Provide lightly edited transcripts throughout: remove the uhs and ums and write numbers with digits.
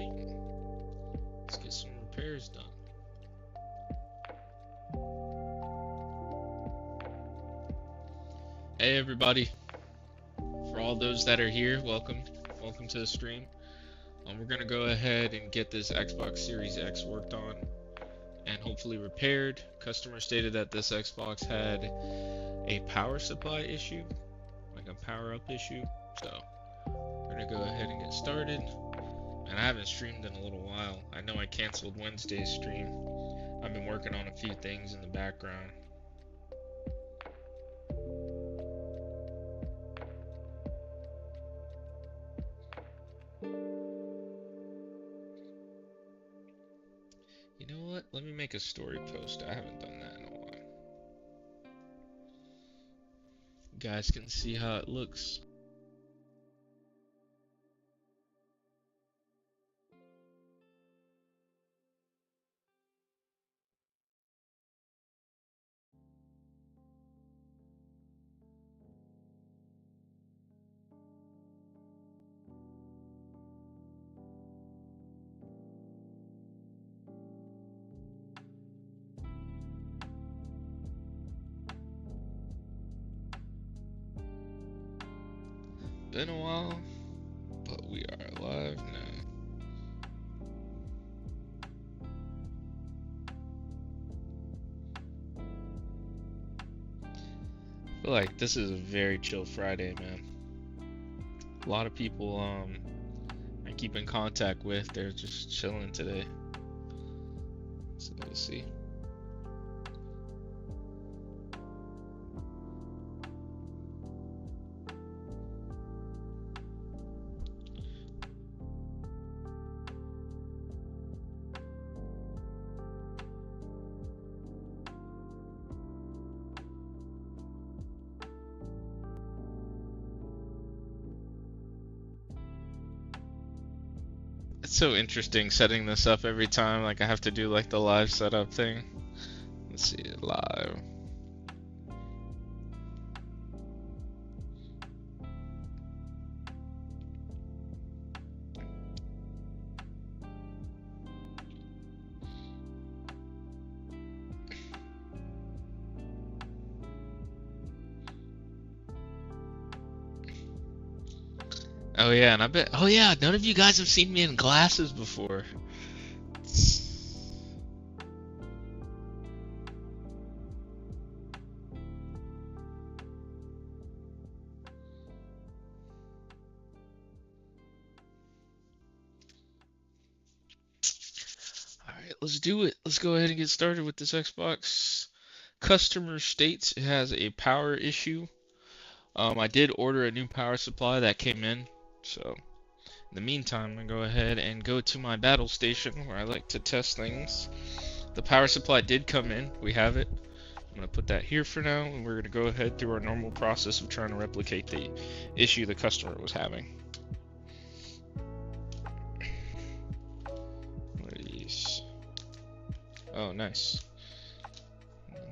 Alright, let's get some repairs done. Hey everybody, for all those that are here, welcome to the stream. We're gonna go ahead and get this Xbox Series X worked on and hopefully repaired. Customer stated that this Xbox had a power supply issue, like a power up issue, so we're gonna go ahead and get started. And I haven't streamed in a little while. I know I canceled Wednesday's stream. I've been working on a few things in the background. You know what? Let me make a story post. I haven't done that in a while. You guys can see how it looks. Been a while, but we are live now. I feel like this is a very chill Friday, man. A lot of people I keep in contact with, they're just chilling today. So let's see. It's so interesting setting this up every time. Like I have to do like the live setup thing. Let's see, live. Oh yeah, and I bet. Oh yeah, none of you guys have seen me in glasses before. Alright, let's do it. Let's go ahead and get started with this Xbox. Customer states it has a power issue. I did order a new power supply that came in, so in the meantime, I'm gonna go ahead and go to my battle station where I like to test things. The power supply did come in. We have it. I'm gonna put that here for now, and we're gonna go ahead through our normal process of trying to replicate the issue the customer was having. What are these? Oh, nice.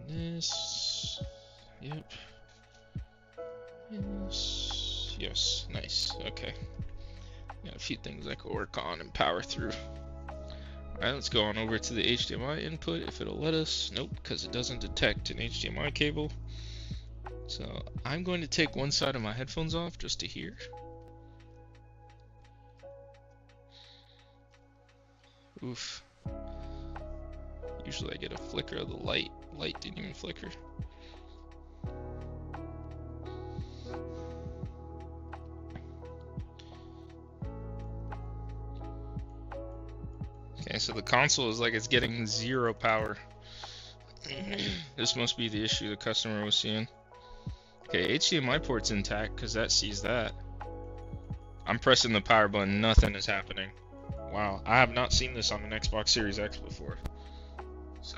And this. Yep. Yes. Yes. Nice. Okay. Got a few things I could work on and power through. Alright, let's go on over to the HDMI input if it'll let us. Nope, because it doesn't detect an HDMI cable. So I'm going to take one side of my headphones off just to hear. Oof. Usually I get a flicker of the light. Light didn't even flicker. Okay, so the console is like it's getting zero power. This must be the issue the customer was seeing. Okay, HDMI port's intact because that sees that. I'm pressing the power button, nothing is happening. Wow, I have not seen this on an Xbox Series X before. So,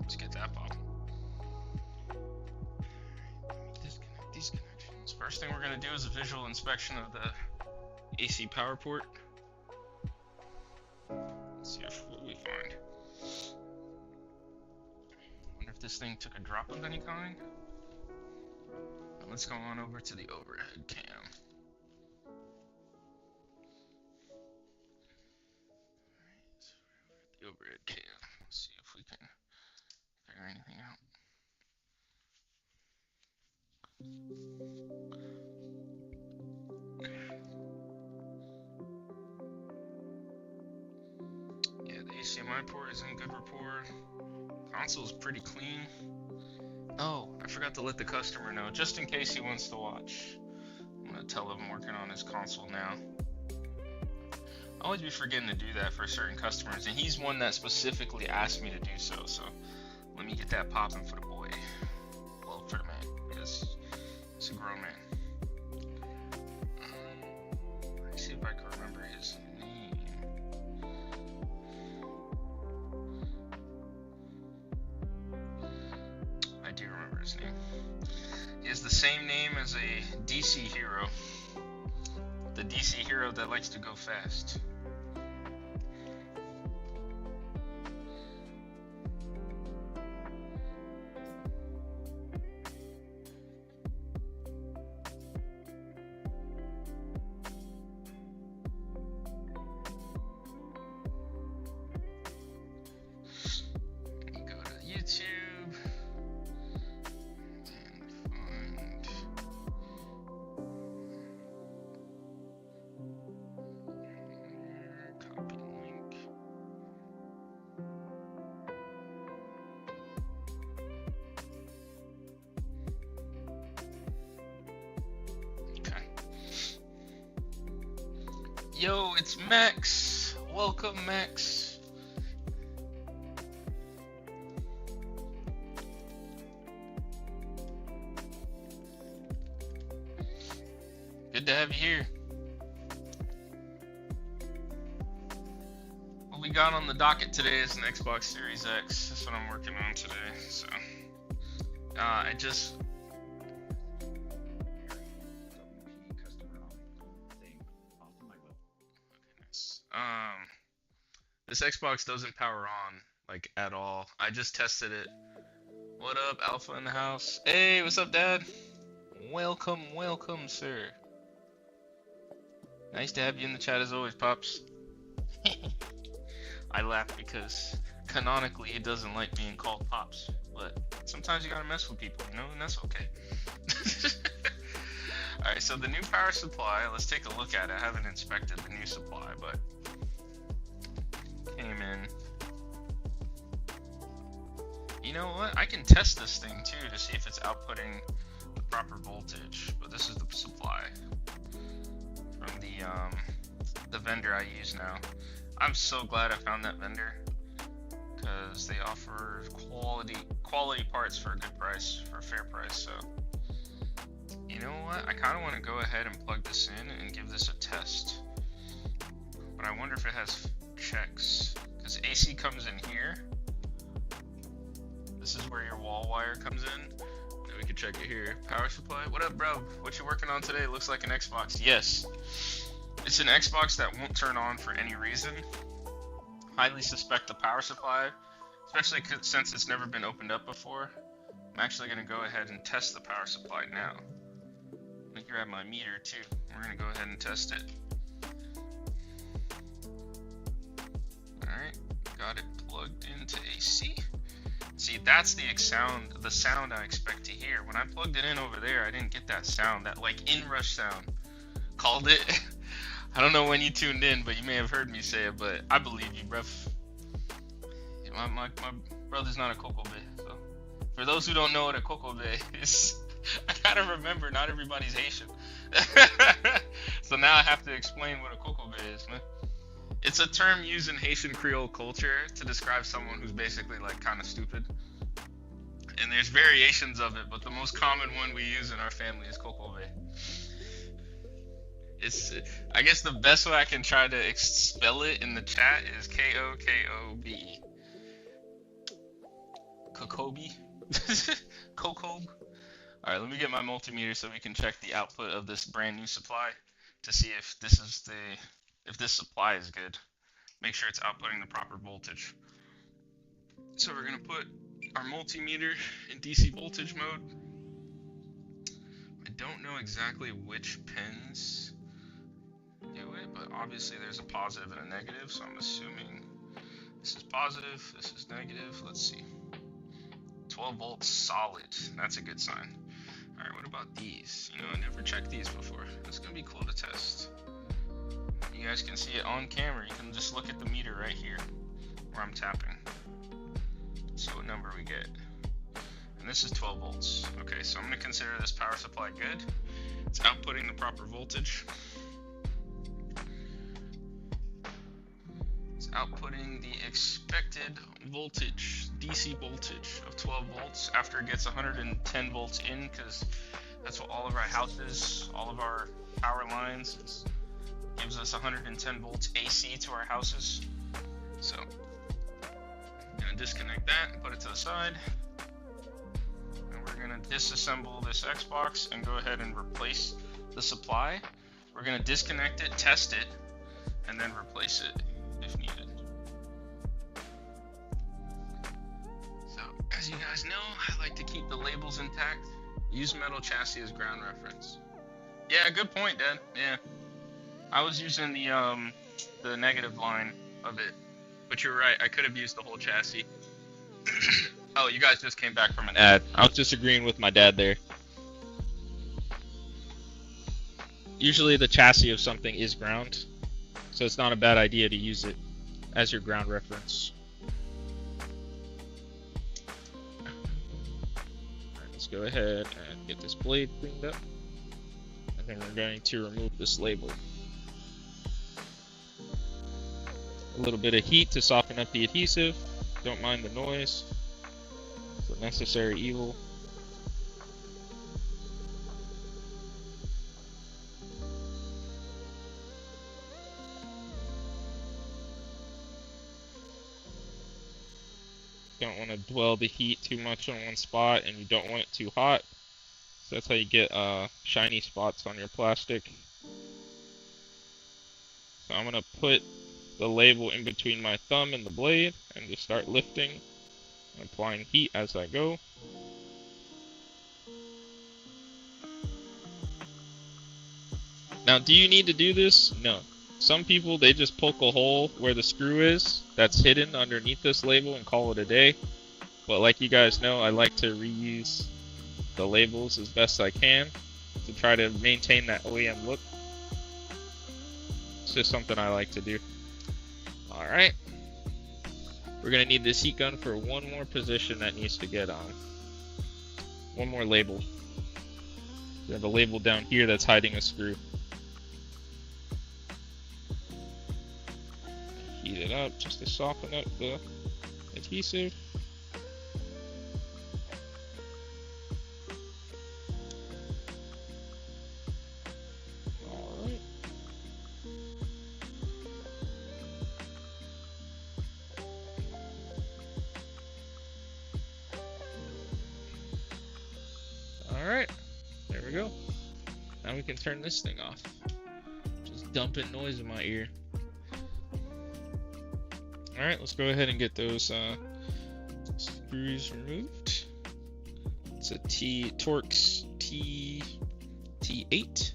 let's get that popping. Disconnect these connections. First thing we're going to do is a visual inspection of the AC power port. Let's see what we find. Wonder if this thing took a drop of any kind. Let's go on over to the overhead cam. jailbreak can. Let's see if we can figure anything out. Yeah, the HDMI port is in good rapport. Console's pretty clean. Oh, I forgot to let the customer know, just in case he wants to watch. I'm gonna tell him I'm working on his console now. I always be forgetting to do that for certain customers, and he's one that specifically asked me to do so. So let me get that popping for the boy. Well, for the man, because he's a grown man. Let's see if I can remember his name. I do remember his name. He has the same name as a DC hero. The DC hero that likes to go fast. Go to YouTube and find copy link. Okay. Yo, it's Max. Welcome, Max. Good to have you here. What we got on the docket today is an Xbox Series X. That's what I'm working on today. So, I just. This Xbox doesn't power on, like, at all. I just tested it. What up, Alpha in the house? Hey, what's up, Dad? Welcome, welcome, sir. Nice to have you in the chat as always, Pops. I laugh because canonically it doesn't like being called Pops, but sometimes you gotta mess with people, you know, and that's okay. Alright, so the new power supply, let's take a look at it. I haven't inspected the new supply, but came in. You know what? I can test this thing too to see if it's outputting the proper voltage. But this is the supply from the vendor I use now. I'm so glad I found that vendor because they offer quality parts for a good price, for a fair price. So you know what? I kind of want to go ahead and plug this in and give this a test. But I wonder if it has checks, because AC comes in here. This is where your wall wire comes in. And we can check it here. Power supply. What up, bro? What you working on today? Looks like an Xbox. Yes, it's an Xbox that won't turn on for any reason. Highly suspect the power supply, especially since it's never been opened up before. I'm actually going to go ahead and test the power supply now. Let me grab my meter too. We're going to go ahead and test it. Alright, got it plugged into AC. See, that's the sound I expect to hear. When I plugged it in over there, I didn't get that sound, that like inrush sound. Called it. I don't know when you tuned in, but you may have heard me say it, but I believe you, bruv. My brother's not a Coco Bay, so. For those who don't know what a Coco Bay is, I gotta remember, not everybody's Haitian. So now I have to explain what a Coco Bay is, man. It's a term used in Haitian Creole culture to describe someone who's basically like kind of stupid. And there's variations of it, but the most common one we use in our family is Coco Bay. I guess the best way I can try to spell it in the chat is Kokobe. Kokobe? Kokobe? Alright, let me get my multimeter so we can check the output of this brand new supply to see if this supply is good. Make sure it's outputting the proper voltage. So we're gonna put our multimeter in DC voltage mode. I don't know exactly which pins do it, but obviously there's a positive and a negative, so I'm assuming This is positive, this is negative. Let's see. 12 volts solid. That's a good sign. Alright, what about these? You know, I never checked these before. It's gonna be cool to test. You guys can see it on camera. You can just look at the meter right here where I'm tapping. See what number we get. And this is 12 volts. Okay, so I'm gonna consider this power supply good. It's outputting the proper voltage. It's outputting the expected voltage, DC voltage of 12 volts after it gets 110 volts in, because that's what all of our houses, all of our power lines gives us 110 volts AC to our houses. So I'm gonna disconnect that and put it to the side. And we're gonna disassemble this Xbox and go ahead and replace the supply. We're gonna disconnect it, test it, and then replace it if needed. So as you guys know, I like to keep the labels intact. Use metal chassis as ground reference. Yeah, good point, Dad. Yeah. I was using the negative line of it, but you're right. I could have used the whole chassis. Oh, you guys just came back from an ad. I was disagreeing with my dad there. Usually the chassis of something is ground, so it's not a bad idea to use it as your ground reference. Alright, let's go ahead and get this blade cleaned up. And then we're going to remove this label. A little bit of heat to soften up the adhesive. Don't mind the noise. It's a necessary evil. Don't want to dwell the heat too much on one spot, and you don't want it too hot. So that's how you get shiny spots on your plastic. So I'm going to put the label in between my thumb and the blade and just start lifting and applying heat as I go. Now, do you need to do this? No. Some people, they just poke a hole where the screw is that's hidden underneath this label and call it a day. But like you guys know, I like to reuse the labels as best I can to try to maintain that OEM look. It's just something I like to do. Alright, we're going to need this heat gun for one more position that needs to get on. One more label. We have a label down here that's hiding a screw. Heat it up just to soften up the adhesive. Alright, there we go. Now we can turn this thing off. Just dumping noise in my ear. Alright, let's go ahead and get those screws removed. It's a Torx T8.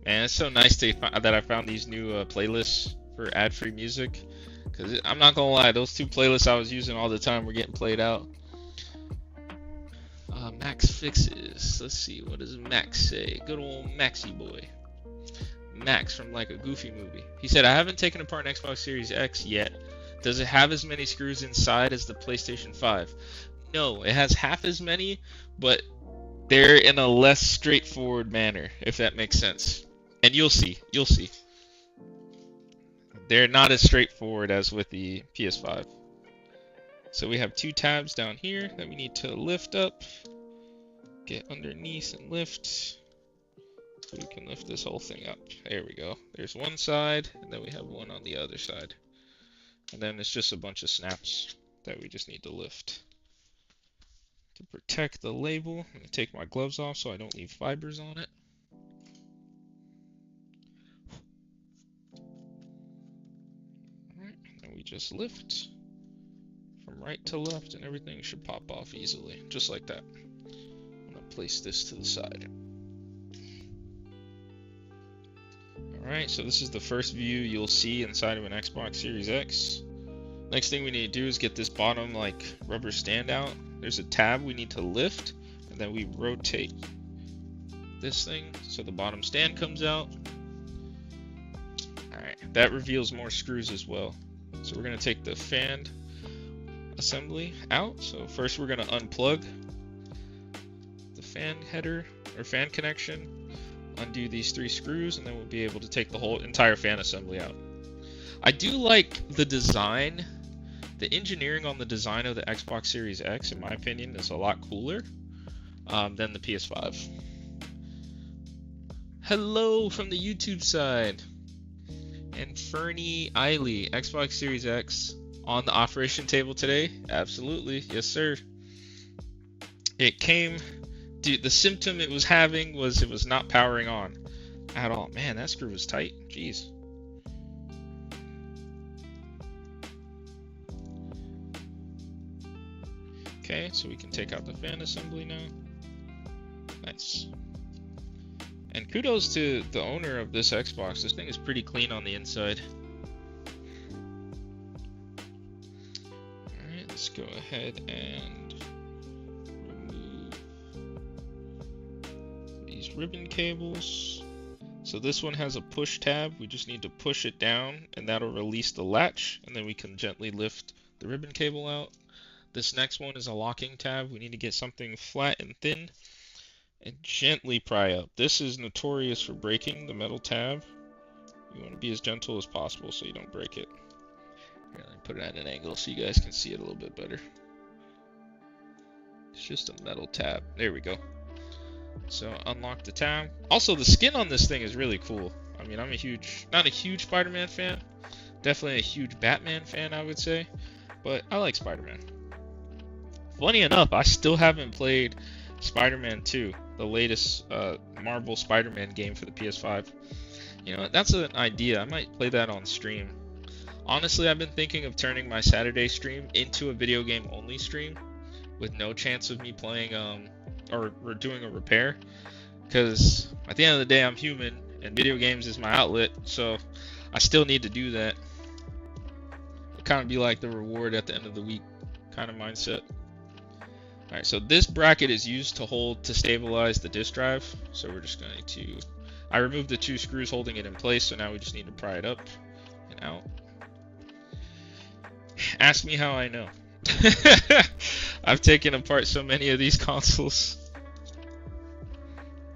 Man, it's so nice that I found these new playlists for ad-free music. Because I'm not gonna lie, those two playlists I was using all the time were getting played out. Max fixes. Let's see, what does Max say? Good old Maxie boy. Max from like a Goofy movie. He said, I haven't taken apart an Xbox Series X yet. Does it have as many screws inside as the PlayStation 5? No, it has half as many, but they're in a less straightforward manner, if that makes sense. And you'll see. They're not as straightforward as with the PS5. So we have two tabs down here that we need to lift up. Get underneath and lift. So we can lift this whole thing up. There we go. There's one side, and then we have one on the other side. And then it's just a bunch of snaps that we just need to lift. To protect the label, I'm going to take my gloves off so I don't leave fibers on it. Alright, and we just lift from right to left, and everything should pop off easily, just like that. I'm going to place this to the side. Alright, so this is the first view you'll see inside of an Xbox Series X. Next thing we need to do is get this bottom like rubber stand out. There's a tab we need to lift, and then we rotate this thing so the bottom stand comes out. Alright, that reveals more screws as well. So we're going to take the fan assembly out. So first we're going to unplug the fan header or fan connection, undo these 3 screws, and then we'll be able to take the whole entire fan assembly out. I do like the design. The engineering on the design of the Xbox Series X, in my opinion, is a lot cooler than the PS5. Hello from the YouTube side. And Fernie Eiley, Xbox Series X on the operation table today? Absolutely, yes sir. It came, dude, the symptom it was having was it was not powering on at all. Man, that screw was tight, jeez. Okay, so we can take out the fan assembly now. Nice. And kudos to the owner of this Xbox. This thing is pretty clean on the inside. Alright, let's go ahead and remove these ribbon cables. So this one has a push tab. We just need to push it down and that'll release the latch, and then we can gently lift the ribbon cable out. This next one is a locking tab. We need to get something flat and thin and gently pry up. This is notorious for breaking, the metal tab. You want to be as gentle as possible so you don't break it. Here, let me put it at an angle so you guys can see it a little bit better. It's just a metal tab. There we go. So unlock the tab. Also, the skin on this thing is really cool. I mean, I'm not a huge Spider-Man fan. Definitely a huge Batman fan, I would say. But I like Spider-Man. Funny enough, I still haven't played Spider-Man 2, the latest Marvel Spider-Man game for the PS5. You know, that's an idea. I might play that on stream. Honestly, I've been thinking of turning my Saturday stream into a video game only stream with no chance of me playing or doing a repair. Because at the end of the day, I'm human and video games is my outlet, so I still need to do that. It'll kind of be like the reward at the end of the week kind of mindset. Alright, so this bracket is used to stabilize the disk drive. So we're just going to, I removed the 2 screws holding it in place, so now we just need to pry it up and out. Ask me how I know. I've taken apart so many of these consoles.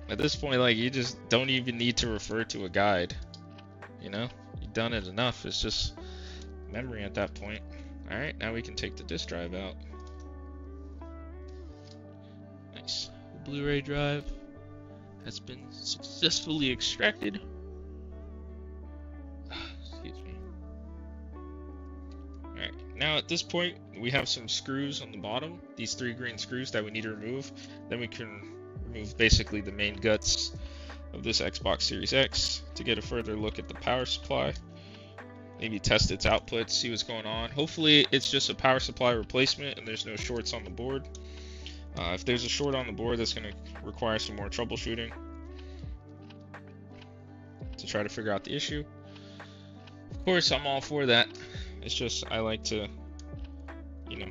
At this point, like, you just don't even need to refer to a guide. You know, you've done it enough. It's just memory at that point. Alright, now we can take the disk drive out. Nice. The Blu-ray drive has been successfully extracted. Excuse me. Alright, now at this point we have some screws on the bottom, these 3 green screws that we need to remove. Then we can remove basically the main guts of this Xbox Series X to get a further look at the power supply. Maybe test its output, see what's going on. Hopefully it's just a power supply replacement and there's no shorts on the board. If there's a short on the board, that's going to require some more troubleshooting to try to figure out the issue. Of course, I'm all for that. It's just I like to, you know,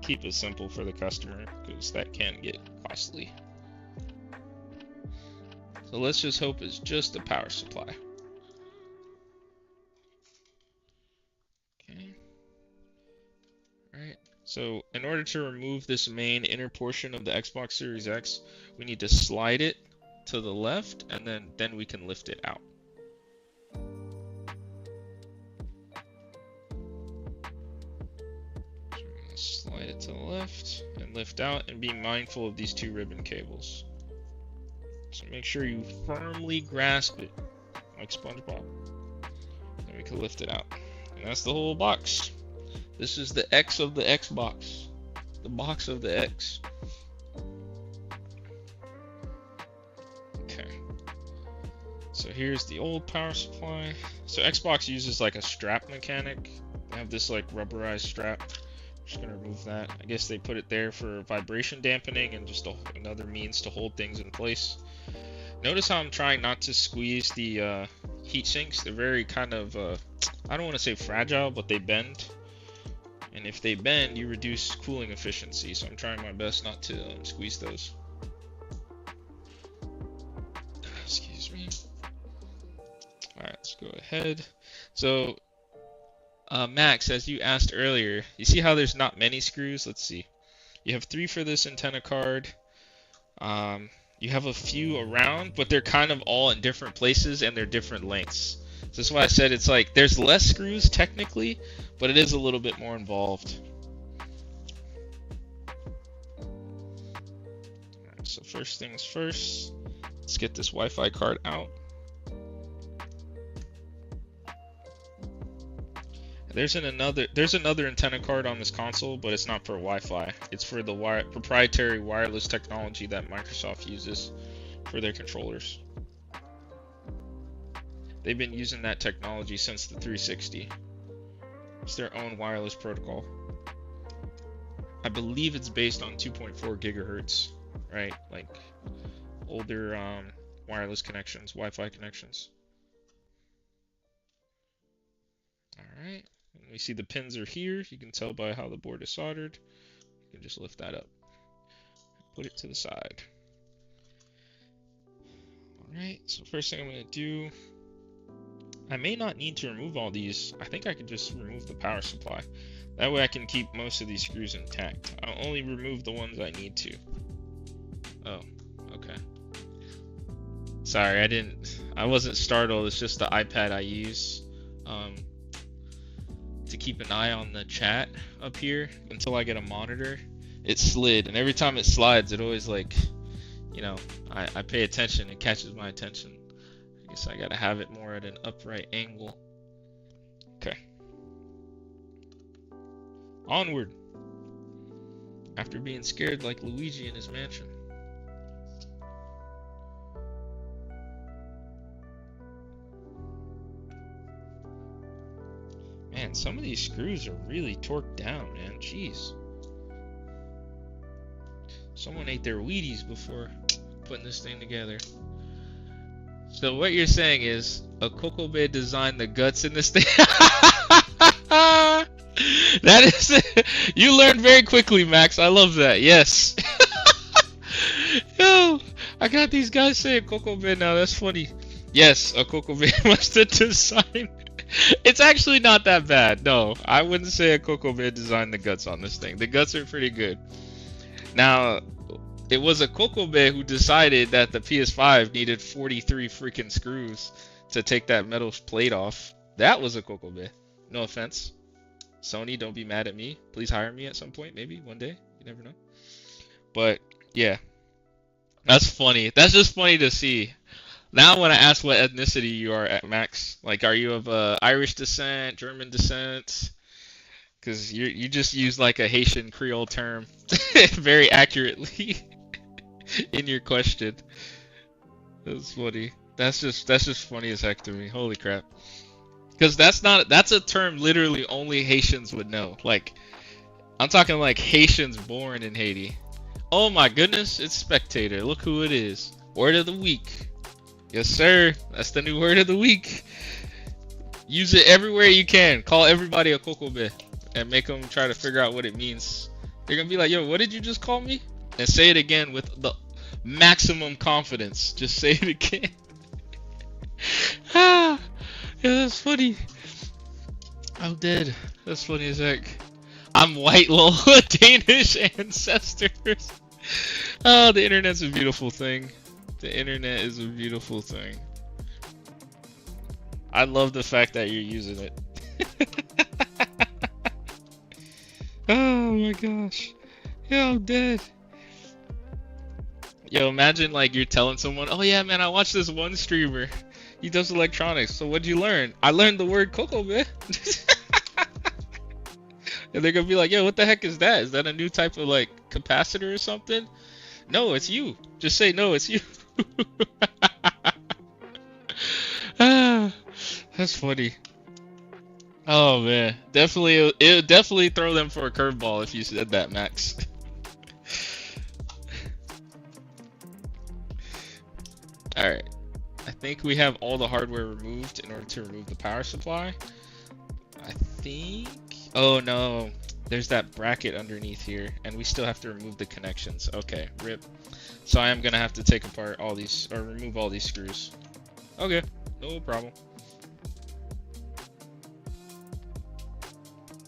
keep it simple for the customer because that can get costly. So let's just hope it's just a power supply. Okay. Alright. So in order to remove this main inner portion of the Xbox Series X, we need to slide it to the left and then we can lift it out. So we're going to slide it to the left and lift out, and be mindful of these 2 ribbon cables. So make sure you firmly grasp it like SpongeBob. Then we can lift it out. And that's the whole box. This is the X of the Xbox. The box of the X. Okay. So here's the old power supply. So Xbox uses like a strap mechanic. They have this like rubberized strap. I'm just gonna remove that. I guess they put it there for vibration dampening and just another means to hold things in place. Notice how I'm trying not to squeeze the heat sinks. They're very kind of, I don't want to say fragile, but they bend. And if they bend, you reduce cooling efficiency. So I'm trying my best not to squeeze those. Excuse me. All right, let's go ahead. So, Max, as you asked earlier, you see how there's not many screws? Let's see. You have 3 for this antenna card. You have a few around, but they're kind of all in different places and they're different lengths. So that's why I said it's like there's less screws technically, but it is a little bit more involved. Alright, so first things first, let's get this Wi-Fi card out. There's another antenna card on this console, but it's not for Wi-Fi. It's for the proprietary wireless technology that Microsoft uses for their controllers. They've been using that technology since the 360. It's their own wireless protocol. I believe it's based on 2.4 gigahertz, right? Like older wireless connections, Wi-Fi connections. All right. We see the pins are here. You can tell by how the board is soldered. You can just lift that up. Put it to the side. Alright, so first thing I'm going to do, I may not need to remove all these. I think I can just remove the power supply. That way I can keep most of these screws intact. I'll only remove the ones I need to. Oh, okay. Sorry, I wasn't startled. It's just the iPad I use. To keep an eye on the chat up here until I get a monitor. It slid, and every time it slides, it always like, you know, I pay attention. It catches my attention. I guess I gotta have it more at an upright angle. Okay. Onward. After being scared like Luigi in his mansion. Man, some of these screws are really torqued down, man. Jeez. Someone ate their Wheaties before putting this thing together. So what you're saying is a Kokobe designed the guts in this thing. That is, you learned very quickly, Max. I love that. Yes. Yo, I got these guys saying Kokobe now. That's funny. Yes, a Kokobe must have designed. It's actually not that bad. No, I wouldn't say a Kokobe designed the guts on this thing. The guts are pretty good. Now, it was a Kokobe who decided that the PS5 needed 43 freaking screws to take that metal plate off. That was a Kokobe. No offense. Sony, don't be mad at me. Please hire me at some point, maybe one day. You never know. But yeah, that's funny. That's just funny to see. Now when I ask what ethnicity you are at, Max, like are you of Irish descent, German descent? Because you just use like a Haitian Creole term very accurately in your question. That's funny. That's just funny as heck to me. Holy crap. Because that's a term literally only Haitians would know. Like, I'm talking like Haitians born in Haiti. Oh my goodness, it's Spectator. Look who it is. Word of the week. Yes, sir. That's the new word of the week. Use it everywhere you can. Call everybody a Kokobe and make them try to figure out what it means. They're going to be like, yo, what did you just call me? And say it again with the maximum confidence. Just say it again. Ah, yeah, that's funny. I'm dead. That's funny as heck. I'm white, lol. Danish ancestors. Oh, the internet's a beautiful thing. The internet is a beautiful thing. I love the fact that you're using it. Oh my gosh. Yo, I'm dead. Yo, imagine like you're telling someone, oh yeah, man, I watched this one streamer. He does electronics. So what'd you learn? I learned the word Kokobe. And they're gonna be like, yo, what the heck is that? Is that a new type of like capacitor or something? No, it's you. Just say no, it's you. Ah, that's funny. Oh man, definitely, it would definitely throw them for a curveball if you said that, Max. All right, I think we have all the hardware removed in order to remove the power supply. I think... Oh no, there's that bracket underneath here, and we still have to remove the connections. Okay, rip. So I am gonna have to take apart all these, or remove all these screws. Okay, no problem.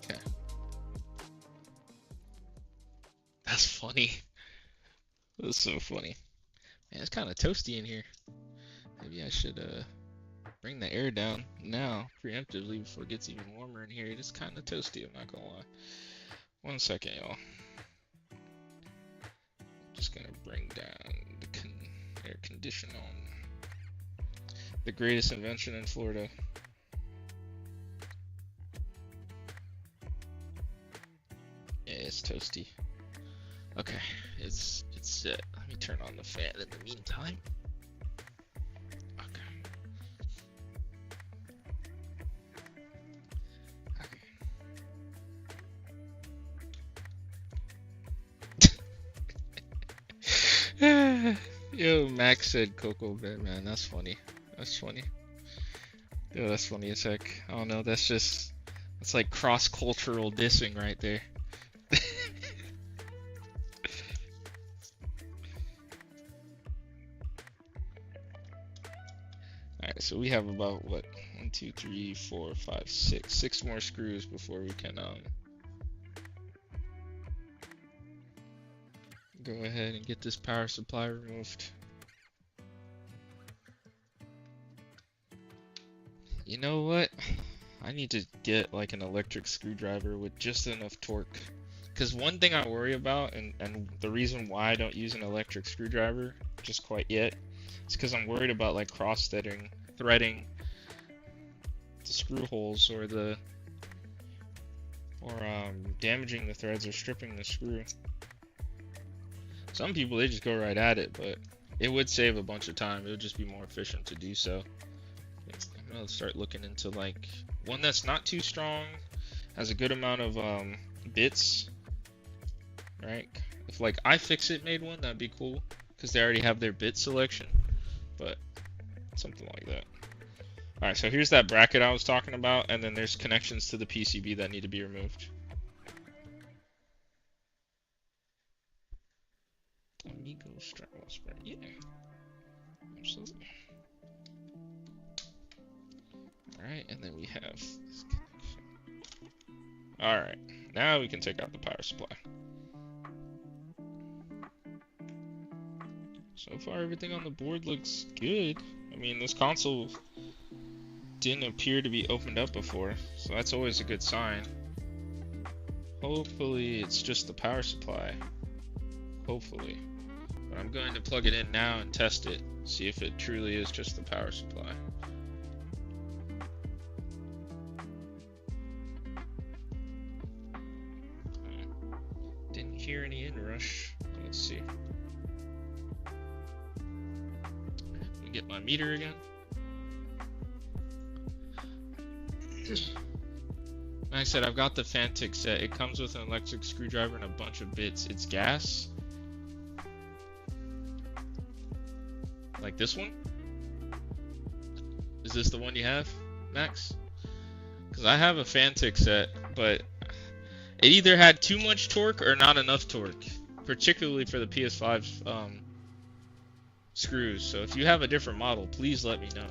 Okay. That's funny. That's so funny. Man, it's kind of toasty in here. Maybe I should bring the air down now, preemptively, before it gets even warmer in here. It is kind of toasty, I'm not gonna lie. 1 second, y'all. Just gonna bring down the air condition on. The greatest invention in Florida. Yeah, it's toasty. Okay, it's set. Let me turn on the fan in the meantime. Okay. Yo, Max said Coco Bear, man. That's funny. That's funny. Yo, that's funny as heck. I don't know. That's like cross-cultural dissing right there. Alright, so we have about, what, 1, 2, 3, 4, 5, 6. 6 more screws before we can, go ahead and get this power supply removed. You know what? I need to get like an electric screwdriver with just enough torque. Because one thing I worry about, and the reason why I don't use an electric screwdriver just quite yet, is because I'm worried about like threading the screw holes or damaging the threads or stripping the screw. Some people, they just go right at it, but it would save a bunch of time. It would just be more efficient to do so. I'm gonna start looking into like one that's not too strong, has a good amount of bits, right? If like iFixit made one, that'd be cool because they already have their bit selection, but something like that. All right, so here's that bracket I was talking about, and then there's connections to the PCB that need to be removed. Amigo struggle spread, yeah, absolutely. All right, and then we have this connection. All right, now we can take out the power supply. So far, everything on the board looks good. I mean, this console didn't appear to be opened up before, so that's always a good sign. Hopefully, it's just the power supply. Hopefully. But I'm going to plug it in now and test it, see if it truly is just the power supply. Didn't hear any inrush. Let's see. Let me get my meter again. Like I said, I've got the Fantic set. It comes with an electric screwdriver and a bunch of bits. It's gas. Like this one? Is this the one you have, Max? Because I have a Fantic set, but it either had too much torque or not enough torque, particularly for the PS5 screws. So if you have a different model, please let me know.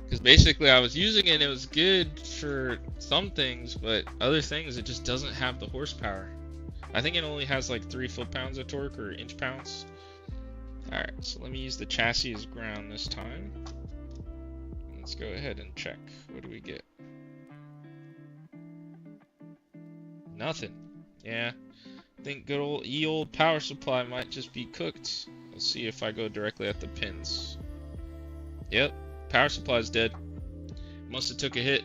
Because basically I was using it and it was good for some things, but other things it just doesn't have the horsepower. I think it only has like 3 foot-pounds of torque or inch-pounds. Alright, so let me use the chassis as ground this time. Let's go ahead and check. What do we get? Nothing. Yeah, I think good old power supply might just be cooked. Let's see if I go directly at the pins. Yep, power supply's dead. Must have took a hit.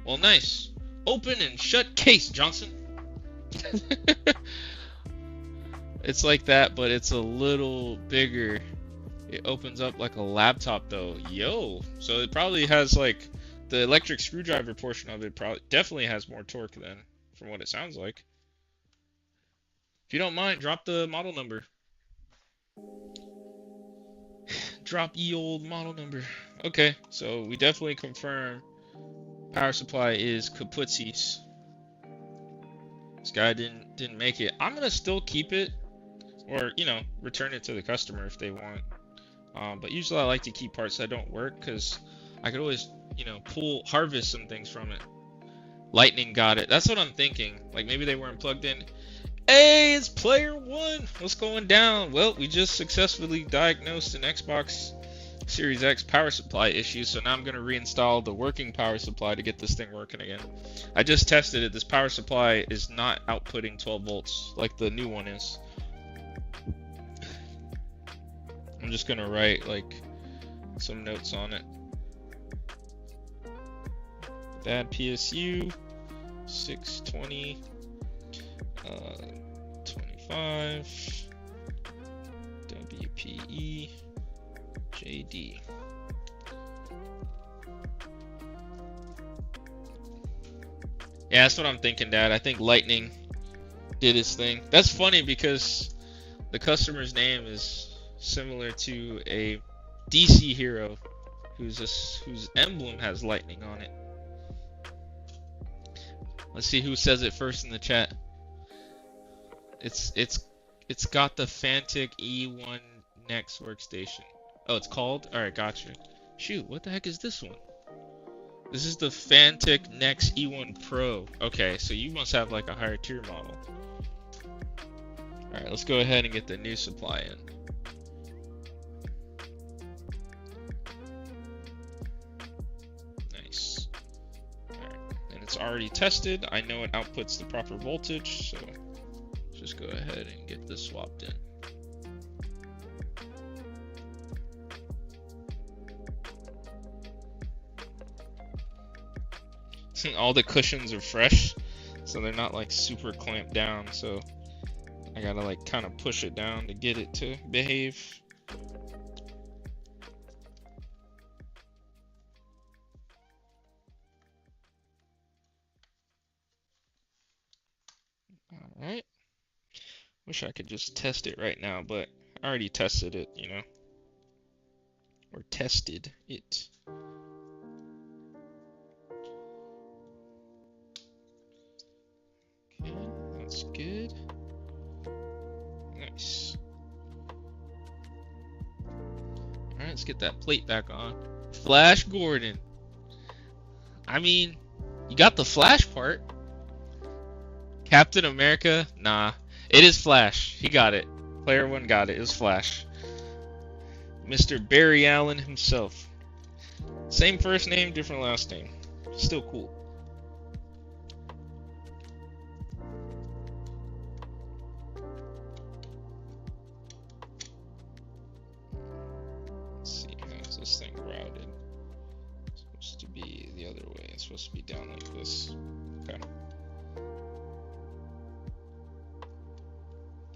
Well, nice. Open and shut case, Johnson. It's like that, but it's a little bigger. It opens up like a laptop though. Yo, so it probably has like the electric screwdriver portion of it probably definitely has more torque than from what it sounds like. If you don't mind, drop the model number. drop ye old model number. Okay, so we definitely confirm power supply is kaputsi's. This guy didn't make it. I'm gonna still keep it, or return it to the customer if they want. But usually I like to keep parts that don't work because I could always harvest some things from it. Lightning got it. That's what I'm thinking. Like maybe they weren't plugged in. Hey, it's player one. What's going down? Well, we just successfully diagnosed an Xbox Series X power supply issue, so now I'm going to reinstall the working power supply to get this thing working again. I just tested it. This power supply is not outputting 12 volts like the new one is. I'm just going to write like some notes on it. Bad PSU 620 25 WPE JD. Yeah, that's what I'm thinking, Dad. I think Lightning did his thing. That's funny because the customer's name is similar to a DC hero whose emblem has lightning on it. Let's see who says it first in the chat. It's got the Fantic E1 Next workstation. Oh, it's called? Alright, gotcha. Shoot, what the heck is this one? This is the Fantic Next E1 Pro. Okay, so you must have like a higher tier model. Alright, let's go ahead and get the new supply in. Nice. Alright, and it's already tested. I know it outputs the proper voltage, so just go ahead and get this swapped in. All the cushions are fresh, so they're not like super clamped down, so I gotta like kind of push it down to get it to behave. Alright. Wish I could just test it right now, but I already tested it, or tested it. Okay, that's good. Nice. Alright, let's get that plate back on. Flash Gordon. I mean, you got the Flash part. Captain America? Nah. It is Flash. He got it. Player one got it. It was Flash. Mr. Barry Allen himself. Same first name, different last name. Still cool. This thing routed. It's supposed to be the other way. It's supposed to be down like this. Okay.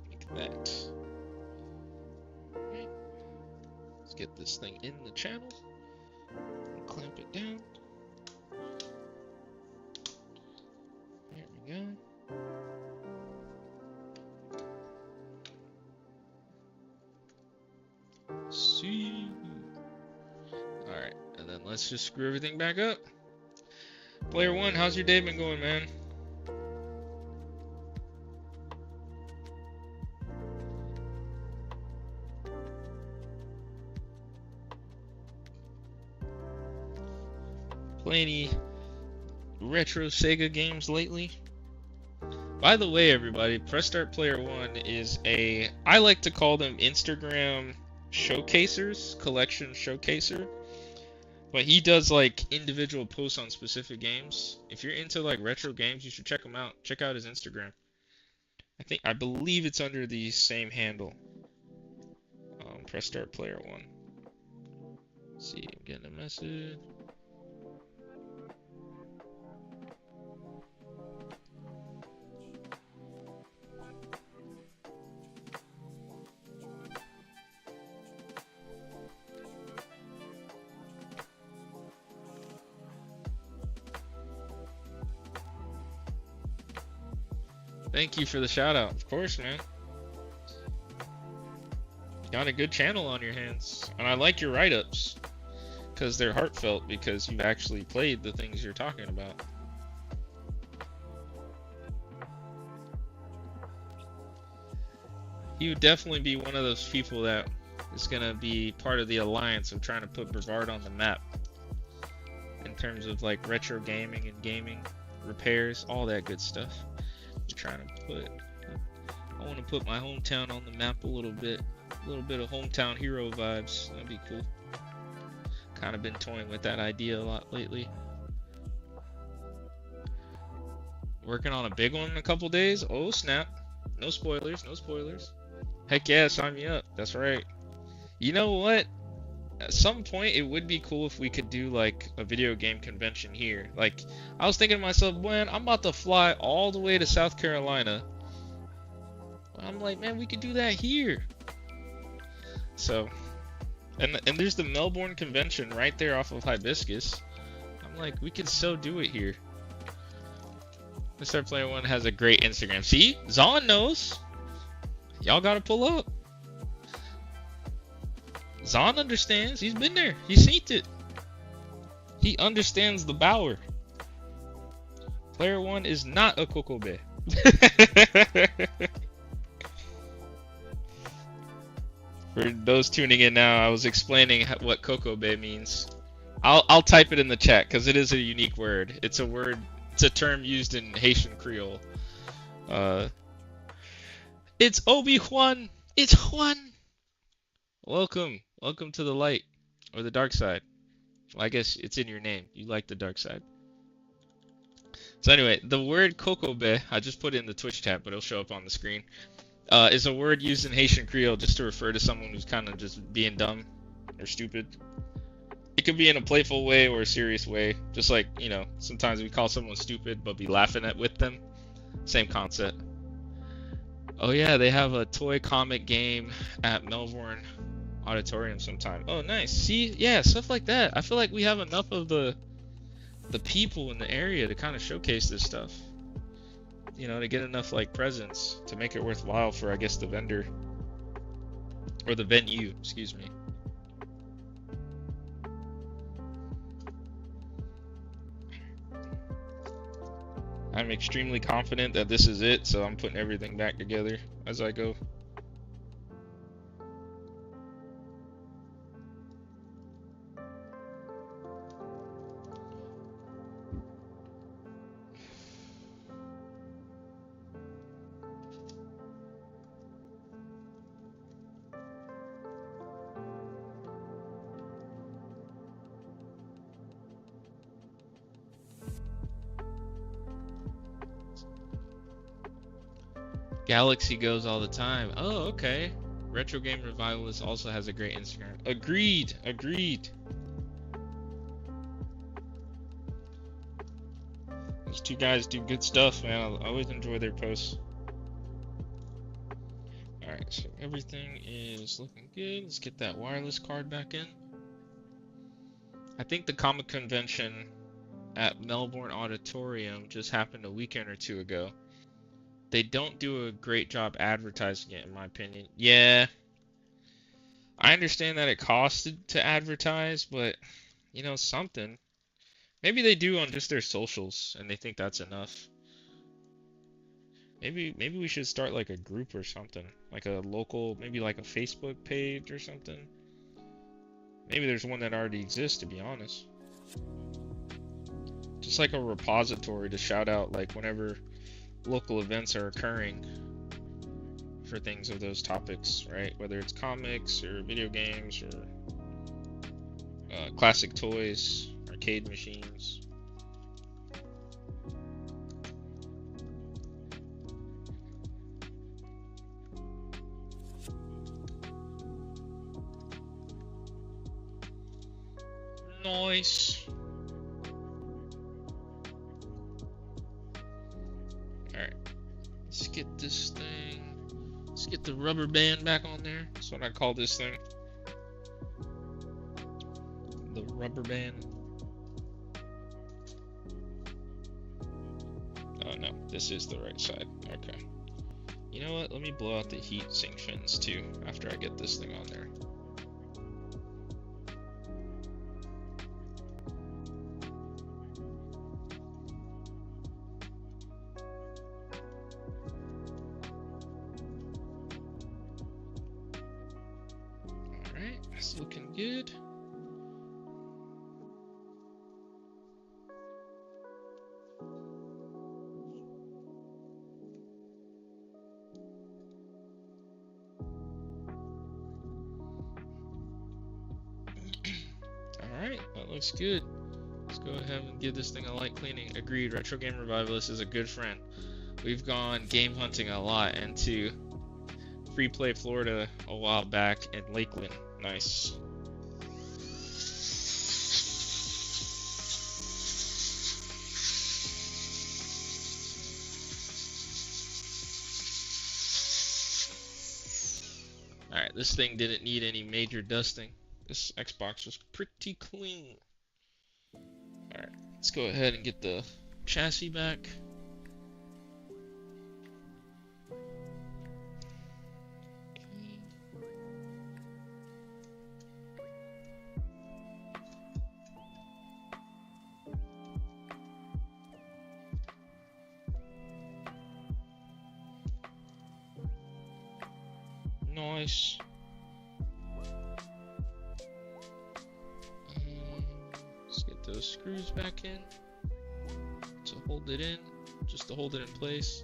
Like that. Alright. Let's get this thing in the channel. And clamp it down. There we go. See. Alright, and then let's just screw everything back up. Player one, how's your day been going, man? Play any retro Sega games lately? By the way, everybody, Press Start Player One is I like to call them Instagram showcasers, collection showcaser. But he does like individual posts on specific games. If you're into like retro games, you should check him out. Check out his Instagram. I believe it's under the same handle. Press Start Player One. Let's see, I'm getting a message. Thank you for the shout out. Of course, man. Got a good channel on your hands. And I like your write-ups. Because they're heartfelt, because you've actually played the things you're talking about. You would definitely be one of those people that is going to be part of the alliance of trying to put Brevard on the map. In terms of like retro gaming and gaming repairs, all that good stuff. I want to put my hometown on the map a little bit. A little bit of hometown hero vibes. That'd be cool. Kind of been toying with that idea a lot lately. Working on a big one in a couple days. Oh snap. No spoilers, no spoilers. Heck yeah, sign me up. That's right. You know what? At some point it would be cool if we could do like a video game convention here. Like, I was thinking to myself, man, I'm about to fly all the way to South Carolina. I'm like, man, we could do that here. So, and there's the Melbourne convention right there off of Hibiscus. I'm like, we could so do it here. Mr. Player One has a great Instagram. See, Zon knows. Y'all gotta pull up. Zon understands. He's been there. He's seen it. He understands the Bower. Player One is not a Coco Bay. For those tuning in now, I was explaining what Coco Bay means. I'll type it in the chat because it is a unique word. It's a word. It's a term used in Haitian Creole. It's Obi-Wan. It's Juan. Welcome to the light or the dark side. Well, I guess it's in your name. You like the dark side. So anyway, the word Coco Bay, I just put it in the Twitch chat, but it'll show up on the screen. Is a word used in Haitian Creole just to refer to someone who's kind of just being dumb or stupid. It could be in a playful way or a serious way. Just like, you know, sometimes we call someone stupid but be laughing with them. Same concept. Oh yeah, they have a toy comic game at Melbourne Auditorium sometime. Oh nice. See, yeah, stuff like that. I feel like we have enough of the people in the area to kind of showcase this stuff. You know, to get enough like presence to make it worthwhile for, I guess, the vendor or the venue, excuse me. I'm extremely confident that this is it, so I'm putting everything back together as I go. Galaxy goes all the time. Oh, okay. Retro Game Revivalist also has a great Instagram. Agreed. These two guys do good stuff, man. I always enjoy their posts. Alright, so everything is looking good. Let's get that wireless card back in. I think the comic convention at Melbourne Auditorium just happened a weekend or two ago. They don't do a great job advertising it, in my opinion. Yeah, I understand that it costed to advertise, but, you know, something. Maybe they do on just their socials, and they think that's enough. Maybe we should start like a group or something, like a local, maybe like a Facebook page or something. Maybe there's one that already exists, to be honest. Just like a repository to shout out, like whenever local events are occurring for things of those topics, right? Whether it's comics or video games or classic toys, arcade machines. Nice. Alright, let's get this thing, let's get the rubber band back on there. That's what I call this thing. The rubber band. Oh no, this is the right side. Okay. You know what? Let me blow out the heat sink fins too after I get this thing on there. Alright, that's looking good. Alright, that looks good. Let's go ahead and give this thing a light cleaning. Agreed, Retro Game Revivalist is a good friend. We've gone game hunting a lot into Free Play Florida a while back in Lakeland. Nice. Alright, this thing didn't need any major dusting. This Xbox was pretty clean. Alright, let's go ahead and get the chassis back. Nice. Let's get those screws back in to hold it in, just to hold it in place.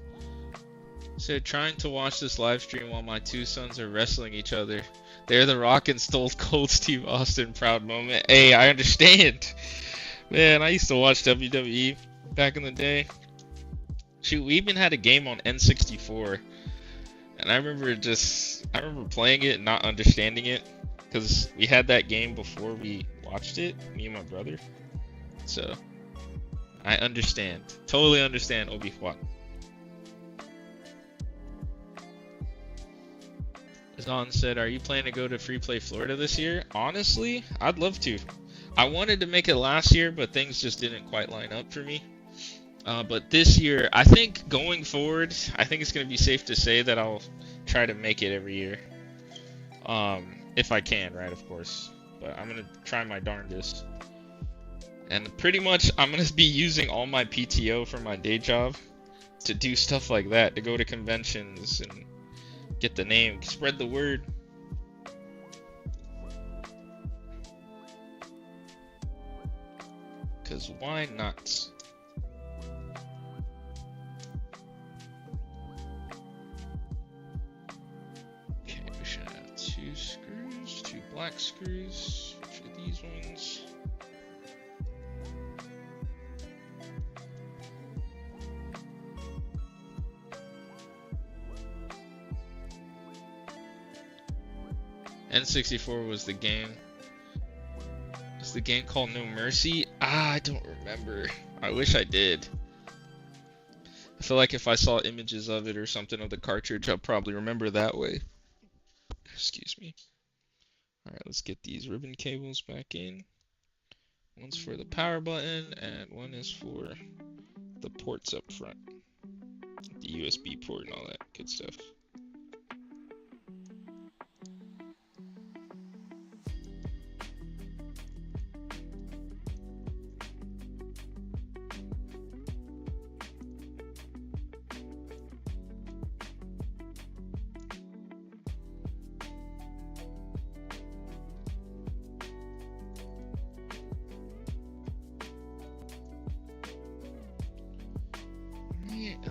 So trying to watch this live stream while my two sons are wrestling each other. They're the Rock and Stone Cold Steve Austin proud moment. Hey, I understand. Man, I used to watch WWE back in the day. Shoot, we even had a game on N64. And I remember playing it and not understanding it, because we had that game before we watched it, me and my brother. So, I understand. Totally understand, Obi-Wan. Zon said, are you planning to go to Free Play Florida this year? Honestly, I'd love to. I wanted to make it last year, but things just didn't quite line up for me. But this year, I think going forward, I think it's going to be safe to say that I'll try to make it every year. If I can, right, of course. But I'm going to try my darndest. And pretty much, I'm going to be using all my PTO for my day job to do stuff like that, to go to conventions and get the name, spread the word. Because why not? Two screws, two black screws, which are these ones. N64 was the game. Is the game called No Mercy? I don't remember. I wish I did. I feel like if I saw images of it or something of the cartridge, I'll probably remember that way. Excuse me. Alright, let's get these ribbon cables back in. One's for the power button, and one is for the ports up front. The USB port and all that good stuff.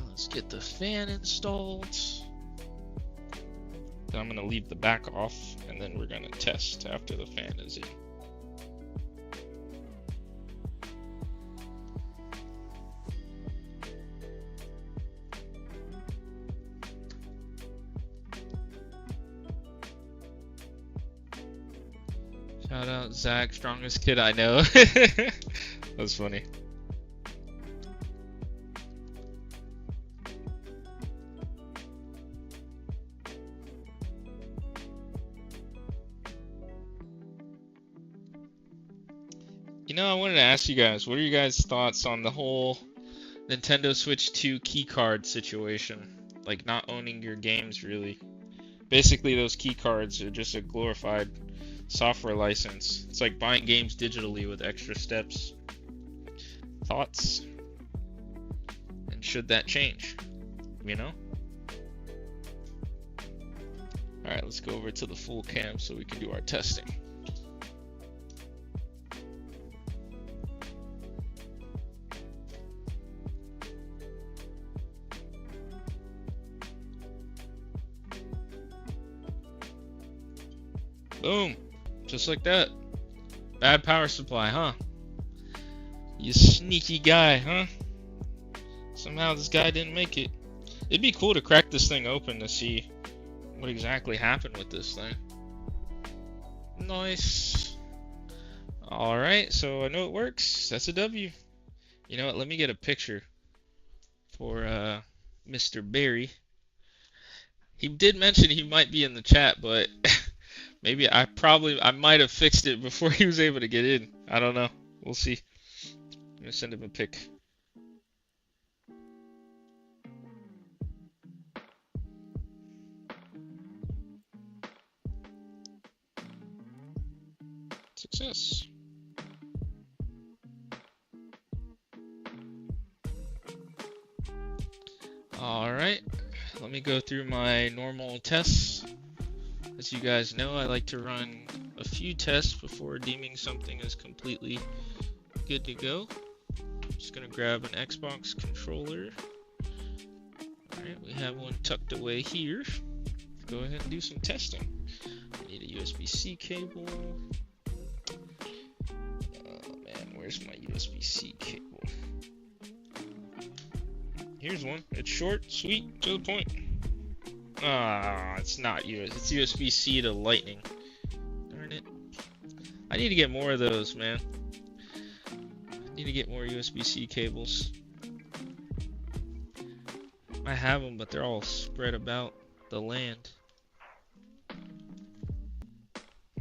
Let's get the fan installed. Then I'm gonna leave the back off, and then we're gonna test after the fan is in. Shout out Zach, strongest kid I know. That's funny. You know, I wanted to ask you guys, what are you guys' thoughts on the whole Nintendo Switch 2 keycard situation? like not owning your games really. Basically, those key cards are just a glorified software license. It's like buying games digitally with extra steps. Thoughts? And should that change? You know? Alright, let's go over to the full cam so we can do our testing. Boom! Just like that. Bad power supply, huh? You sneaky guy, huh? Somehow this guy didn't make it. It'd be cool to crack this thing open to see what exactly happened with this thing. Nice. Alright, so I know it works. That's a W. You know what? Let me get a picture for Mr. Barry. He did mention he might be in the chat, but maybe I might have fixed it before he was able to get in. I don't know. We'll see. I'm gonna send him a pic. Success. Alright, let me go through my normal tests. As you guys know, I like to run a few tests before deeming something as completely good to go. I'm just gonna grab an Xbox controller. Alright, we have one tucked away here. Go ahead and do some testing. I need a USB-C cable. Oh man, where's my USB-C cable? Here's one. It's short, sweet, to the point. Ah, it's not USB. It's USB-C to Lightning. Darn it. I need to get more of those, man. I need to get more USB-C cables. I have them, but they're all spread about the land.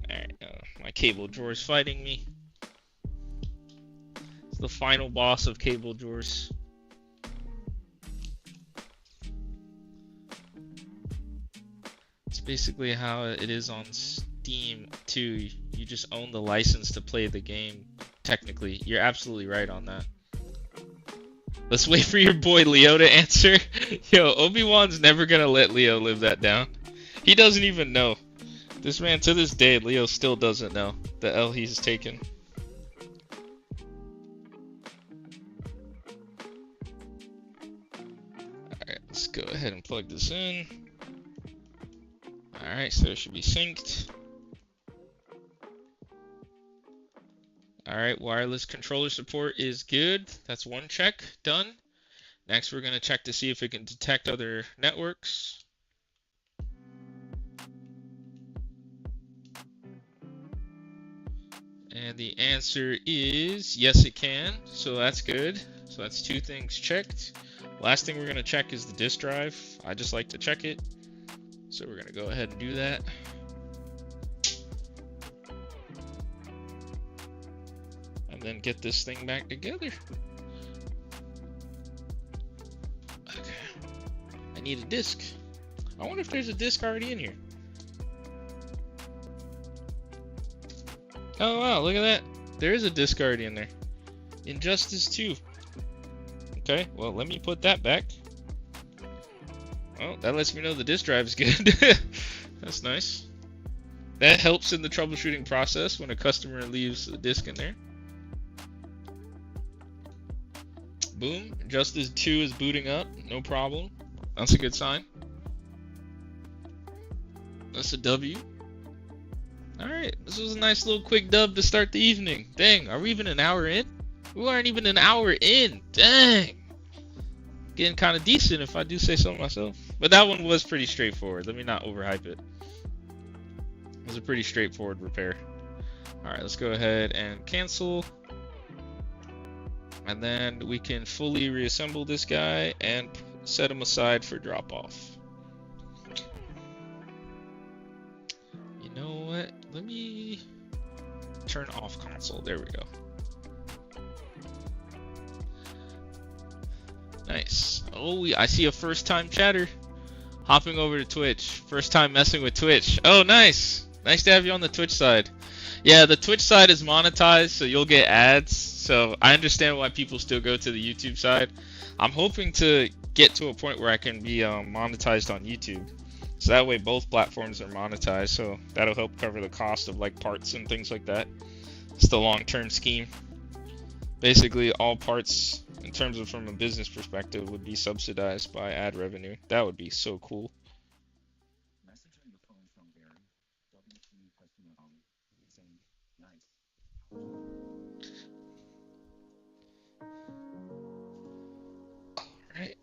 Alright, my cable drawer's fighting me. It's the final boss of cable drawers. Basically how it is on Steam too. You just own the license to play the game. Technically, you're absolutely right on that. Let's wait for your boy Leo to answer. Yo, Obi-Wan's never gonna let Leo live that down. He doesn't even know. This man, to this day, Leo still doesn't know the L he's taken. Alright, let's go ahead and plug this in. Alright, so it should be synced. Alright, wireless controller support is good. That's one check done. Next, we're going to check to see if it can detect other networks. And the answer is yes, it can. So that's good. So that's two things checked. Last thing we're going to check is the disk drive. I just like to check it. So we're going to go ahead and do that. And then get this thing back together. Okay. I need a disk. I wonder if there's a disk already in here. Oh wow, look at that. There is a disk already in there. Injustice 2. Okay, well let me put that back. Well, that lets me know the disk drive is good. That's nice. That helps in the troubleshooting process when a customer leaves a disk in there. Boom. Injustice 2 is booting up. No problem. That's a good sign. That's a W. Alright, this was a nice little quick dub to start the evening. Dang, are we even an hour in? We aren't even an hour in. Dang. Getting kind of decent if I do say so myself. But that one was pretty straightforward. Let me not overhype it. It was a pretty straightforward repair. Alright, let's go ahead and cancel. And then we can fully reassemble this guy and set him aside for drop off. You know what? Let me turn off console. There we go. Nice. Oh, I see a first time chatter. Hopping over to Twitch. First time messing with Twitch. Oh, nice. Nice to have you on the Twitch side. Yeah, the Twitch side is monetized, so you'll get ads. So I understand why people still go to the YouTube side. I'm hoping to get to a point where I can be monetized on YouTube. So that way both platforms are monetized. So that'll help cover the cost of like parts and things like that. It's the long-term scheme. Basically, all parts, in terms of from a business perspective, would be subsidized by ad revenue. That would be so cool. Alright.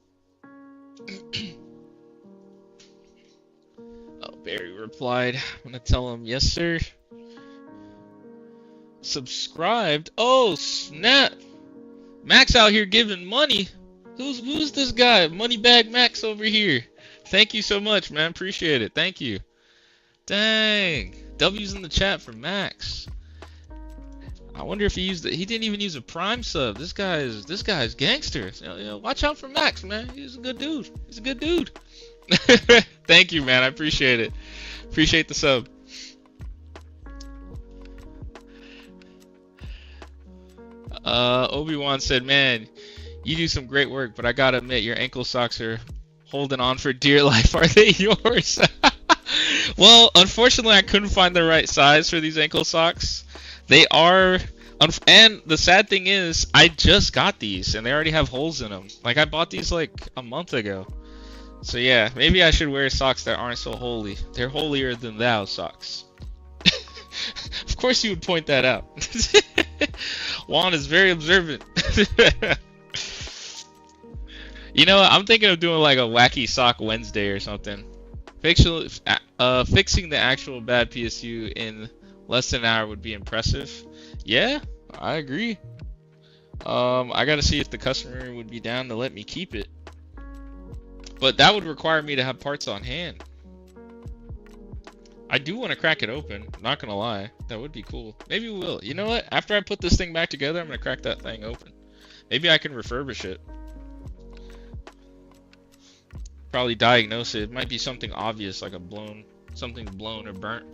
Oh, Barry replied. I'm gonna tell him, yes, sir. Subscribed? Oh, snap! Max out here giving money. Who's this guy? Moneybag Max over here. Thank you so much, man. Appreciate it. Thank you. Dang. W's in the chat for Max. I wonder if he didn't even use a Prime sub. This guy is gangster. You know, watch out for Max, man. He's a good dude. He's a good dude. Thank you, man. I appreciate it. Appreciate the sub. Obi-Wan said, man, you do some great work, but I gotta admit, your ankle socks are holding on for dear life. Are they yours? Well, unfortunately, I couldn't find the right size for these ankle socks. They are, and the sad thing is, I just got these, and they already have holes in them. Like, I bought these like a month ago. So yeah, maybe I should wear socks that aren't so holy. They're holier than thou socks. Of course you would point that out. Juan is very observant. You know what? I'm thinking of doing like a wacky sock Wednesday or something. Fixing the actual bad PSU in less than an hour would be impressive. Yeah, I agree. I gotta see if the customer would be down to let me keep it. But that would require me to have parts on hand. I do want to crack it open, not gonna lie. That would be cool. Maybe we will. You know what? After I put this thing back together, I'm gonna crack that thing open. Maybe I can refurbish it. Probably diagnose it. It might be something obvious, like something blown or burnt.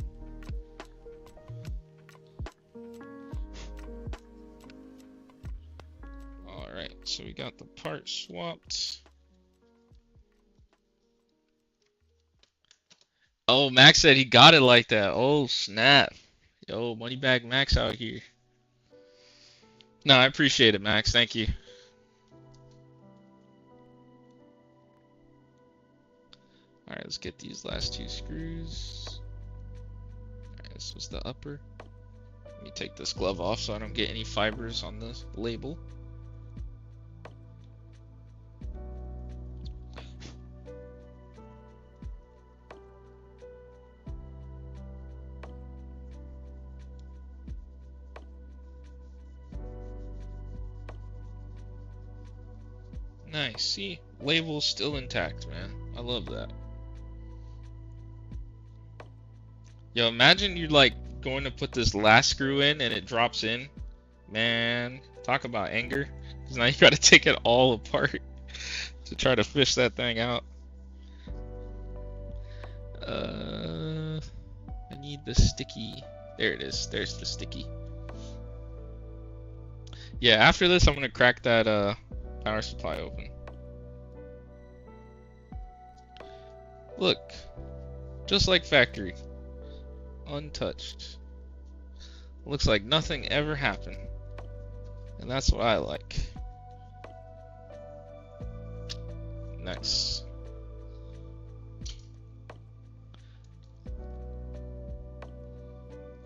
Alright, so we got the part swapped. Oh, Max said he got it like that. Oh, snap. Yo, Moneybag Max out here. No, I appreciate it, Max. Thank you. Alright, let's get these last two screws. Alright, this was the upper. Let me take this glove off so I don't get any fibers on the label. Nice. See, label's still intact, man. I love that. Yo, imagine you're like going to put this last screw in and it drops in. Man, talk about anger. Because now you gotta take it all apart to try to fish that thing out. I need the sticky. There it is. There's the sticky. Yeah, after this I'm gonna crack that power supply open. Look, just like factory, untouched. Looks like nothing ever happened, and that's what I like. Nice.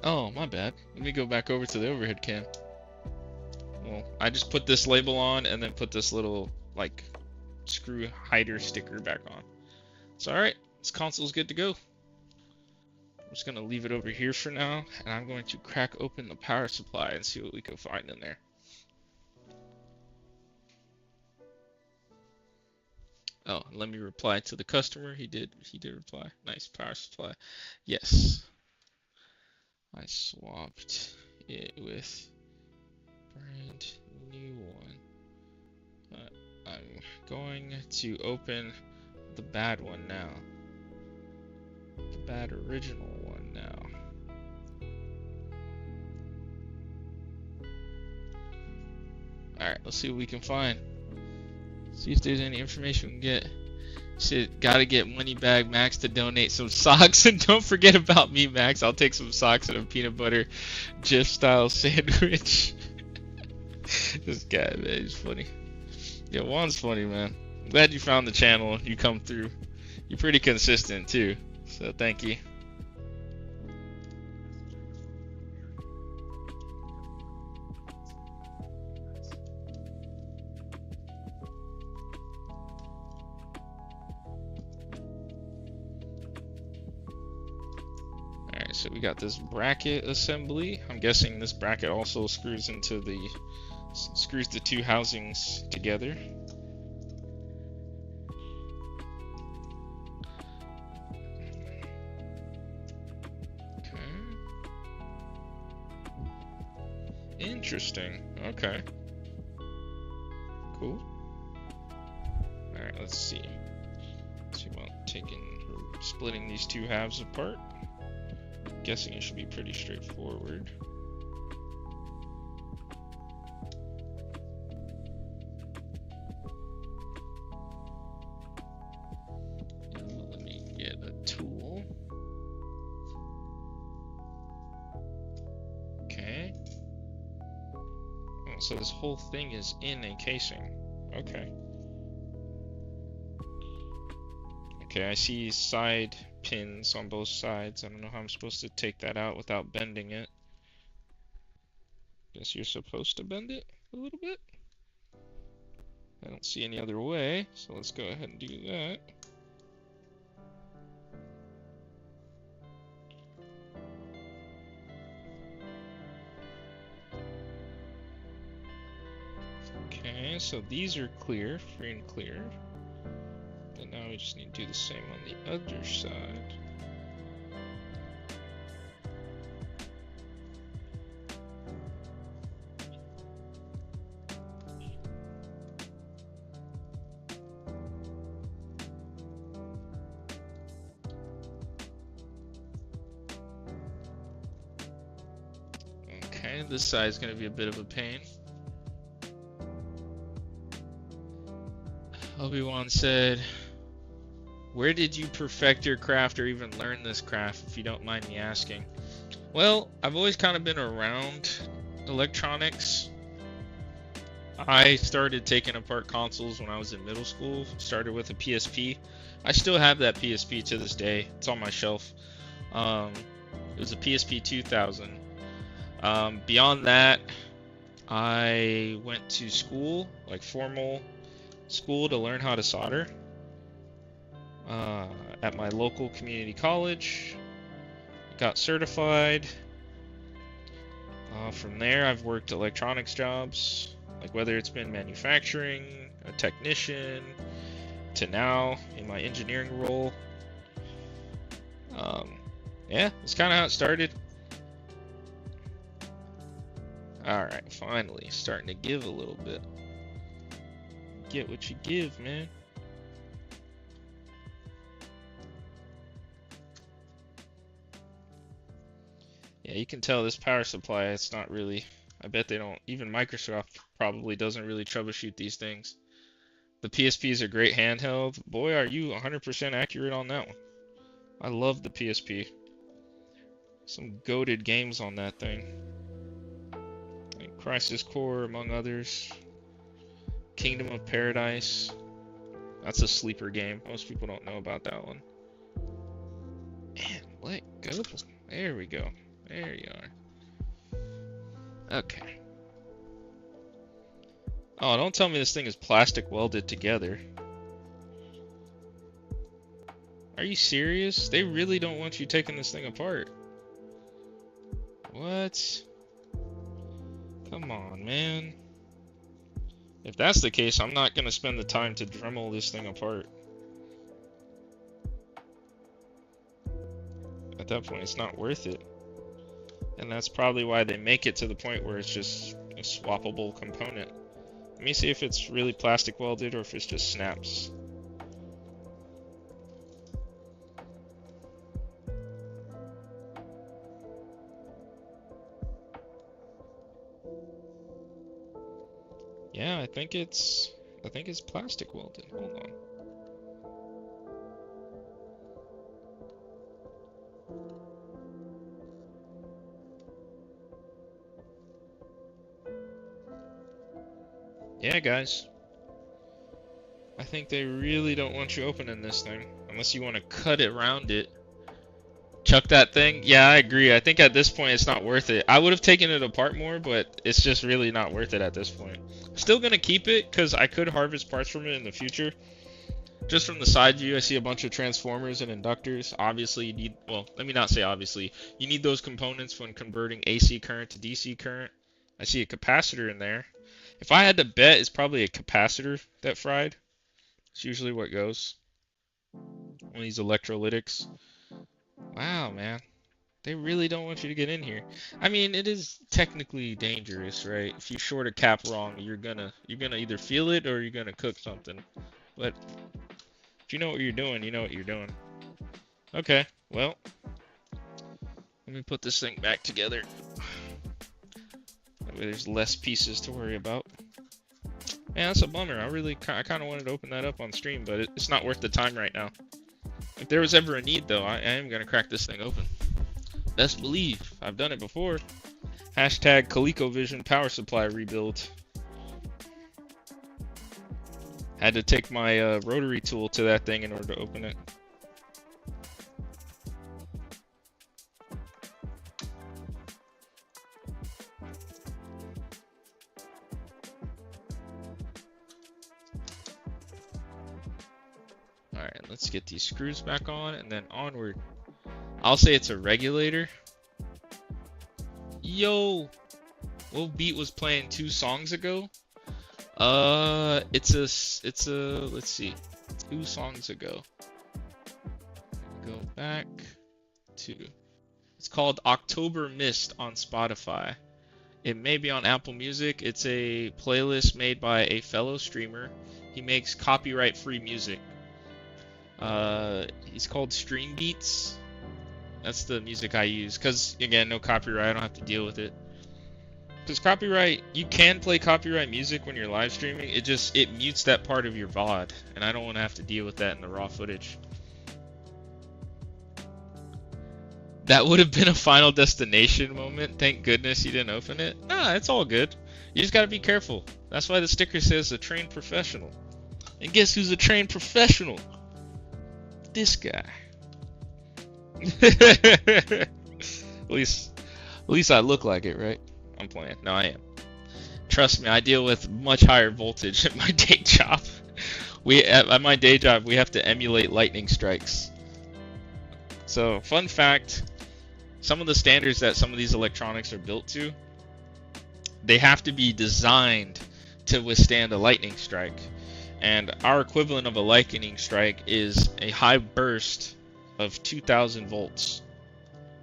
Oh, my bad. Let me go back over to the overhead cam. Well, I just put this label on and then put this little like screw hider sticker back on. It's alright. This console's good to go. I'm just gonna leave it over here for now, and I'm going to crack open the power supply and see what we can find in there. Oh, let me reply to the customer. He did reply. Nice power supply. Yes. I swapped it with brand new one. I'm going to open the bad one now. the bad original one now. Alright, let's see what we can find. See if there's any information we can get. Shit, gotta get Moneybag Max to donate some socks. And don't forget about me, Max. I'll take some socks and a peanut butter Jif style sandwich. This guy, man, he's funny. Yeah, Juan's funny, man. I'm glad you found the channel. You come through. You're pretty consistent, too. So, thank you. Alright, so we got this bracket assembly. I'm guessing this bracket also screws the two housings together. Okay. Interesting. Okay. Cool. Alright, let's see. So about splitting these two halves apart. I'm guessing it should be pretty straightforward. Let me get a tool. Okay. Oh, so this whole thing is in a casing. Okay. Okay, I see side pins on both sides. I don't know how I'm supposed to take that out without bending it. Guess you're supposed to bend it a little bit. I don't see any other way, so let's go ahead and do that. Okay, so these are clear, free and clear. And now we just need to do the same on the other side. Okay, this side is going to be a bit of a pain. Obi-Wan said, "Where did you perfect your craft or even learn this craft, if you don't mind me asking?" Well, I've always kind of been around electronics. I started taking apart consoles when I was in middle school. Started with a PSP. I still have that PSP to this day. It's on my shelf. It was a PSP 2000. Beyond that, I went to school, like formal school, to learn how to solder at my local community college. Got certified. From there, I've worked electronics jobs, like whether it's been manufacturing, a technician, to now in my engineering role. Yeah, that's kind of how it started. Alright, finally starting to give a little bit. Get what you give, man. Yeah, you can tell this power supply, it's not really, I bet they don't, even Microsoft probably doesn't really troubleshoot these things. The PSP is a great handheld. Boy, are you 100% accurate on that one. I love the PSP. Some goated games on that thing. Like Crisis Core, among others. Kingdom of Paradise. That's a sleeper game. Most people don't know about that one. Man, let go. There we go. There you are. Okay. Oh, don't tell me this thing is plastic welded together. Are you serious? They really don't want you taking this thing apart. What? Come on, man. If that's the case, I'm not gonna spend the time to Dremel this thing apart. At that point, it's not worth it. And that's probably why they make it to the point where it's just a swappable component. Let me see if it's really plastic welded or if it's just snaps. Yeah, I think it's plastic welded. Hold on. Yeah, guys. I think they really don't want you opening this thing unless you want to cut it around it. Chuck that thing? Yeah, I agree. I think at this point it's not worth it. I would have taken it apart more, but it's just really not worth it at this point. Still gonna keep it because I could harvest parts from it in the future. Just from the side view, I see a bunch of transformers and inductors. Obviously, you need, well, let me not say obviously. You need those components when converting AC current to DC current. I see a capacitor in there. If I had to bet, it's probably a capacitor that fried. It's usually what goes. One of these electrolytics. Wow, man. They really don't want you to get in here. I mean, it is technically dangerous, right? If you short a cap wrong, you're gonna either feel it or you're gonna cook something. But if you know what you're doing, you know what you're doing. Okay, well, let me put this thing back together. That way there's less pieces to worry about. Man, that's a bummer. I kind of wanted to open that up on stream, but it's not worth the time right now. If there was ever a need, though, I am going to crack this thing open. Best believe. I've done it before. Hashtag ColecoVision power supply rebuild. Had to take my rotary tool to that thing in order to open it. Alright, let's get these screws back on and then onward. I'll say it's a regulator. Yo! What beat was playing 2 songs ago? It's a, let's see, 2 songs ago. Go back to, it's called October Mist on Spotify. It may be on Apple Music. It's a playlist made by a fellow streamer. He makes copyright-free music. He's called Stream Beats. That's the music I use, because, again, no copyright, I don't have to deal with it. Because copyright, you can play copyright music when you're live streaming, it mutes that part of your VOD, and I don't want to have to deal with that in the raw footage. That would have been a Final Destination moment. Thank goodness you didn't open it. Nah, it's all good. You just gotta be careful. That's why the sticker says a trained professional. And guess who's a trained professional? This guy. At least I look like it, right? I'm playing. No, I am. Trust me, I deal with much higher voltage at my day job. At my day job, we have to emulate lightning strikes. So, fun fact, some of the standards that some of these electronics are built to, they have to be designed to withstand a lightning strike. And our equivalent of a lightning strike is a high burst of 2000 volts.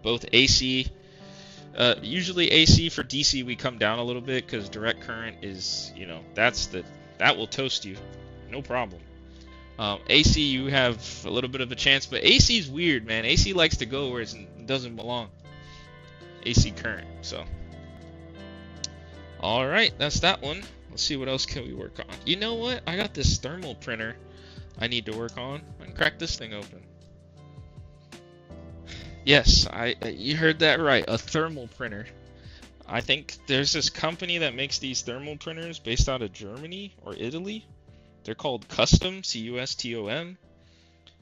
Both AC, usually AC. For DC we come down a little bit because direct current is, that will toast you, no problem. AC you have a little bit of a chance, but AC is weird, man. AC likes to go where it doesn't belong. AC current, so. Alright, that's that one. Let's see what else can we work on. You know what? I got this thermal printer I need to work on. I can crack this thing open. Yes, you heard that right. A thermal printer. I think there's this company that makes these thermal printers based out of Germany or Italy. They're called Custom, C-U-S-T-O-M.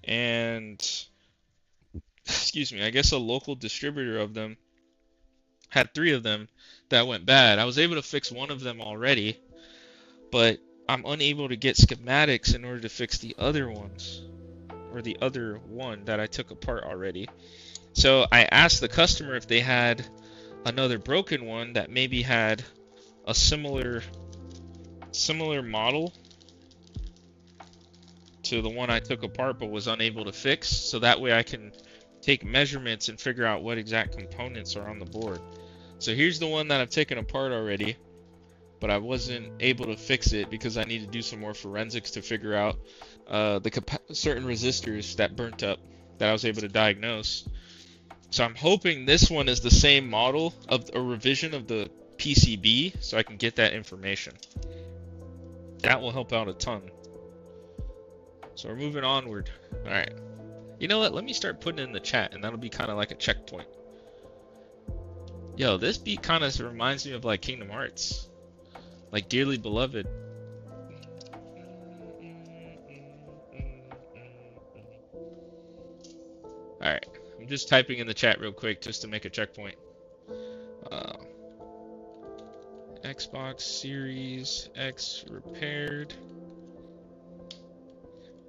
And, excuse me, I guess a local distributor of them had 3 of them that went bad. I was able to fix one of them already, but I'm unable to get schematics in order to fix the other ones, or the other one that I took apart already. So I asked the customer if they had another broken one that maybe had a similar model to the one I took apart but was unable to fix, so that way I can take measurements and figure out what exact components are on the board. So here's the one that I've taken apart already, but I wasn't able to fix it because I need to do some more forensics to figure out certain resistors that burnt up that I was able to diagnose. So I'm hoping this one is the same model of a revision of the PCB, so I can get that information. That will help out a ton. So we're moving onward. Alright. You know what? Let me start putting it in the chat, and that'll be kind of like a checkpoint. Yo, this beat kind of reminds me of like Kingdom Hearts. Like Dearly Beloved. Alright. I'm just typing in the chat real quick just to make a checkpoint. Xbox Series X repaired.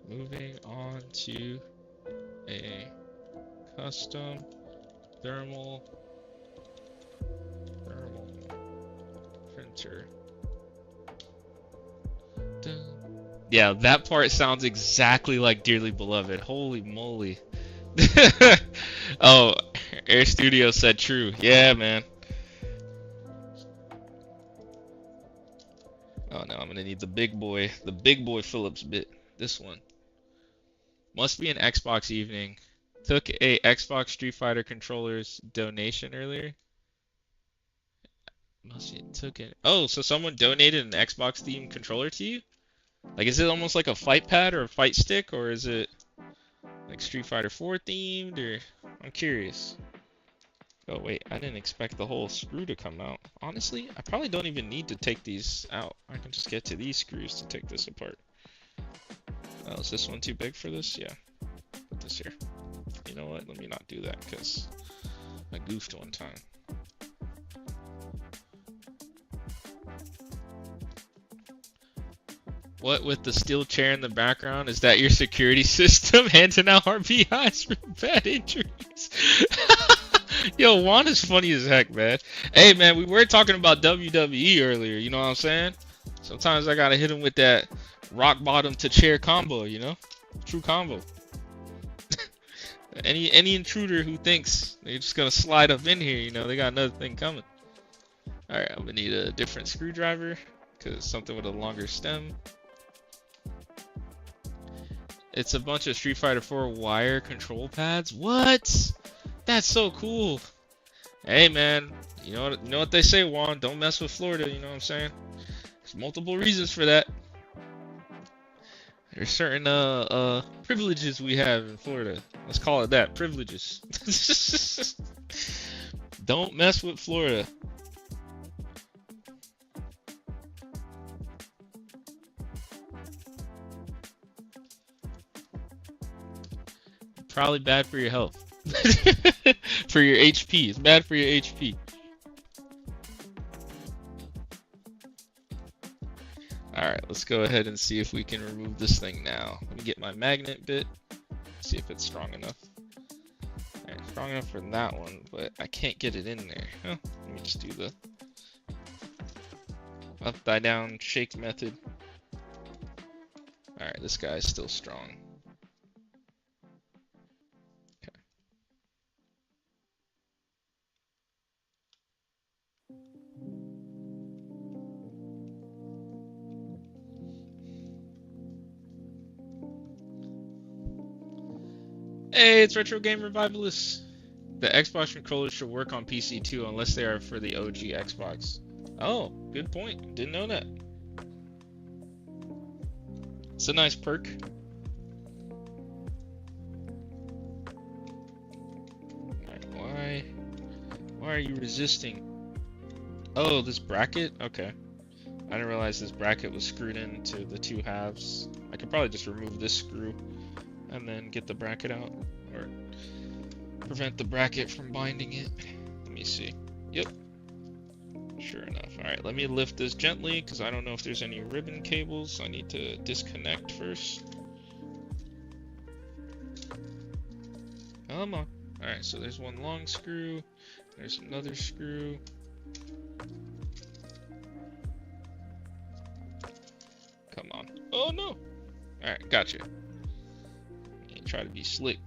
Moving on to a custom thermal printer. Dun. Yeah, that part sounds exactly like Dearly Beloved. Holy moly. Oh, Air Studio said true. Yeah, man. Oh, now I'm gonna need the big boy Phillips bit. This one. Must be an Xbox evening. Took a Xbox Street Fighter controllers donation earlier. Must be took it. Oh, so someone donated an Xbox themed controller to you? Like, is it almost like a fight pad or a fight stick, or is it like Street Fighter 4 themed? Or I'm curious. Oh wait, I didn't expect the whole screw to come out. Honestly, I probably don't even need to take these out. I can just get to these screws to take this apart. Oh, is this one too big for this? Yeah. Put this here. You know what? Let me not do that because I goofed one time. What with the steel chair in the background? Is that your security system handing out RBIs for bad injuries? Yo, Juan is funny as heck, man. Hey, man, we were talking about WWE earlier, you know what I'm saying? Sometimes I gotta hit him with that rock bottom to chair combo, you know? True combo. Any intruder who thinks they're just gonna slide up in here, you know, they got another thing coming. Alright, I'm gonna need a different screwdriver, because something with a longer stem. It's a bunch of Street Fighter 4 wire control pads. What? That's so cool. Hey man, you know what they say, Juan? Don't mess with Florida. You know what I'm saying? There's multiple reasons for that. There's certain privileges we have in Florida. Let's call it that, privileges. Don't mess with Florida. Probably bad for your health. For your HP. It's bad for your HP. Alright, let's go ahead and see if we can remove this thing now. Let me get my magnet bit. See if it's strong enough. Alright, strong enough for that one, but I can't get it in there. Huh, let me just do the upside down shake method. Alright, this guy's still strong. Hey, it's Retro Game Revivalist. The Xbox controllers should work on PC too, unless they are for the OG Xbox. Oh, good point. Didn't know that. It's a nice perk. Alright, why are you resisting? Oh, this bracket? Okay. I didn't realize this bracket was screwed into the two halves. I could probably just remove this screw and then get the bracket out, or prevent the bracket from binding it. Let me see. Yep. Sure enough. Alright, let me lift this gently because I don't know if there's any ribbon cables. I need to disconnect first. Come on. Alright, so there's one long screw. There's another screw. Come on. Oh no! Alright, gotcha. Try to be slick,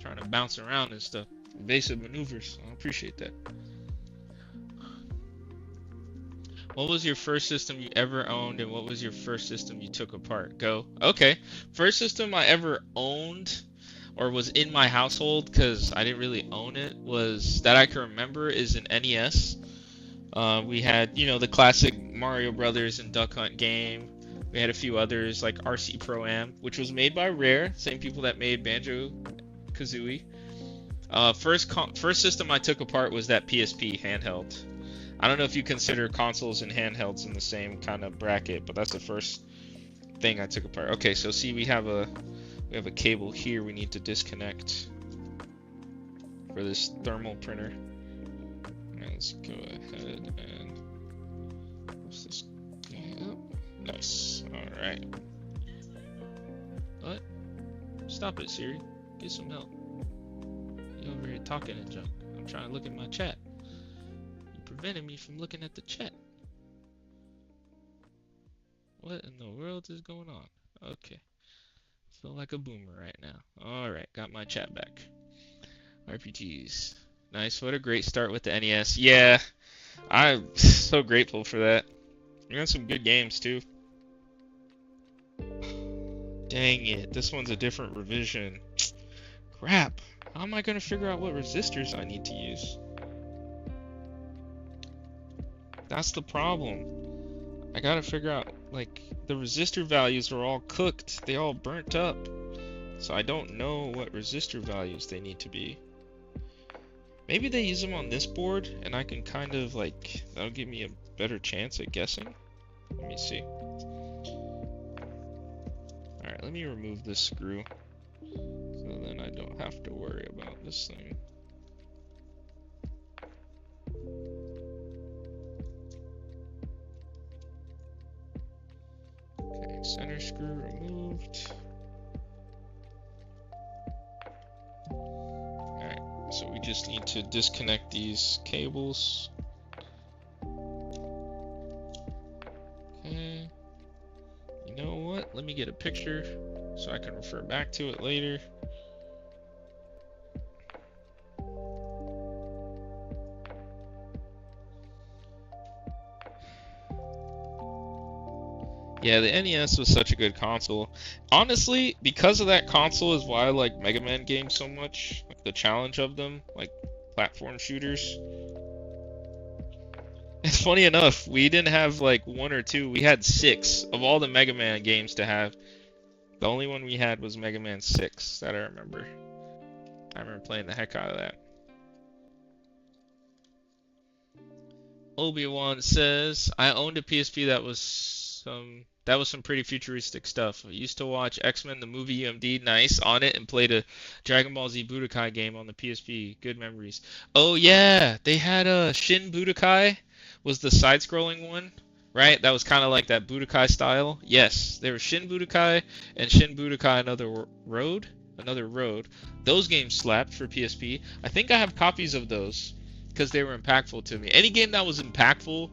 trying to bounce around and stuff. Evasive maneuvers. I appreciate that. What was your first system you ever owned, and what was your first system you took apart? Go. Okay. First system I ever owned, or was in my household, because I didn't really own it, was that I can remember is an NES. We had, you know, the classic Mario Brothers and Duck Hunt game. We had a few others like RC Pro Am, which was made by Rare, same people that made Banjo Kazooie. First system I took apart was that PSP handheld. I don't know if you consider consoles and handhelds in the same kind of bracket, but that's the first thing I took apart. Okay, so see, we have a cable here we need to disconnect for this thermal printer. Let's go ahead and what's this? Yeah, nice. All right. What? Stop it, Siri. Get some help. You over here talking and junk. I'm trying to look at my chat. You prevented me from looking at the chat. What in the world is going on? Okay. Feel like a boomer right now. Alright, got my chat back. RPGs. Nice, what a great start with the NES. Yeah, I'm so grateful for that. We got some good games too. Dang it, this one's a different revision. Crap, how am I gonna figure out what resistors I need to use? That's the problem. I gotta figure out, like, the resistor values are all cooked. They all burnt up. So I don't know what resistor values they need to be. Maybe they use them on this board, and I can kind of, like, that'll give me a better chance at guessing. Let me see. Alright, let me remove this screw. So then I don't have to worry about this thing. Okay, center screw removed. Alright, so we just need to disconnect these cables. Okay. You know what? Let me get a picture so I can refer back to it later. Yeah, the NES was such a good console. Honestly, because of that console is why I like Mega Man games so much. Like the challenge of them, like platform shooters. It's funny enough, we didn't have like one or two, we had 6 of all the Mega Man games to have. The only one we had was Mega Man 6 that I remember. I remember playing the heck out of that. Obi-Wan says, I owned a PSP that was some pretty futuristic stuff. I used to watch X-Men the movie UMD, nice, on it, and played a Dragon Ball Z Budokai game on the PSP. Good memories. Oh yeah, they had a Shin Budokai was the side-scrolling one, right? That was kind of like that Budokai style. Yes, there was Shin Budokai and Shin Budokai Another Road. Those games slapped for PSP. I think I have copies of those because they were impactful to me. Any game that was impactful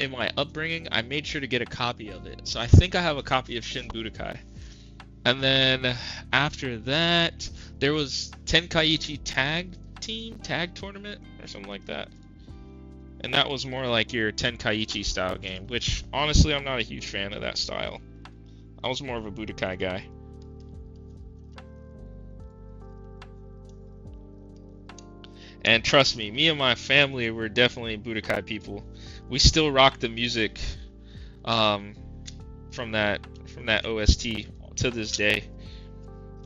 in my upbringing, I made sure to get a copy of it. So I think I have a copy of Shin Budokai. And then after that, there was Tenkaichi Tag Tournament or something like that. And that was more like your Tenkaichi style game, which honestly I'm not a huge fan of that style. I was more of a Budokai guy. And trust me, me and my family were definitely Budokai people. We still rock the music from that OST to this day.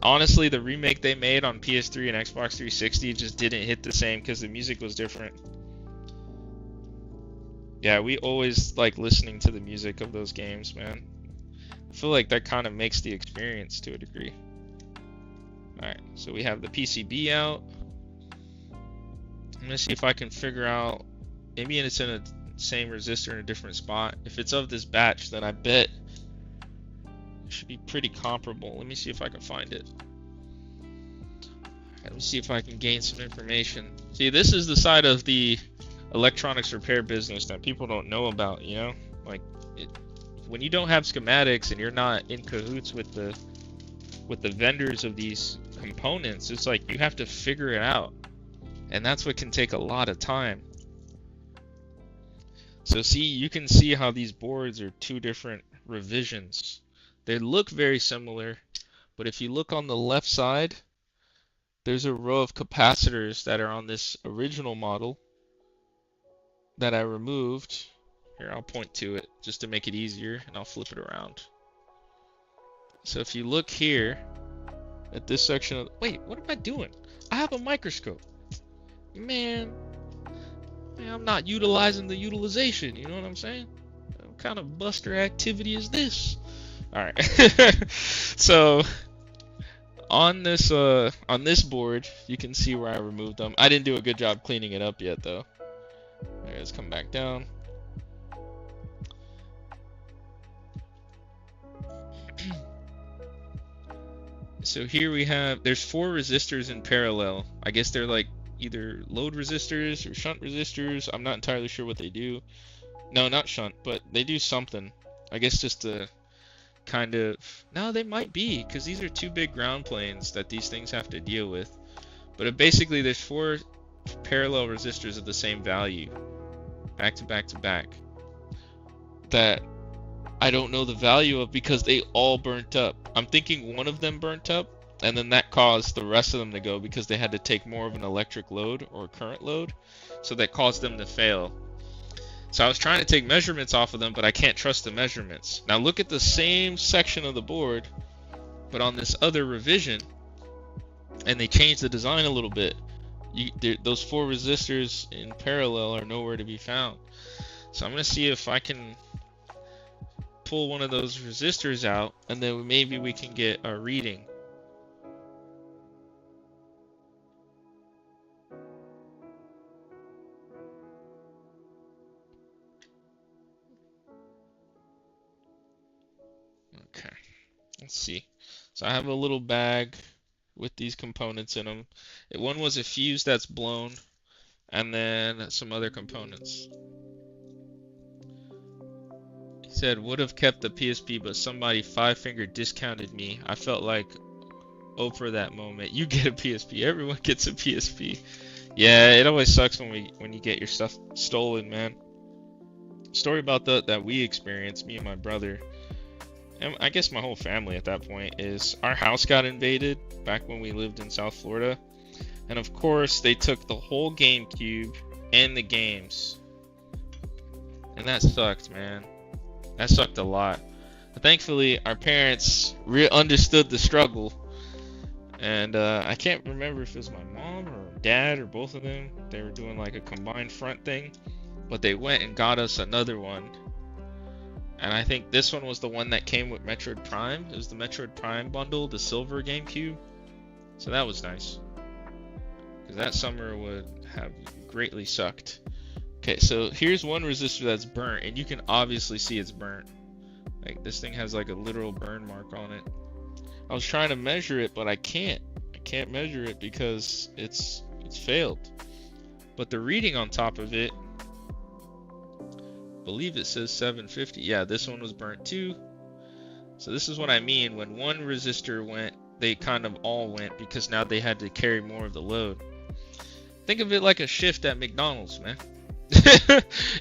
Honestly, the remake they made on PS3 and Xbox 360 just didn't hit the same because the music was different. Yeah, we always like listening to the music of those games, man. I feel like that kind of makes the experience to a degree. Alright, so we have the PCB out. I'm gonna see if I can figure out, maybe it's in a same resistor in a different spot. If it's of this batch, then I bet it should be pretty comparable. Let me see if I can find it. Let me see if I can gain some information. See, this is the side of the electronics repair business that people don't know about, you know? Like, when you don't have schematics and you're not in cahoots with the vendors of these components, it's like you have to figure it out. And that's what can take a lot of time. So see, you can see how these boards are 2 different revisions. They look very similar, but if you look on the left side, there's a row of capacitors that are on this original model that I removed. Here, I'll point to it just to make it easier, and I'll flip it around. So if you look here at this section of, wait, what am I doing? I have a microscope. Man, I'm not utilizing the utilization, you know what I'm saying? What kind of buster activity is this? Alright. So on this board, you can see where I removed them. I didn't do a good job cleaning it up yet though. Alright, let's come back down. So here we have, there's 4 resistors in parallel. I guess they're like either load resistors or shunt resistors. I'm not entirely sure what they do. No, not shunt, but they do something. I guess just to kind of, no, they might be, because these are 2 big ground planes that these things have to deal with. But basically there's 4 parallel resistors of the same value, back to back to back, that I don't know the value of because they all burnt up. I'm thinking one of them burnt up, and then that caused the rest of them to go because they had to take more of an electric load or current load, so that caused them to fail. So I was trying to take measurements off of them, but I can't trust the measurements. Now look at the same section of the board, but on this other revision, and they changed the design a little bit. Those 4 resistors in parallel are nowhere to be found. So I'm going to see if I can pull one of those resistors out, and then maybe we can get a reading. Okay, let's see. So I have a little bag with these components in them. One was a fuse that's blown, and then some other components. He said, would have kept the PSP, but somebody 5-finger discounted me. I felt like Oprah that moment. You get a PSP. Everyone gets a PSP. Yeah, it always sucks when you get your stuff stolen, man. Story about that we experienced, me and my brother, and I guess my whole family at that point, is our house got invaded back when we lived in South Florida. And of course, they took the whole GameCube and the games. And that sucked, man. That sucked a lot. But thankfully, our parents understood the struggle. And I can't remember if it was my mom or dad or both of them. They were doing like a combined front thing. But they went and got us another one. And I think this one was the one that came with Metroid Prime. It was the Metroid Prime bundle, the silver GameCube. So that was nice. Because that summer would have greatly sucked. Okay, so here's one resistor that's burnt, and you can obviously see it's burnt. Like, this thing has like a literal burn mark on it. I was trying to measure it, but I can't. I can't measure it because it's failed. But the reading on top of it, I believe it says 750. Yeah, this one was burnt too. So this is what I mean. When one resistor went, they kind of all went because now they had to carry more of the load. Think of it like a shift at McDonald's, man.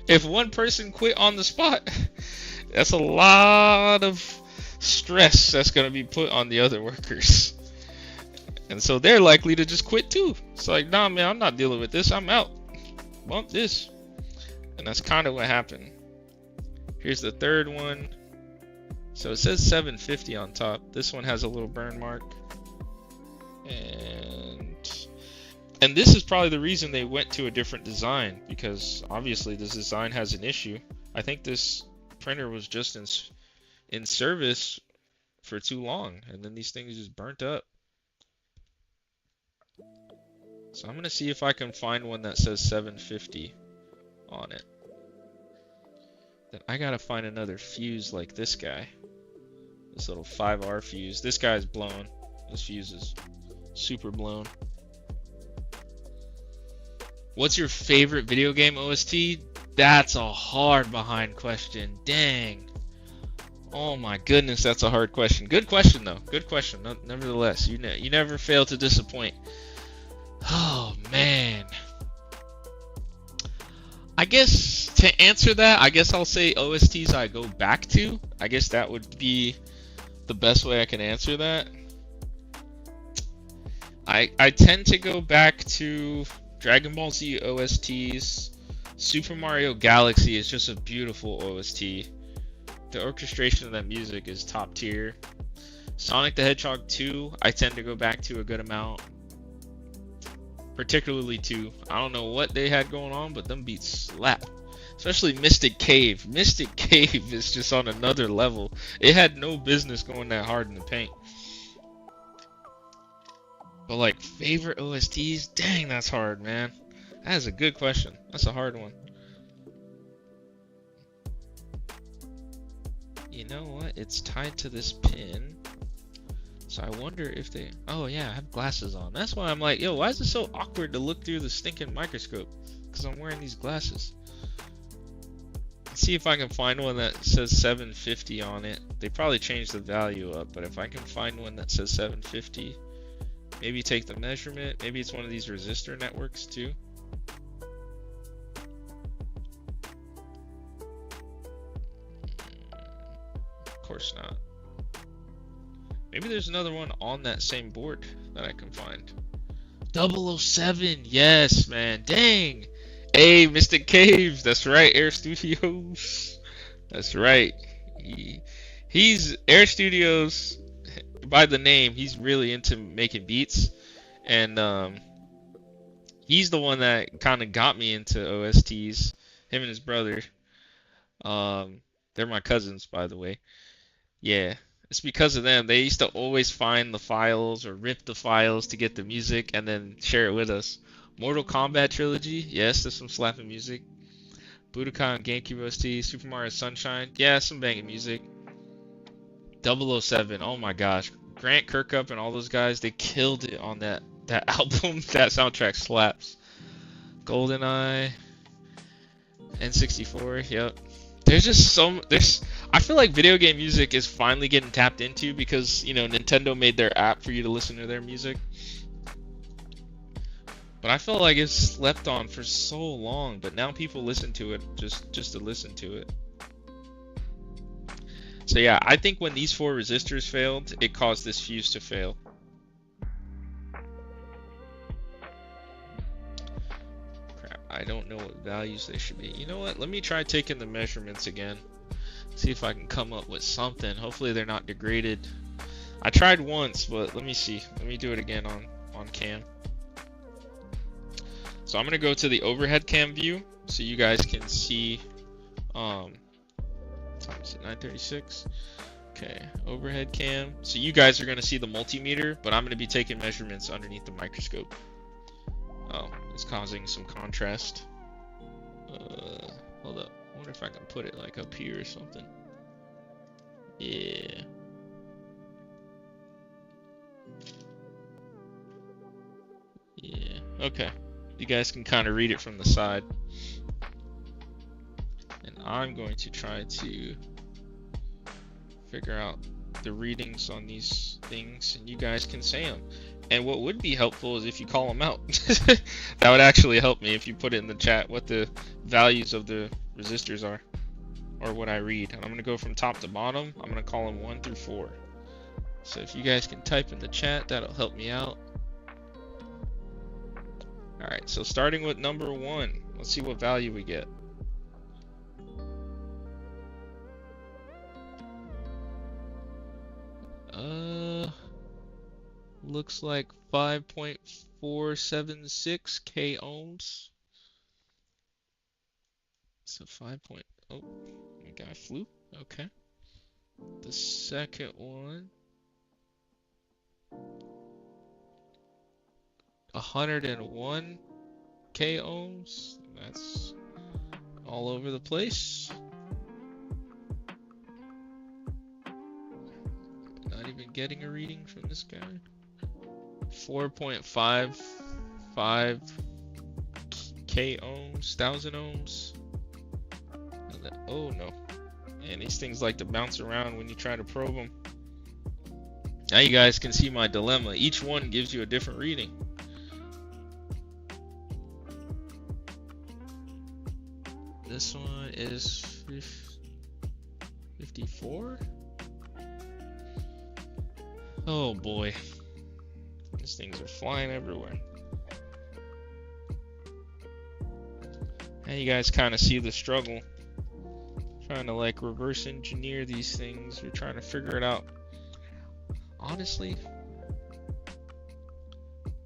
If one person quit on the spot, that's a lot of stress that's going to be put on the other workers. And so they're likely to just quit too. It's like, nah, man, I'm not dealing with this. I'm out. Bump this. And that's kind of what happened. Here's the third one. So it says 750 on top. This one has a little burn mark. And this is probably the reason they went to a different design, because obviously this design has an issue. I think this printer was just in service for too long, and then these things just burnt up. So I'm going to see if I can find one that says 750 on it. Then I got to find another fuse like this guy. This little 5R fuse. This guy's blown. This fuse is super blown. What's your favorite video game OST? That's a hard behind question. Dang. Oh my goodness, that's a hard question. Good question though. Good question. Nevertheless, you never fail to disappoint. Oh man. I guess to answer that, I guess I'll say OSTs I go back to. I guess that would be the best way I can answer that. I tend to go back to Dragon Ball Z OSTs, Super Mario Galaxy is just a beautiful OST. The orchestration of that music is top tier. Sonic the Hedgehog 2, I tend to go back to a good amount. Particularly 2. I don't know what they had going on, but them beats slap. Especially Mystic Cave. Mystic Cave is just on another level. It had no business going that hard in the paint. But like, favorite OSTs? Dang, that's hard, man. That is a good question. That's a hard one. You know what? It's tied to this pin. So I wonder if they... Oh yeah, I have glasses on. That's why I'm like, yo, why is it so awkward to look through the stinking microscope? Because I'm wearing these glasses. Let's see if I can find one that says 750 on it. They probably changed the value up, but if I can find one that says 750, maybe take the measurement. Maybe it's one of these resistor networks too. Of course not. Maybe there's another one on that same board that I can find. 007, yes, man. Dang. Hey, Mystic Caves. That's right, Air Studios. That's right. He's Air Studios. By the name, he's really into making beats, and he's the one that kind of got me into OSTs. Him and his brother. They're my cousins, by the way. Yeah. It's because of them. They used to always find the files or rip the files to get the music and then share it with us. Mortal Kombat Trilogy, yes, there's some slapping music. Budokai on GameCube OST, Super Mario Sunshine, yeah, some banging music. 007, oh my gosh. Grant Kirkup and all those guys, they killed it on that album. That soundtrack slaps. GoldenEye, N64, yep. There's just I feel like video game music is finally getting tapped into because, you know, Nintendo made their app for you to listen to their music. But I felt like it's slept on for so long, but now people listen to it just to listen to it. So yeah, I think when these 4 resistors failed, it caused this fuse to fail. I don't know what values they should be. You know what? Let me try taking the measurements again. See if I can come up with something. Hopefully they're not degraded. I tried once, but let me see. Let me do it again on cam. So I'm going to go to the overhead cam view so you guys can see time is it 9:36? Okay, overhead cam. So you guys are going to see the multimeter, but I'm going to be taking measurements underneath the microscope. Oh, it's causing some contrast. Hold up. I wonder if I can put it like up here or something. Yeah. Yeah. Okay. You guys can kind of read it from the side. And I'm going to try to figure out the readings on these things, and you guys can say them. And what would be helpful is if you call them out. That would actually help me if you put it in the chat what the values of the resistors are, or what I read. And I'm going to go from top to bottom. I'm going to call them 1 through 4. So if you guys can type in the chat, that'll help me out. Alright, so starting with number 1, let's see what value we get. Looks like 5.476 k ohms. So 5. Oh, my guy flew. Okay. The second one, 101 k ohms. That's all over the place. Not even getting a reading from this guy. 4.55 k ohms, 1000 ohms. Oh no. And these things like to bounce around when you try to probe them. Now you guys can see my dilemma. Each one gives you a different reading. This one is 54. Oh boy. These things are flying everywhere. And you guys kind of see the struggle. Trying to like reverse engineer these things. We're trying to figure it out. Honestly,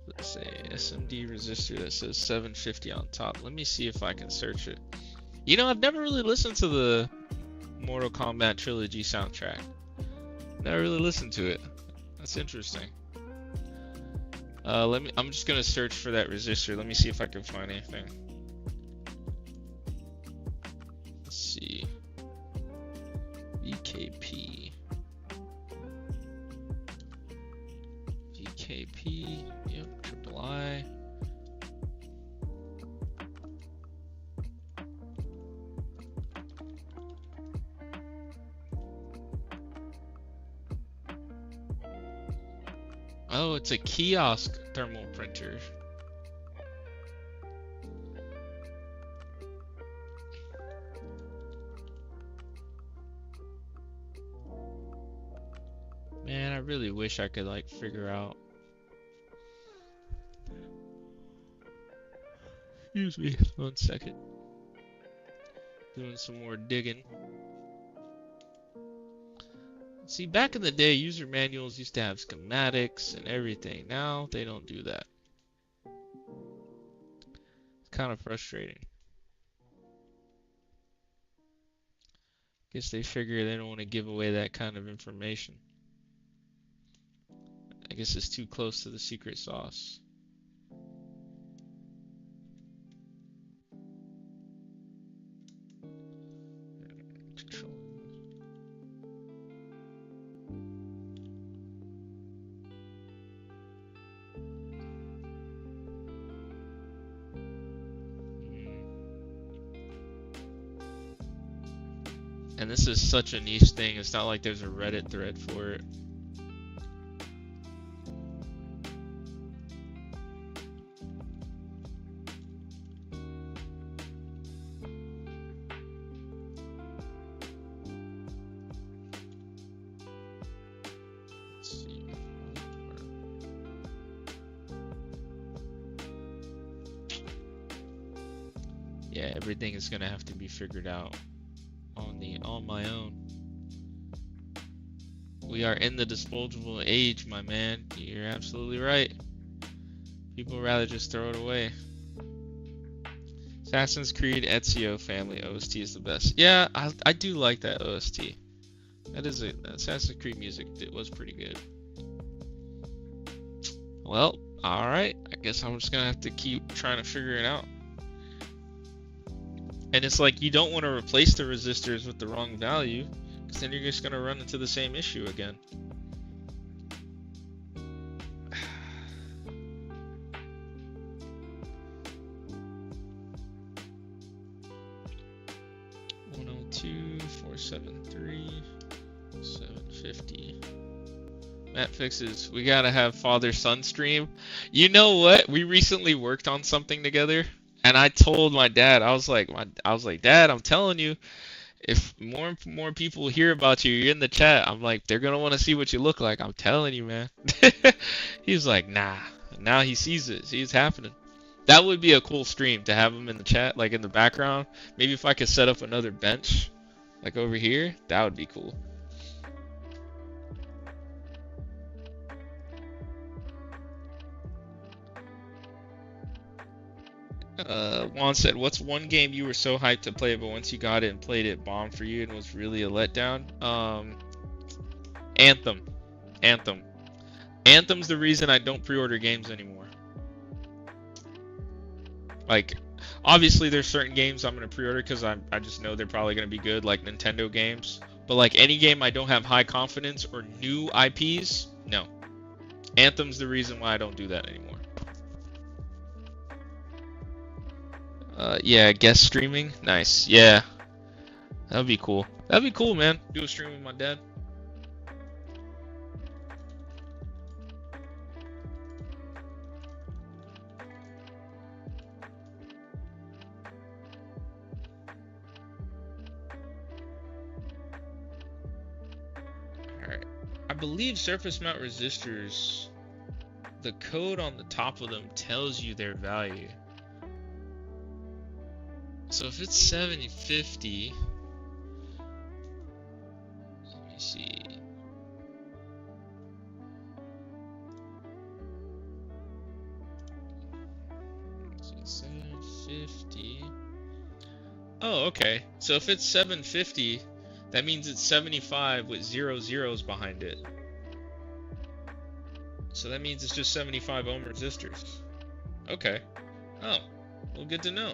let's say SMD resistor that says 750 on top. Let me see if I can search it. You know, I've never really listened to the Mortal Kombat Trilogy soundtrack. Never really listened to it. That's interesting. I'm just gonna search for that resistor. Let me see if I can find anything. Let's see. VKP. VKP. Yep. Triple I. Oh, it's a kiosk thermal printer. Man, I really wish I could like figure out. Excuse me, 1 second. Doing some more digging. See, back in the day, user manuals used to have schematics and everything. Now they don't do that. It's kind of frustrating. Guess they figure they don't want to give away that kind of information. I guess it's too close to the secret sauce. And this is such a niche thing. It's not like there's a Reddit thread for it. Let's see. Yeah, everything is gonna have to be figured out on my own. We are in the disposable age, my man. You're absolutely right. People rather just throw it away. Assassin's Creed Ezio family OST is the best. Yeah, I do like that OST. That is Assassin's Creed music. It was pretty good. Well, alright. I guess I'm just gonna have to keep trying to figure it out. And it's like you don't want to replace the resistors with the wrong value, because then you're just going to run into the same issue again. $102, 473, 750. Matt fixes. We gotta have father-son stream. You know what? We recently worked on something together. And I told my dad, I was like, Dad, I'm telling you, if more people hear about you, you're in the chat. I'm like, they're gonna want to see what you look like. I'm telling you, man. He was like, nah. Now he sees it. See it's happening. That would be a cool stream to have him in the chat, like in the background. Maybe if I could set up another bench, like over here, that would be cool. Juan said, what's one game you were so hyped to play, but once you got it and played it, bombed for you and was really a letdown? Anthem. Anthem's the reason I don't pre-order games anymore. Like, obviously there's certain games I'm going to pre-order because I just know they're probably going to be good, like Nintendo games. But like any game I don't have high confidence or new IPs, no. Anthem's the reason why I don't do that anymore. Yeah, guest streaming. Nice. Yeah. That'd be cool. That'd be cool, man. Do a stream with my dad. Alright. I believe surface mount resistors, the code on the top of them tells you their value. So if it's 750, let me see. So it's 750. Oh, okay. So if it's 750, that means it's 75 with 0 zeros behind it. So that means it's just 75 ohm resistors. Okay. Oh, well, good to know.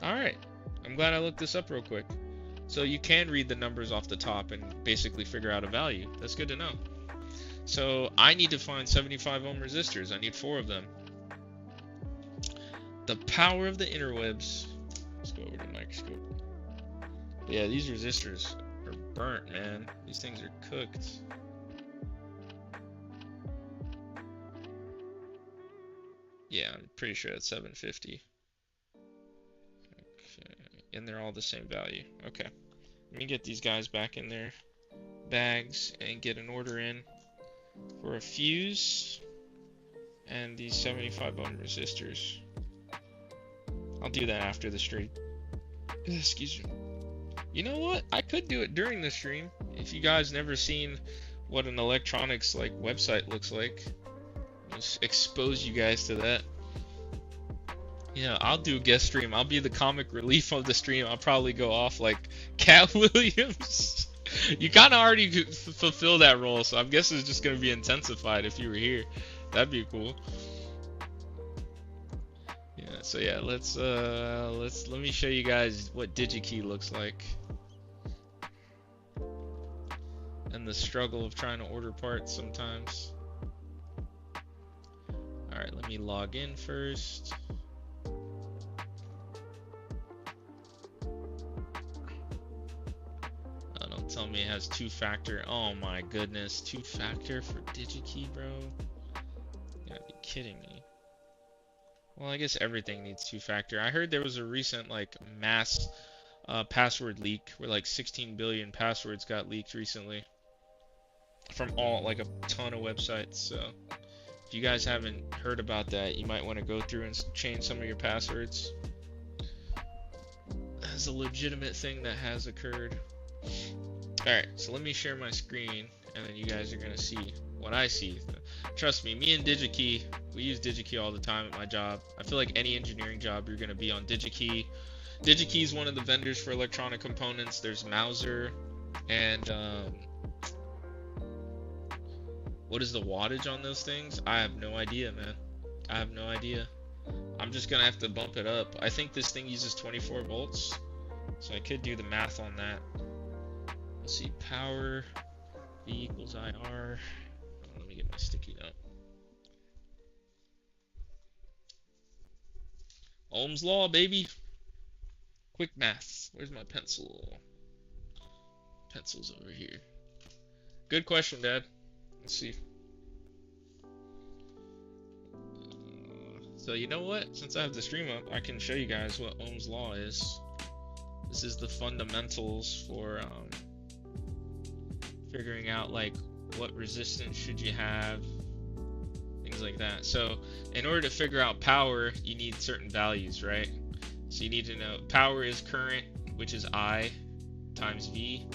Alright. I'm glad I looked this up real quick. So you can read the numbers off the top and basically figure out a value. That's good to know. So I need to find 75 ohm resistors. I need 4 of them. The power of the interwebs. Let's go over to the microscope. Yeah, these resistors are burnt, man. These things are cooked. Yeah, I'm pretty sure that's 750. Okay, and they're all the same value. Okay, let me get these guys back in their bags and get an order in for a fuse and these 75 ohm resistors. I'll do that after the stream. Excuse me. You know what? I could do it during the stream. If you guys never seen what an electronics like website looks like, I'll just expose you guys to that. Yeah, I'll do a guest stream. I'll be the comic relief of the stream. I'll probably go off like Cat Williams. You kind of already fulfill that role, so I guess it's just gonna be intensified if you were here. That'd be cool. Yeah. So yeah, let me show you guys what DigiKey looks like, and the struggle of trying to order parts sometimes. All right, let me log in first. Don't tell me it has 2-factor. Oh my goodness, 2-factor for DigiKey, bro. You gotta be kidding me. Well, I guess everything needs 2-factor. I heard there was a recent like mass password leak where like 16 billion passwords got leaked recently from all like a ton of websites. So if you guys haven't heard about that, you might want to go through and change some of your passwords. That's a legitimate thing that has occurred. Alright, so let me share my screen, and then you guys are going to see what I see. Trust me, me and DigiKey, we use DigiKey all the time at my job. I feel like any engineering job, you're going to be on DigiKey. DigiKey is one of the vendors for electronic components. There's Mauser, and what is the wattage on those things? I have no idea, man. I have no idea. I'm just going to have to bump it up. I think this thing uses 24 volts, so I could do the math on that. Let's see, power, V equals IR. Oh, let me get my sticky note. Ohm's law, baby. Quick math. Where's my pencil? Pencil's over here. Good question, Dad. Let's see. So you know what? Since I have the stream up, I can show you guys what Ohm's law is. This is the fundamentals for figuring out like what resistance should you have, things like that. So in order to figure out power, you need certain values, right? So you need to know power is current, which is I times V,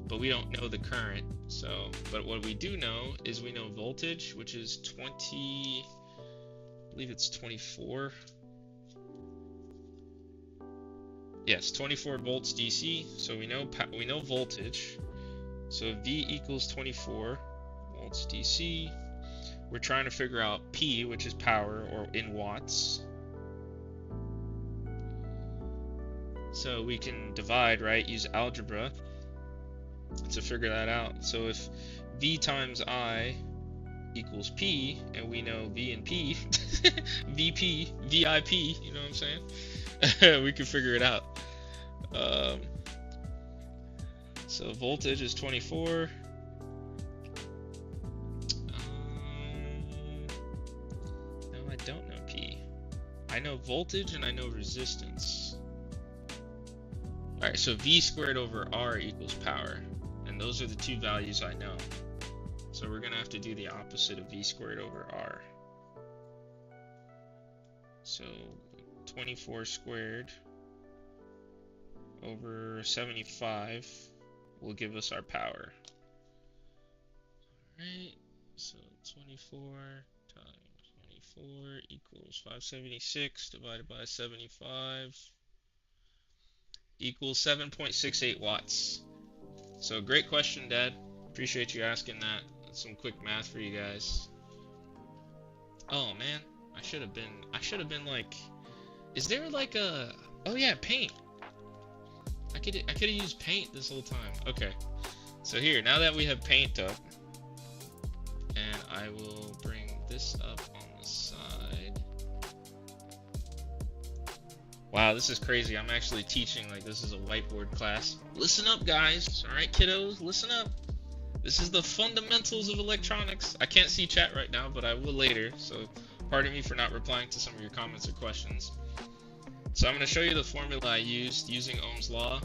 but we don't know the current. So, but what we do know is we know voltage, which is 20, I believe it's 24. Yes, 24 volts DC. So we know voltage. So V equals 24 volts DC. We're trying to figure out P, which is power, or in watts. So we can divide, right? Use algebra to figure that out. So if V times I equals P, and we know V and P, VP, VIP, you know what I'm saying? We can figure it out. So voltage is 24. No, I don't know P. I know voltage and I know resistance. Alright, so V squared over R equals power. And those are the two values I know. So we're going to have to do the opposite of V squared over R. So 24 squared over 75 will give us our power. Alright, so 24 times 24 equals 576 divided by 75 equals 7.68 watts. So great question, Dad. Appreciate you asking that. That's some quick math for you guys. Oh man, I should have been like, is there like a, oh yeah, paint. I could have used paint this whole time. Okay. So here, now that we have paint up, and I will bring this up on the side. Wow, this is crazy. I'm actually teaching like this is a whiteboard class. Listen up, guys. All right, kiddos, listen up. This is the fundamentals of electronics. I can't see chat right now, but I will later. So pardon me for not replying to some of your comments or questions. So I'm going to show you the formula I used using Ohm's law.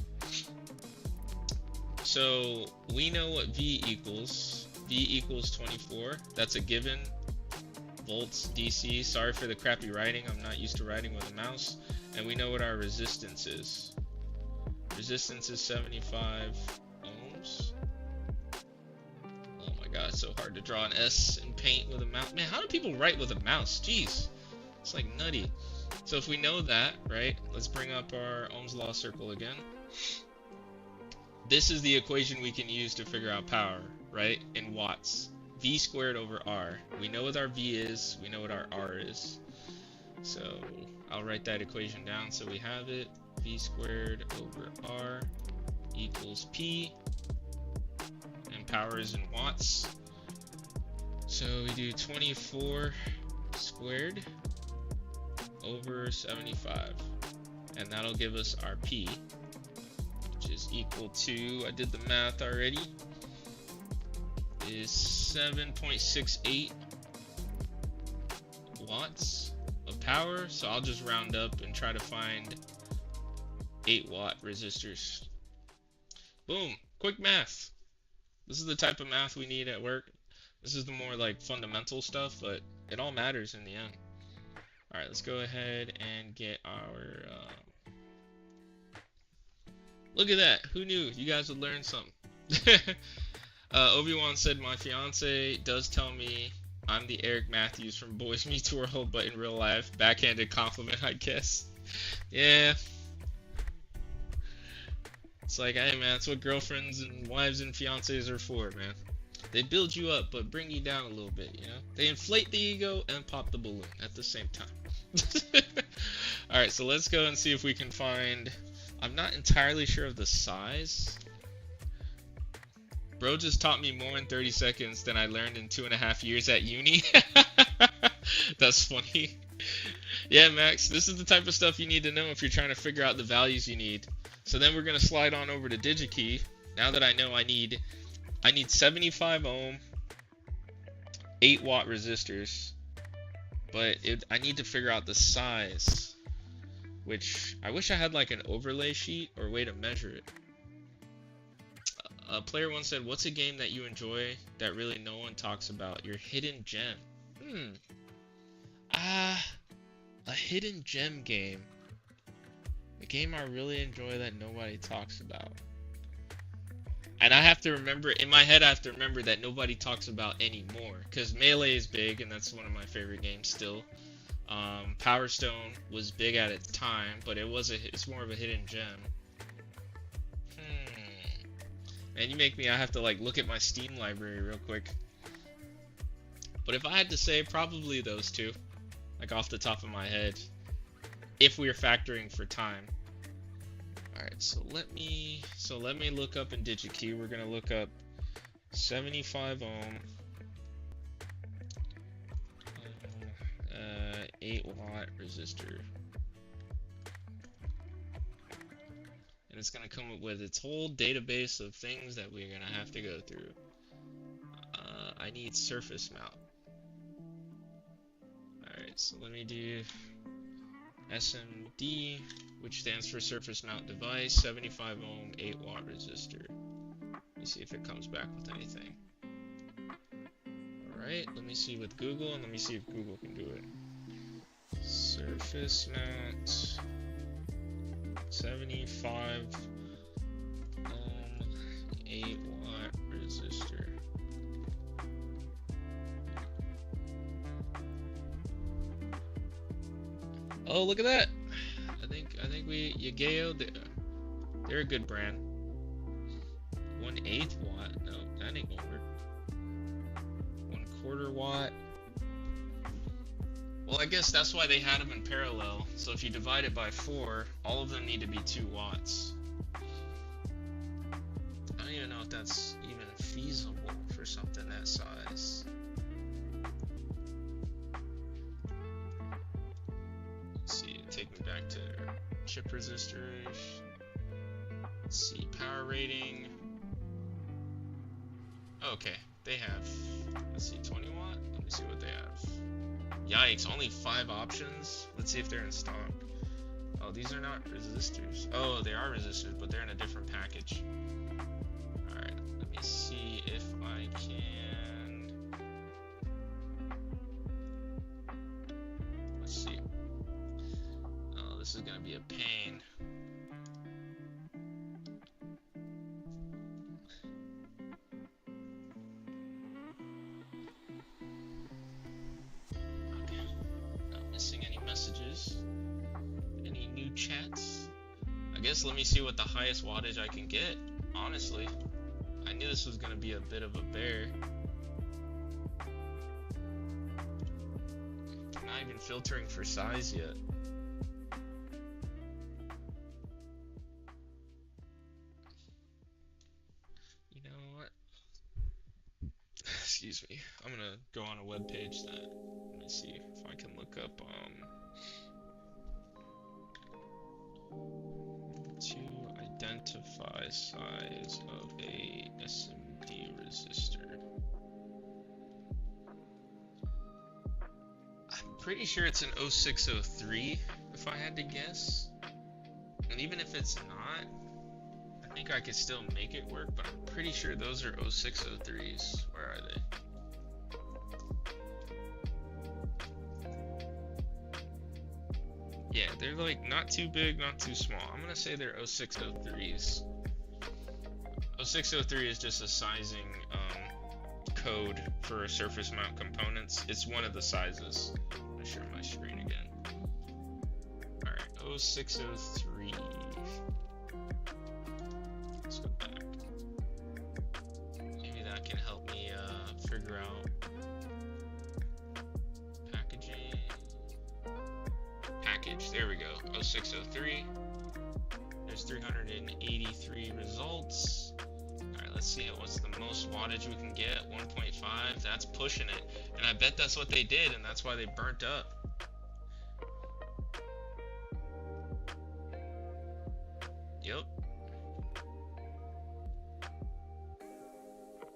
So we know what V equals. V equals 24. That's a given. Volts DC. Sorry for the crappy writing. I'm not used to writing with a mouse. And we know what our resistance is. Resistance is 75 ohms. Oh my god, it's so hard to draw an S in paint with a mouse. Man, how do people write with a mouse? Jeez. It's like nutty. So if we know that, right, let's bring up our Ohm's law circle again. This is the equation we can use to figure out power, right, in watts. V squared over R. We know what our V is, we know what our R is. So I'll write that equation down so we have it. V squared over R equals P. And power is in watts. So we do 24 squared over 75, and that'll give us our P, which is equal to, I did the math already, is 7.68 watts of power. So I'll just round up and try to find 8-watt resistors. Boom, quick math. This is the type of math we need at work. This is the more like fundamental stuff, but it all matters in the end. Alright, let's go ahead and get our, look at that, who knew, you guys would learn something. Obi-Wan said, my fiance does tell me I'm the Eric Matthews from Boys Meets World, but in real life, backhanded compliment, I guess. Yeah. It's like, hey man, that's what girlfriends and wives and fiancés are for, man. They build you up, but bring you down a little bit, you know? They inflate the ego and pop the balloon at the same time. Alright, so let's go and see if we can find... I'm not entirely sure of the size. Bro just taught me more in 30 seconds than I learned in 2.5 years at uni. That's funny. Yeah, Max, this is the type of stuff you need to know if you're trying to figure out the values you need. So then we're going to slide on over to DigiKey. Now that I know I need 75 ohm, 8-watt resistors, but I need to figure out the size, which I wish I had like an overlay sheet or a way to measure it. A player once said, what's a game that you enjoy that really no one talks about? Your hidden gem. A hidden gem game. A game I really enjoy that nobody talks about. And I have to remember, in my head I have to remember that nobody talks about anymore. Because Melee is big, and that's one of my favorite games still. Power Stone was big at its time, but it's more of a hidden gem. And you make me, I have to like look at my Steam library real quick. But if I had to say, probably those two. Like off the top of my head. If we are factoring for time. Alright, so let me look up in DigiKey. We're gonna look up 75 ohm 8-watt resistor. And it's gonna come up with its whole database of things that we're gonna have to go through. I need surface mount. Alright, so let me do SMD, which stands for surface mount device, 75 ohm 8-watt resistor. Let me see if it comes back with anything. Alright, let me see with Google, and let me see if Google can do it. Surface mount 75 ohm 8-watt resistor. Oh, look at that! I think we Yageo, they're a good brand. 1/8 watt? No, that ain't gonna work. 1/4 watt. Well, I guess that's why they had them in parallel. So if you divide it by 4, all of them need to be 2 watts. I don't even know if that's even feasible for something that size. Let's see, take me back to chip resistors. Let's see, power rating. Okay, they have, let's see, 20 watt? Let me see what they have. Yikes, only 5 options? Let's see if they're in stock. Oh, these are not resistors. Oh, they are resistors, but they're in a different package. Alright, let me see if I can... Let's see. Oh, this is gonna be a pain. Any new chats? I guess let me see what the highest wattage I can get. Honestly, I knew this was gonna be a bit of a bear. I'm not even filtering for size yet. You know what? Excuse me. I'm gonna go on a web page that, let me see if I can look up to identify size of a SMD resistor. I'm pretty sure it's an 0603 if I had to guess. And even if it's not, I think I could still make it work, but I'm pretty sure those are 0603s. Where are they? Yeah, they're like not too big, not too small. I'm gonna say they're 0603s. 0603 is just a sizing code for surface mount components. It's one of the sizes. I'm gonna share my screen again. Alright, 0603. Let's go back. Maybe that can help me figure out package. There we go. 0603. There's 383 results. Alright, let's see what's the most wattage we can get. 1.5. That's pushing it. And I bet that's what they did, and that's why they burnt up. Yep.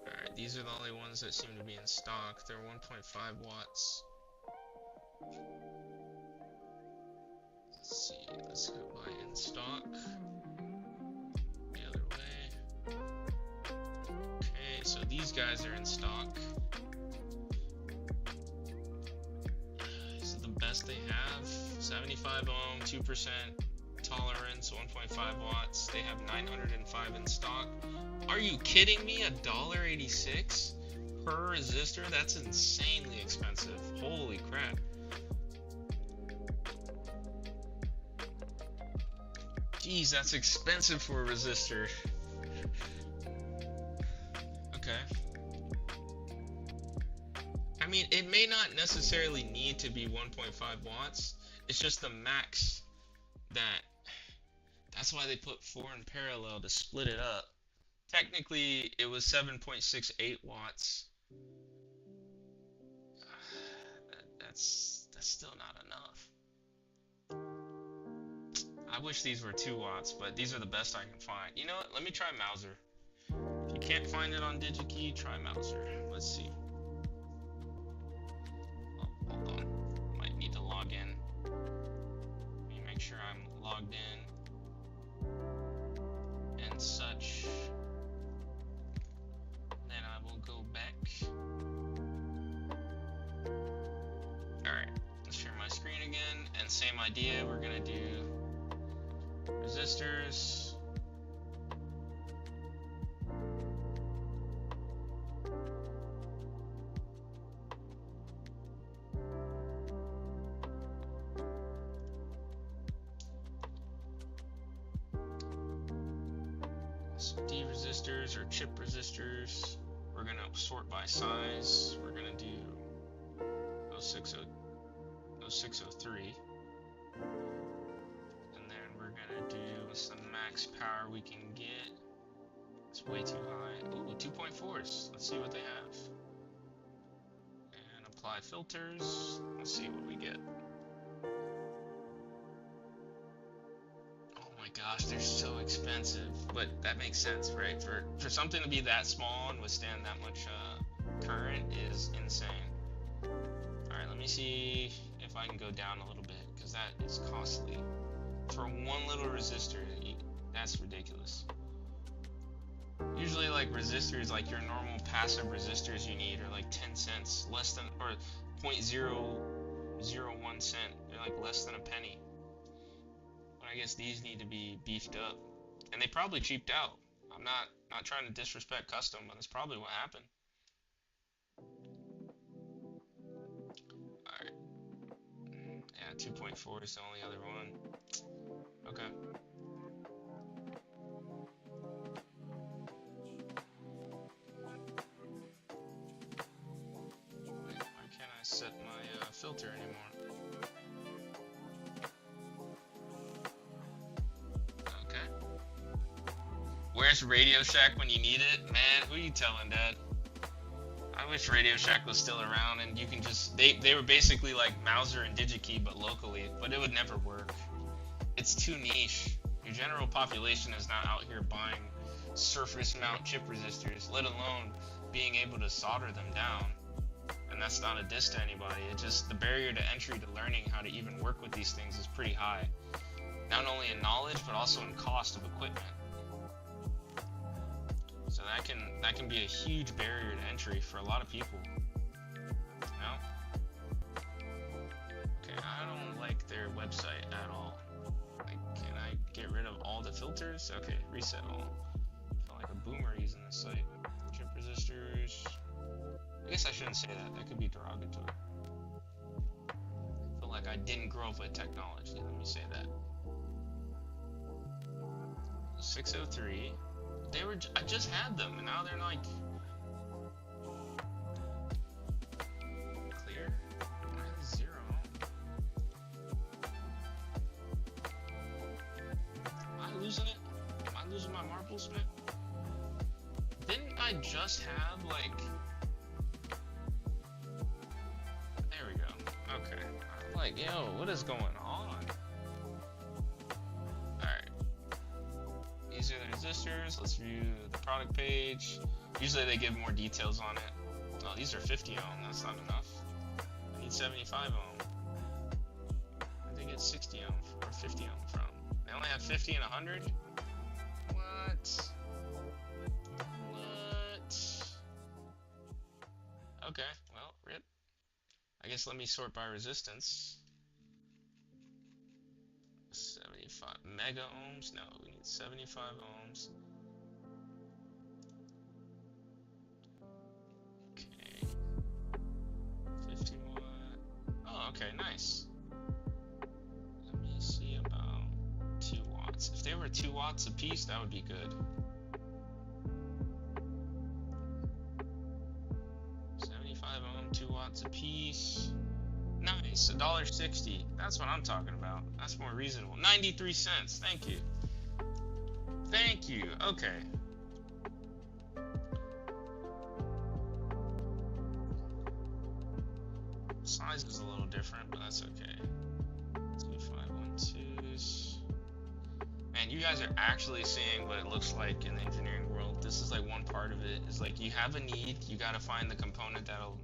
Alright, these are the only ones that seem to be in stock. They're 1.5 watts. Let's see, let's go by in stock. The other way. Okay, so these guys are in stock. This is the best they have. 75 ohm, 2% tolerance, 1.5 watts. They have 905 in stock. Are you kidding me? $1.86 per resistor? That's insanely expensive. Holy crap. Jeez, that's expensive for a resistor. Okay. I mean, it may not necessarily need to be 1.5 watts. It's just the max that's why they put 4 in parallel to split it up. Technically, it was 7.68 watts. That's still not enough. I wish these were 2 watts, but these are the best I can find. You know what? Let me try Mauser. If you can't find it on DigiKey, try Mauser. Let's see. Oh, hold on. Might need to log in. Let me make sure I'm logged in and such. Then I will go back. Alright, let's share my screen again. And same idea, we're gonna do resistor. resistors. D resistors or chip resistors. We're gonna sort by size. We're gonna do 0603. And then we're gonna do what's the max power we can get. It's way too high. Ooh, 2.4s. Let's see what they have. And apply filters. Let's see what we get. Oh my gosh, they're so expensive. But that makes sense, right? For something to be that small and withstand that much current is insane. Alright, let me see if I can go down a little bit, because that is costly. For one little resistor, that's ridiculous. Usually like resistors, like your normal passive resistors you need are like 10 cents, less than, or 0.001 cent. They're like less than a penny. But I guess these need to be beefed up. And they probably cheaped out. I'm not trying to disrespect custom, but that's probably what happened. Alright. Yeah, 2.4 is the only other one. Okay. Wait, why can't I set my filter anymore? Where's Radio Shack when you need it? Man, who you telling, Dad? I wish Radio Shack was still around and you can just... They were basically like Mauser and DigiKey, but locally. But it would never work. It's too niche. Your general population is not out here buying surface mount chip resistors, let alone being able to solder them down. And that's not a diss to anybody. It just... The barrier to entry to learning how to even work with these things is pretty high. Not only in knowledge, but also in cost of equipment. So that can be a huge barrier to entry for a lot of people. You know? Okay, I don't like their website at all. Like, can I get rid of all the filters? Okay, reset all. I feel like a boomer using this site. Chip resistors. I guess I shouldn't say that. That could be derogatory. I feel like I didn't grow up with technology. Let me say that. 603. I just had them, and now they're like clear. -0. Am I losing it? Am I losing my marbles, man? Didn't I just have like? There we go. Okay. I'm like, yo, what is going on? These are the resistors. Let's view the product page. Usually they give more details on it. Oh, these are 50 ohm. That's not enough. I need 75 ohm. Where'd they get 60 ohm or 50 ohm from? They only have 50 and 100? What? Okay, well, rip. I guess let me sort by resistance. 75 mega ohms? No, we need 75 ohms. Okay. 50 watt. Oh, okay, nice. Let me see about 2 watts. If they were 2 watts a piece, that would be good. 75 ohm, 2 watts a piece. Nice, $1.60. That's what I'm talking about. That's more reasonable. 93 cents. Thank you. Thank you. Okay. Size is a little different, but that's okay. 2512s. Man, you guys are actually seeing what it looks like in the engineering world. This is like one part of it. Is like you have a need, you gotta find the component that'll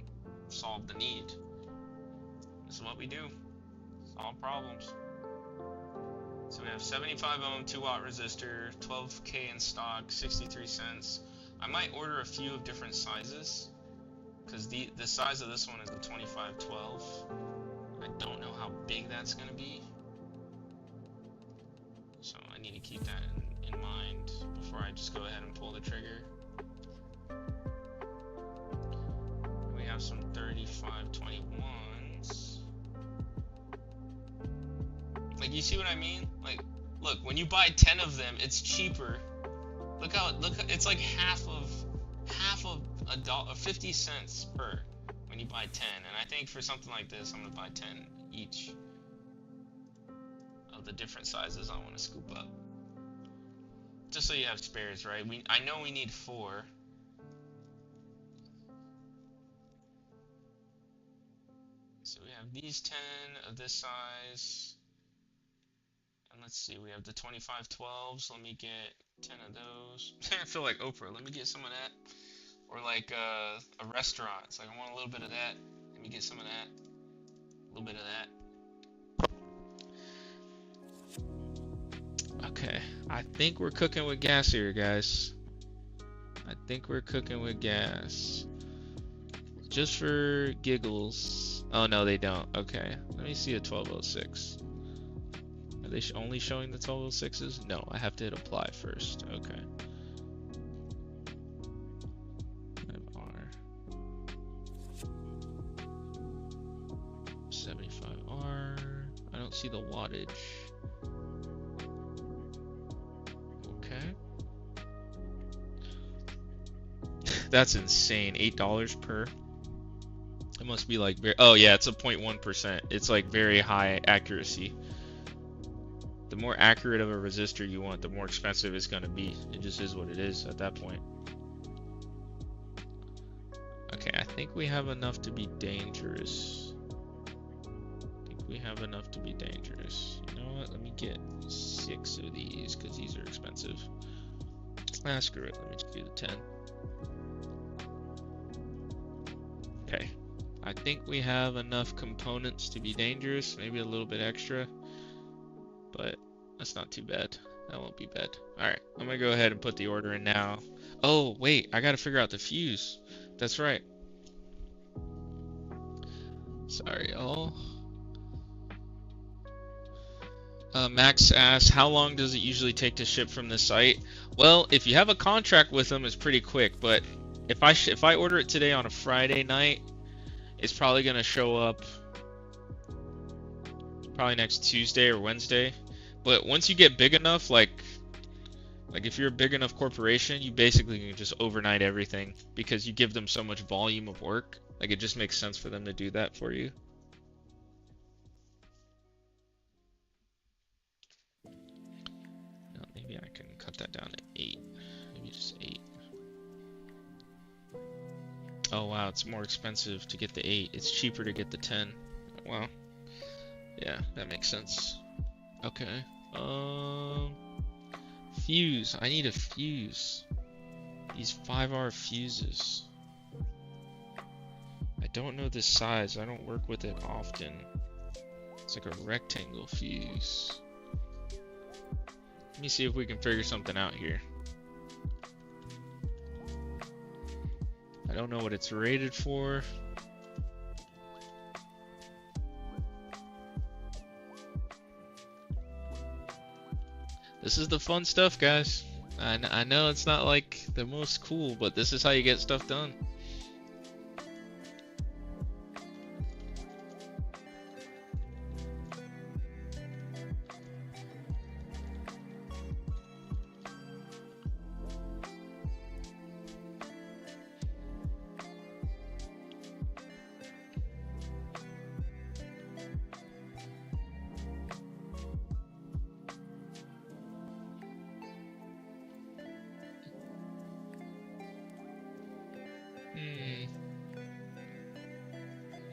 solve the need. This is what we do. Solve problems. So we have 75 ohm 2 watt resistor, 12K in stock, 63 cents. I might order a few of different sizes, because the size of this one is the 2512. I don't know how big that's going to be. So I need to keep that in mind before I just go ahead and pull the trigger. We have some 3521s. Like, you see what I mean? Like, look, when you buy 10 of them, it's cheaper. Look, it's like half of a dollar, 50 cents per when you buy 10. And I think for something like this, I'm gonna buy 10 each of the different sizes I want to scoop up. Just so you have spares, right? I know we need 4. So we have these 10 of this size. And let's see, we have the 2512s. Let me get 10 of those. I feel like Oprah. Let me get some of that. Or like a restaurant. It's like, I want a little bit of that. Let me get some of that. A little bit of that. Okay. I think we're cooking with gas here, guys. I think we're cooking with gas. Just for giggles. Oh, no, they don't. Okay. Let me see a 1206. Are they only showing the 1206s? No, I have to hit apply first. Okay. 5R. 75R. I don't see the wattage. Okay. That's insane. $8 per. It must be like oh yeah, it's a 0.1%. It's like very high accuracy. The more accurate of a resistor you want, the more expensive it's gonna be. It just is what it is at that point. Okay, I think we have enough to be dangerous. You know what? Let me get 6 of these because these are expensive. Ah, screw it. Let me just do the 10. Okay. I think we have enough components to be dangerous. Maybe a little bit extra. But that's not too bad. That won't be bad. Alright, I'm gonna go ahead and put the order in now. Oh, wait, I gotta figure out the fuse. That's right. Sorry, y'all. Max asks, how long does it usually take to ship from this site? Well, if you have a contract with them, it's pretty quick. But if I order it today on a Friday night, it's probably gonna show up probably next Tuesday or Wednesday. But once you get big enough, like if you're a big enough corporation, you basically can just overnight everything because you give them so much volume of work. Like, it just makes sense for them to do that for you. Now, maybe I can cut that down to 8. Maybe just 8. Oh wow, it's more expensive to get the 8. It's cheaper to get the 10. Wow. Yeah, that makes sense. Okay. Fuse. I need a fuse. These 5R fuses. I don't know this size. I don't work with it often. It's like a rectangle fuse. Let me see if we can figure something out here. I don't know what it's rated for. This is the fun stuff, guys. I know it's not like the most cool, but this is how you get stuff done.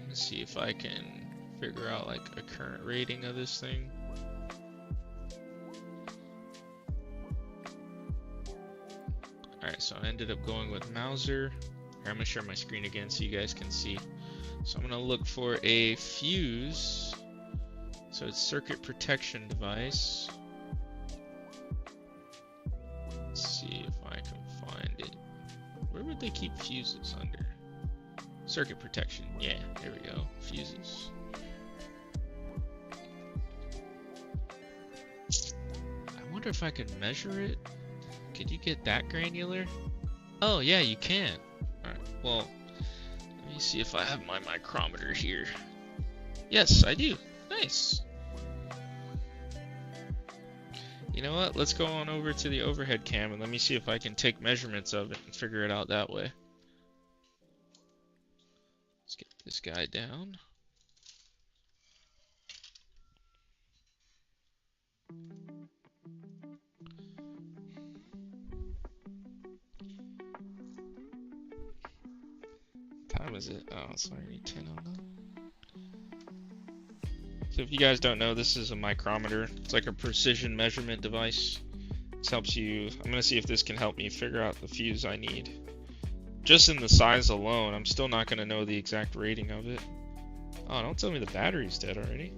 Let's see if I can figure out like a current rating of this thing. Alright, so I ended up going with Mauser. Here, I'm gonna share my screen again so you guys can see. So I'm gonna look for a fuse. So it's circuit protection device. Let's see if I can find it. Where would they keep fuses under? Circuit protection. Yeah, there we go. Fuses. wonder if I could measure it. Could you get that granular? Oh yeah, you can. Alright, well, let me see if I have my micrometer here. Yes, I do. Nice. You know what? Let's go on over to the overhead cam and let me see if I can take measurements of it and figure it out that way. Let's get this guy down. What time is it? Oh, it's already 10:09. So if you guys don't know, this is a micrometer. It's like a precision measurement device. This helps you. I'm gonna see if this can help me figure out the fuse I need. Just in the size alone, I'm still not gonna know the exact rating of it. Oh, don't tell me the battery's dead already.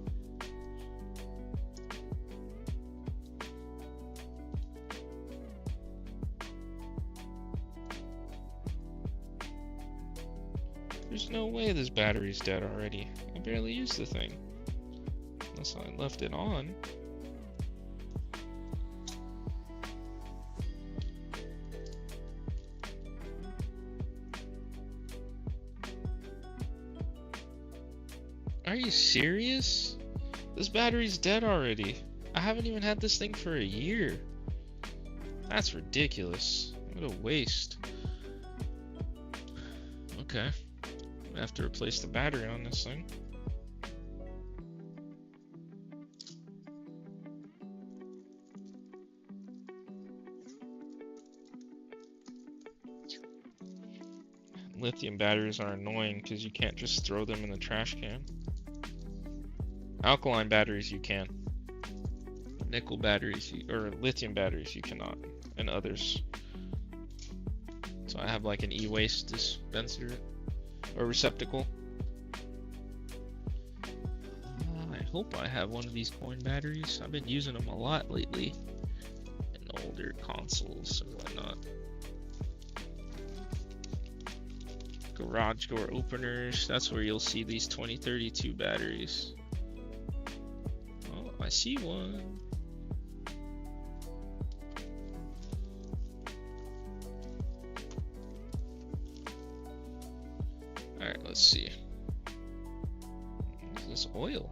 There's no way this battery's dead already. I barely used the thing. Unless I left it on. Are you serious? This battery's dead already. I haven't even had this thing for a year. That's ridiculous. What a waste. Okay. I'm gonna have to replace the battery on this thing. Lithium batteries are annoying because you can't just throw them in the trash can. Alkaline batteries you can. Nickel batteries or lithium batteries you cannot, and others. So I have like an e-waste dispenser or receptacle. I hope I have one of these coin batteries. I've been using them a lot lately in older consoles and whatnot. Garage door openers, that's where you'll see these 2032 batteries. Oh, I see one. Alright, let's see. What is this oil?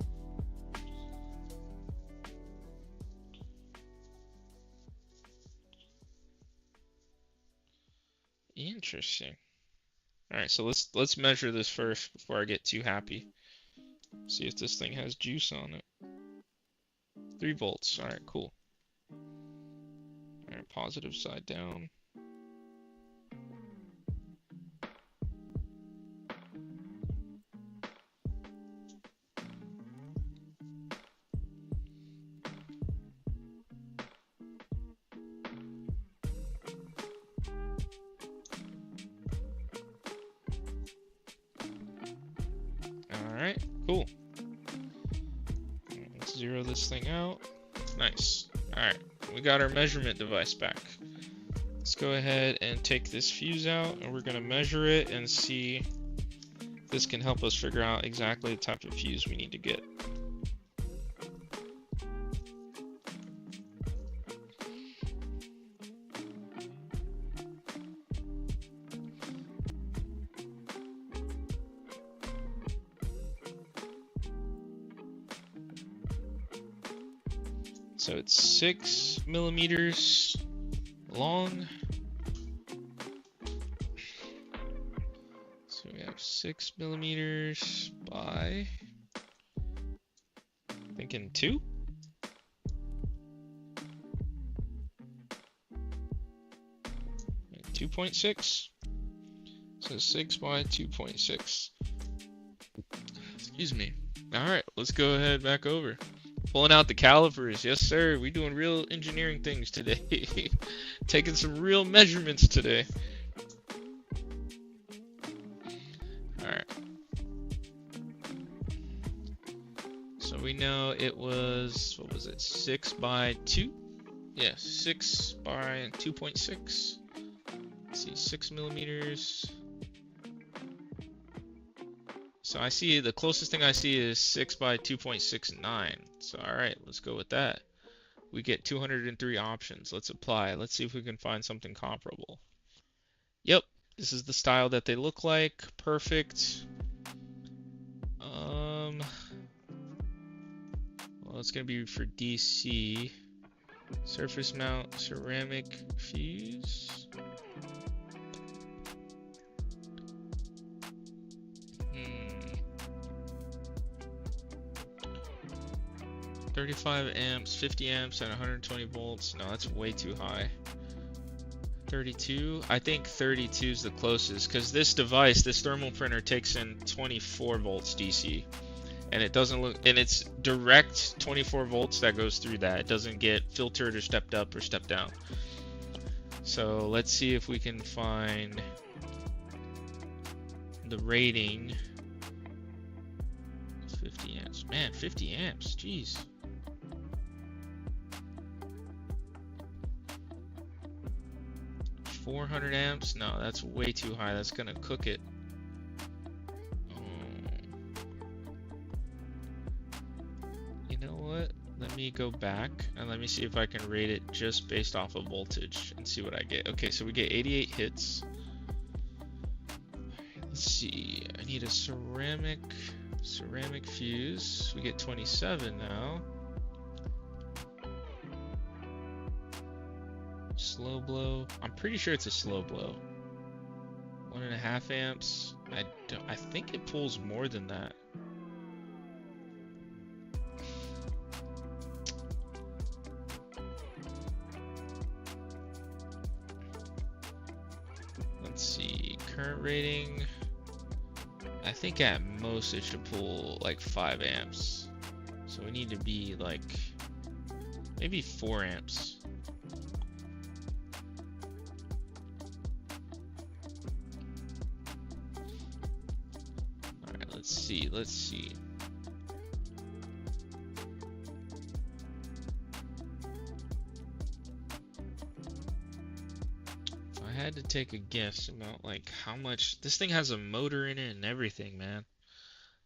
Interesting. Alright, so let's measure this first before I get too happy. See if this thing has juice on it. 3 volts. Alright, cool. Alright, positive side down. Alright, cool. Let's zero this thing out. Nice. Alright, we got our measurement device back. Let's go ahead and take this fuse out, and we're going to measure it and see if this can help us figure out exactly the type of fuse we need to get. So it's 6 millimeters long. So we have 6 millimeters by, I'm thinking 2. And 2.6. So 6 by 2.6. Excuse me. All right, let's go ahead back over. Pulling out the calipers. Yes, sir. We doing real engineering things today. Taking some real measurements today. Alright. So we know it was, what was it, 6 by 2? Yeah, 6 by 2.6. Let's see, 6 millimeters. So I see the closest thing I see is 6 by 2.69. So alright, let's go with that. we get 203 options. Let's apply. Let's see if we can find something comparable. Yep, this is the style that they look like. Perfect. Well, it's gonna be for DC. Surface mount ceramic fuse. 35 amps, 50 amps, and 120 volts. No, that's way too high. 32. I think 32 is the closest because this device, this thermal printer, takes in 24 volts DC, and it doesn't look, and it's direct 24 volts that goes through that. It doesn't get filtered or stepped up or stepped down. So let's see if we can find the rating. 50 amps. Man, 50 amps. Jeez. $400 amps? No, that's way too high. That's gonna cook it. You know what? Let me go back and let me see if I can rate it just based off of voltage and see what I get. Okay, so we get 88 hits. Let's see. I need a ceramic fuse. We get 27 now. Slow blow. I'm pretty sure it's a slow blow. 1.5 amps. I think it pulls more than that. Let's see. Current rating. I think at most it should pull like 5 amps. So we need to be like maybe 4 amps. Let's see. If I had to take a guess about like how much this thing has a motor in it and everything, man.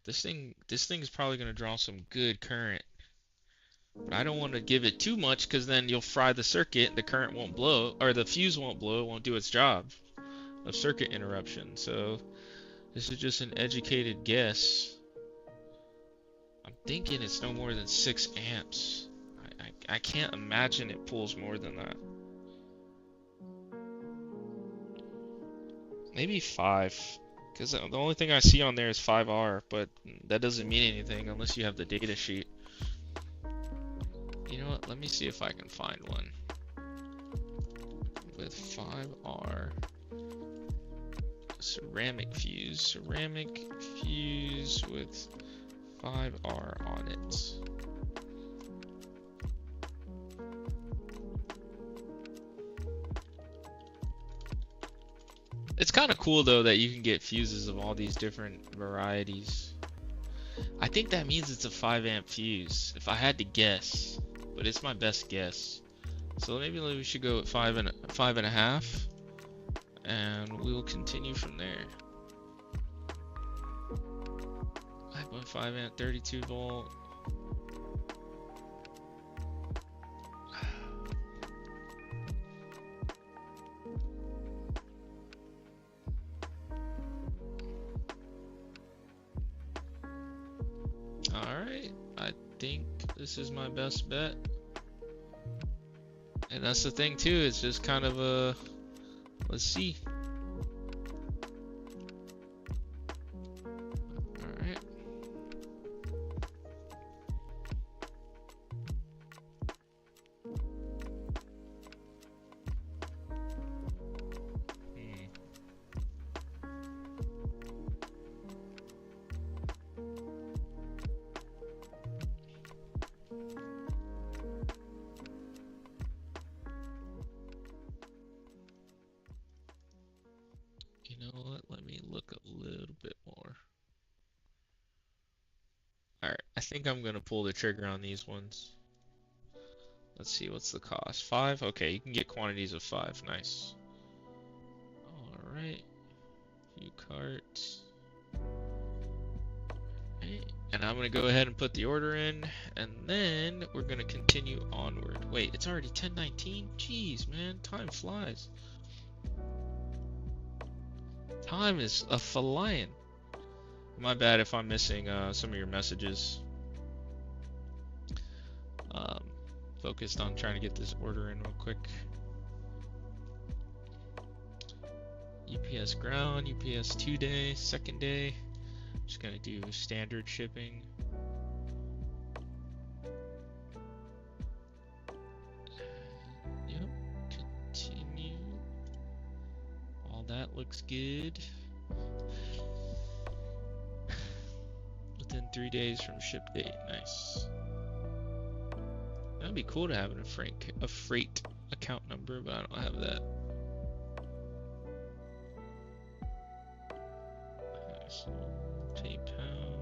This thing is probably gonna draw some good current. But I don't want to give it too much because then you'll fry the circuit, the current won't blow, or the fuse won't blow, it won't do its job of circuit interruption. So this is just an educated guess. I'm thinking it's no more than 6 amps. I can't imagine it pulls more than that. Maybe 5. Because the only thing I see on there is 5R, but that doesn't mean anything unless you have the data sheet. You know what? Let me see if I can find one. With 5R. Ceramic fuse with 5R on it. It's kind of cool though that you can get fuses of all these different varieties. I think that means it's a 5 amp fuse if I had to guess, but it's my best guess. So maybe we should go at 5.5. And we will continue from there. 5.5 amp, 32 volt. Alright, I think this is my best bet. And that's the thing too, it's just kind of a let's see. Alright. You know what? Let me look a little bit more. Alright, I think I'm gonna pull the trigger on these ones. Let's see, what's the cost? 5? Okay, you can get quantities of 5. Nice. Alright. View cart. Alright, And I'm gonna go ahead and put the order in, and then we're gonna continue onward. Wait, it's already 10:19? Jeez, man, time flies. Time is a flying. My bad if I'm missing some of your messages. Focused on trying to get this order in real quick. UPS ground, UPS 2-day, 2nd day. Just gonna do standard shipping. Yep, continue. All that looks good. Within 3 days from ship date, nice. That'd be cool to have a freight account number, but I don't have that. So, PayPal.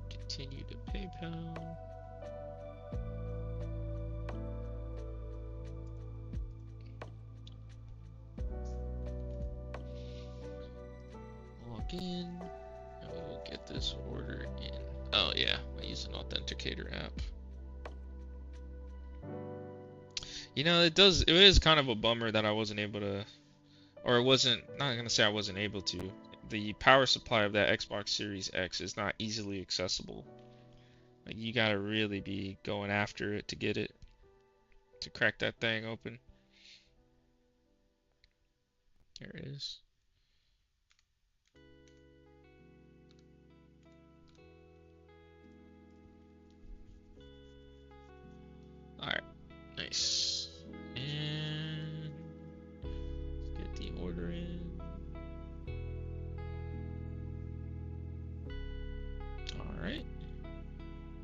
Continue to PayPal. Log in. And we will get this order in. Oh yeah, I use an authenticator app. You know, it is kind of a bummer that I wasn't able to, or not gonna say I wasn't able to. The power supply of that Xbox Series X is not easily accessible. Like, you gotta really be going after it to get it, to crack that thing open. There it is. Alright, nice. And let's get the order in. Alright.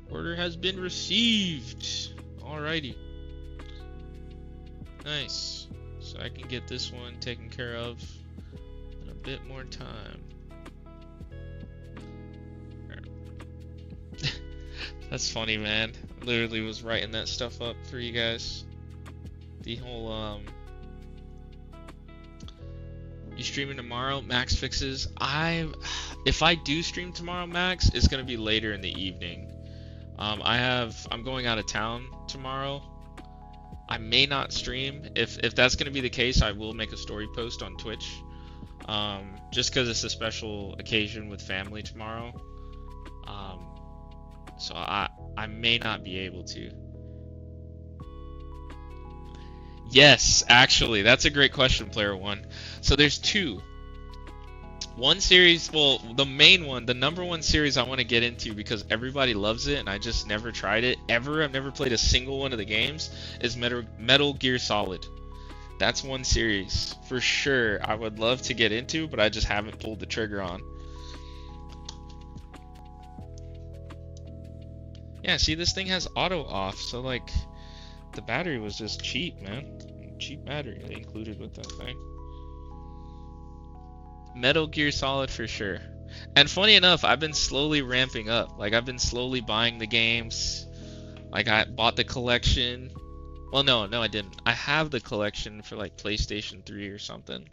Order has been received. Alrighty. Nice. So I can get this one taken care of in a bit more time. Right. That's funny, man. Literally was writing that stuff up for you guys. The whole you streaming tomorrow, Max fixes. If I do stream tomorrow, Max, it's gonna be later in the evening. I'm going out of town tomorrow. I may not stream. If that's gonna be the case, I will make a story post on Twitch. Just because it's a special occasion with family tomorrow. So I may not be able to. Yes, actually, that's a great question, Player One. So there's two. One series, well, the main one, the #1 series I want to get into because everybody loves it and I just never tried it ever. I've never played a single one of the games, is Metal Gear Solid. That's one series for sure I would love to get into, but I just haven't pulled the trigger on. Yeah, see, this thing has auto off, so like the battery was just cheap, man. Cheap battery they included with that thing. Metal Gear Solid for sure. And funny enough, I've been slowly ramping up. Like, I've been slowly buying the games. Like, I bought the collection. Well, no, I didn't. I have the collection for like PlayStation 3 or something.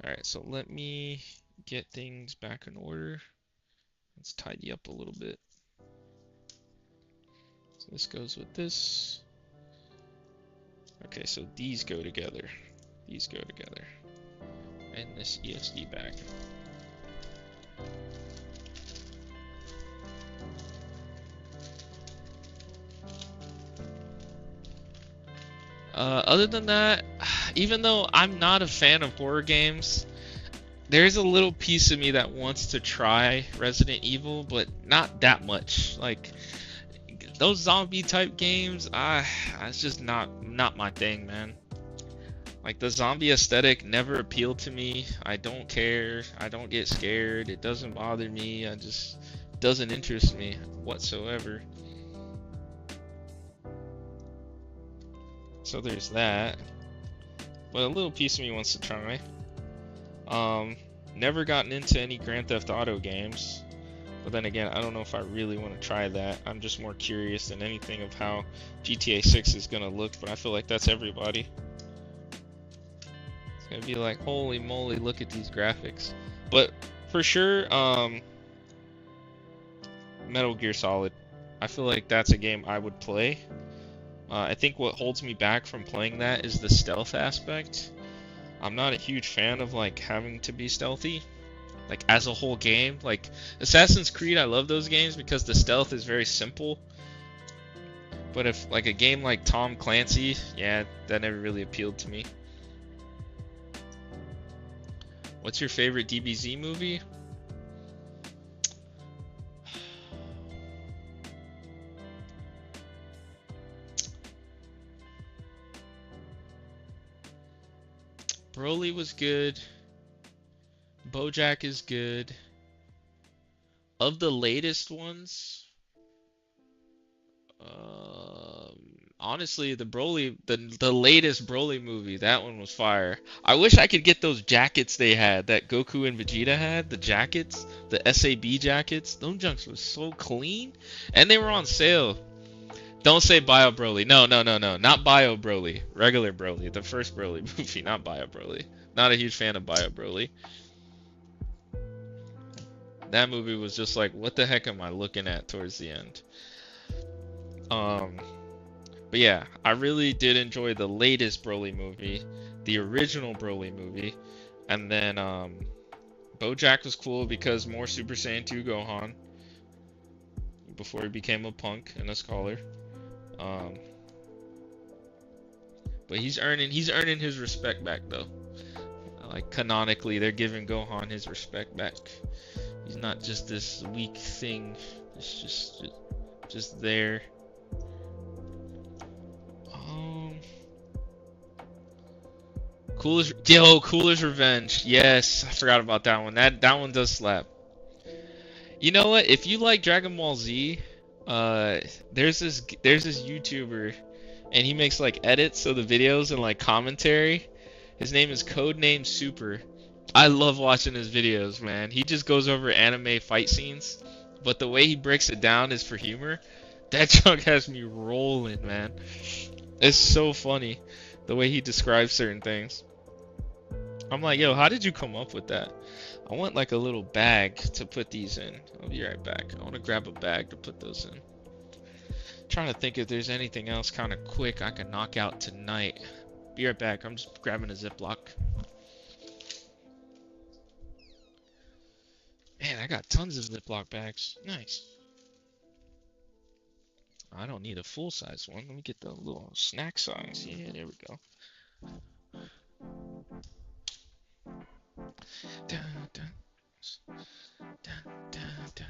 Alright, so let me get things back in order. Let's tidy up a little bit. So this goes with this. Okay, so these go together. These go together. And this ESD back. Other than that, even though I'm not a fan of horror games, there's a little piece of me that wants to try Resident Evil, but not that much. Like, those zombie type games, it's just not my thing, man. Like, the zombie aesthetic never appealed to me. I don't care. I don't get scared. It doesn't bother me. It just doesn't interest me whatsoever. So there's that. But a little piece of me wants to try. Never gotten into any Grand Theft Auto games. But then again, I don't know if I really want to try that. I'm just more curious than anything of how GTA 6 is going to look. But I feel like that's everybody. Gonna be like, holy moly, look at these graphics. But for sure, Metal Gear Solid. I feel like that's a game I would play. I think what holds me back from playing that is the stealth aspect. I'm not a huge fan of like having to be stealthy, like as a whole game. Like Assassin's Creed, I love those games because the stealth is very simple. But if like a game like Tom Clancy, yeah, that never really appealed to me. What's your favorite DBZ movie? Broly was good. BoJack is good. Of the latest ones, honestly, the latest Broly movie, that one was fire. I wish I could get those jackets they had, that Goku and Vegeta had, the jackets, the SAB jackets. Those junks were so clean, and they were on sale. Don't say Bio Broly. No, not Bio Broly. Regular Broly, the first Broly movie, not Bio Broly. Not a huge fan of Bio Broly. That movie was just like, what the heck am I looking at towards the end? But yeah, I really did enjoy the latest Broly movie, the original Broly movie, and then BoJack was cool because more Super Saiyan 2 Gohan before he became a punk and a scholar. But he's earning his respect back though. Like canonically, they're giving Gohan his respect back. He's not just this weak thing. It's just there. Cooler's Revenge. Yes, I forgot about that one. That one does slap. You know what? If you like Dragon Ball Z, there's this YouTuber, and he makes like edits of the videos and like commentary. His name is Codename Super. I love watching his videos, man. He just goes over anime fight scenes, but the way he breaks it down is for humor. That junk has me rolling, man. It's so funny the way he describes certain things. I'm like, yo, how did you come up with that? I want like a little bag to put these in. I'll be right back. I want to grab a bag to put those in. Trying to think if there's anything else kind of quick I can knock out tonight. Be right back. I'm just grabbing a Ziploc. Man, I got tons of Ziploc bags. Nice. I don't need a full-size one. Let me get the little snack size. Yeah, there we go. Dun, dun, dun, dun.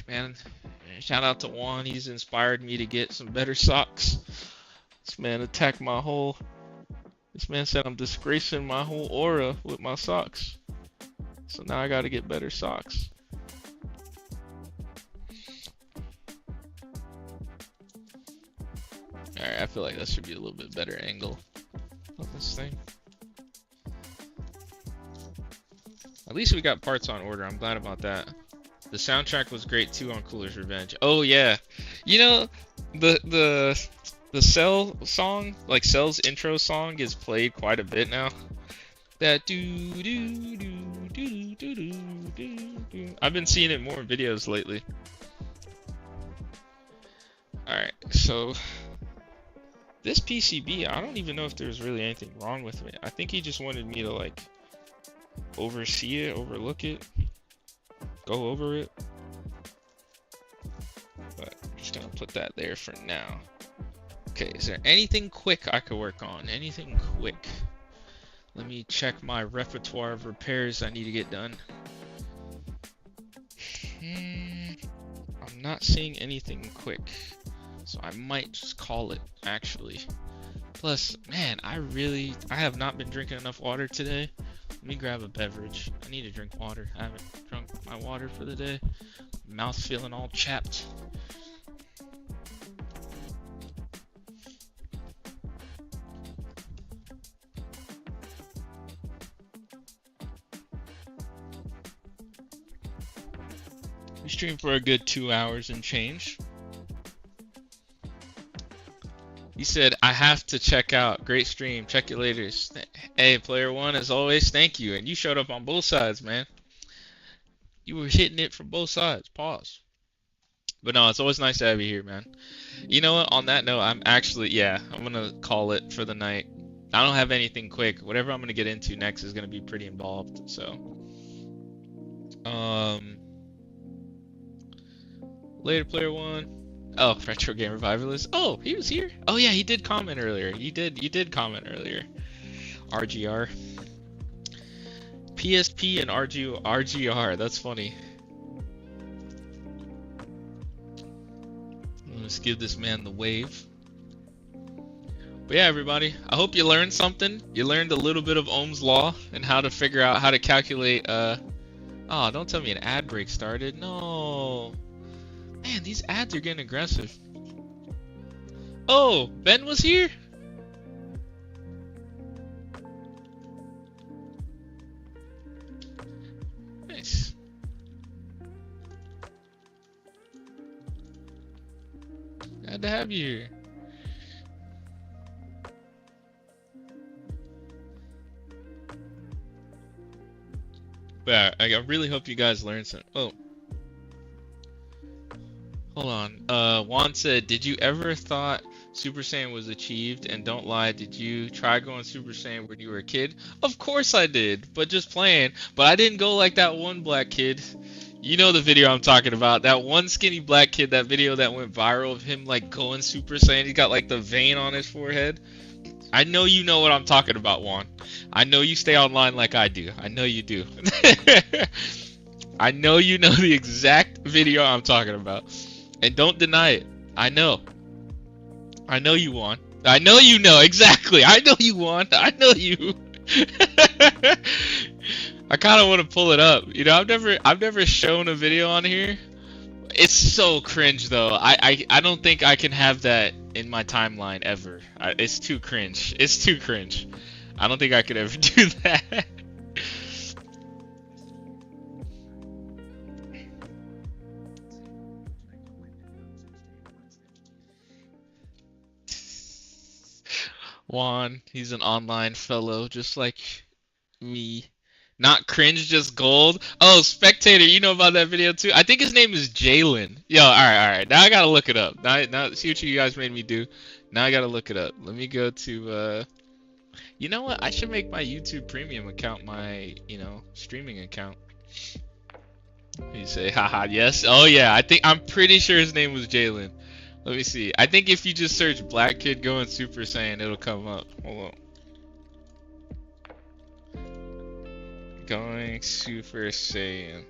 Man, shout out to Juan. He's inspired me to get some better socks. This man attacked my whole... This man said I'm disgracing my whole aura with my socks. So now I gotta get better socks. Alright, I feel like that should be a little bit better angle on this thing. At least we got parts on order. I'm glad about that. The soundtrack was great too on Cooler's Revenge. Oh yeah. You know, the Cell song, like Cell's intro song, is played quite a bit now. That do do do do do do do do. I've been seeing it more in videos lately. Alright, so this PCB, I don't even know if there's really anything wrong with it. I think he just wanted me to like oversee it, overlook it, go over it. But I'm just gonna put that there for now. Okay, is there anything quick I could work on? Anything quick? Let me check my repertoire of repairs I need to get done. I'm not seeing anything quick, so I might just call it, actually. Plus, man, I have not been drinking enough water today. Let me grab a beverage. I need to drink water. I haven't drunk my water for the day. Mouth's feeling all chapped. We streamed for a good 2 hours and change. He said, I have to check out. Great stream. Check you later. Hey, player one, as always, thank you. And you showed up on both sides, man. You were hitting it from both sides. Pause. But no, it's always nice to have you here, man. You know what? On that note, I'm gonna call it for the night. I don't have anything quick. Whatever I'm gonna get into next is gonna be pretty involved. So, later, player one. Oh, retro game revivalist. Oh, he was here. Oh yeah, he did comment earlier. You did comment earlier. RGR. PSP and RGR. That's funny. Let's give this man the wave. But yeah, everybody, I hope you learned something. You learned a little bit of Ohm's law and how to figure out how to calculate. Oh, don't tell me an ad break started. No. Man, these ads are getting aggressive. Oh, Ben was here? Nice. Glad to have you here. But I really hope you guys learned something. Oh. Hold on. Juan said, did you ever thought Super Saiyan was achieved? And don't lie, did you try going Super Saiyan when you were a kid? Of course I did, but just playing. But I didn't go like that one black kid. You know the video I'm talking about. That one skinny black kid, that video that went viral of him like going Super Saiyan. He got like the vein on his forehead. I know you know what I'm talking about, Juan. I know you stay online like I do. I know you do. I know you know the exact video I'm talking about. And don't deny it. I know. I know you won. I know you know exactly. I know you won. I know you. I kind of want to pull it up. You know, I've never shown a video on here. It's so cringe though. I don't think I can have that in my timeline ever. It's too cringe. It's too cringe. I don't think I could ever do that. Juan, he's an online fellow, just like me. Not cringe, just gold. Oh, Spectator, you know about that video too? I think his name is Jalen. Yo, alright. Now I gotta look it up. Now see what you guys made me do. Now I gotta look it up. Let me go to, you know what? I should make my YouTube Premium account my, streaming account. You say, haha, yes. Oh yeah, I'm pretty sure his name was Jalen. Let me see. I think if you just search black kid going Super Saiyan, it'll come up. Hold on. Going Super Saiyan.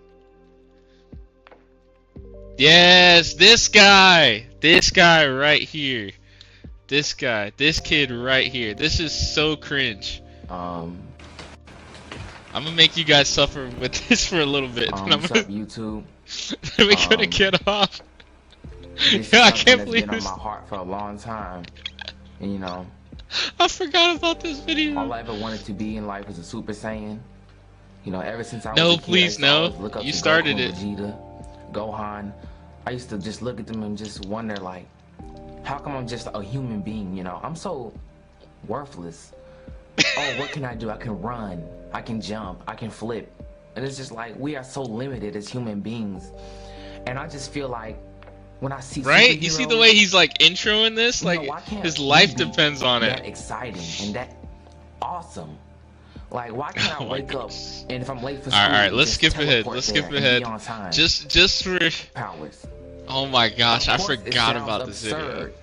Yes, this guy right here. This kid right here. This is so cringe. I'm gonna make you guys suffer with this for a little bit. What's up, YouTube? We're gonna get off. This I is can't something believe that's this. been on my heart for a long time. And I forgot about this video. all I ever wanted to be in life was a Super Saiyan. Ever since I was No, a kid, please, I used to no. always look up You to started Goku it. and Vegeta, Gohan. I used to just look at them and just wonder, like, how come I'm just a human being? I'm so worthless. Oh, what can I do? I can run, I can jump, I can flip. And it's just like, we are so limited as human beings. And I just feel like, when I see Right? You see the way he's like introing this? Like why can't his we life be depends on that it. exciting and that awesome? Like, why can't I Oh my wake up goodness. and if I'm late for school, Alright, let's just skip ahead. teleport Let's there skip and ahead. be on time? Just for Powers. oh my gosh, I Of course, it forgot sounds about this video. absurd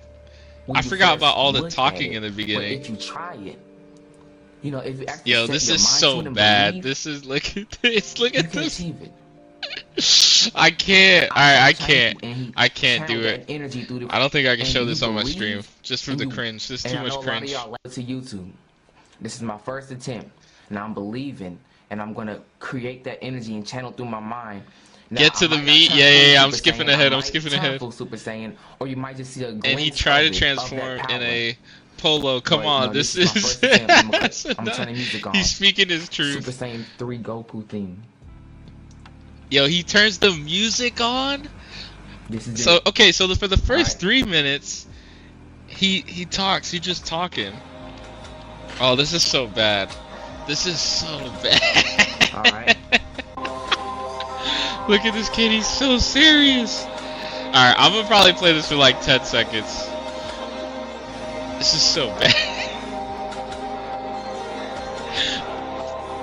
when I you forgot first about all the look talking at in the it, beginning. But if you try it, if you actually Yo, set this your is mind so to it and bad. believe, This is look at this. Look you at can this. achieve it. I can't. Alright, I can't. And he I can't do channeled it. that energy through the- I don't think I can and show you this on my believe, stream. Just for and the you- cringe. There's too and I much know a lot of cringe. y'all like to YouTube. This is my first attempt, and I'm believing, and I'm gonna create that energy and channel through my mind. Now, Get to I the might not meat. turn Yeah. full I'm Super skipping Saiyan, ahead. I I'm might skipping turn ahead. full Super Saiyan, or you might just see a glimpse And he tried to of that transform in power. a polo. Come But, on, this this is. is my first attempt. I'm turning music on. He's speaking his Super truth. Saiyan 3 Goku theme. Yo, he turns the music on. This is So it. okay, so for the first Alright. 3 minutes, He talks. He just talking. Oh, this is so bad. This is so bad. All right. Look at this kid. He's so serious. All right, I'm gonna probably play this for like 10 seconds. This is so bad.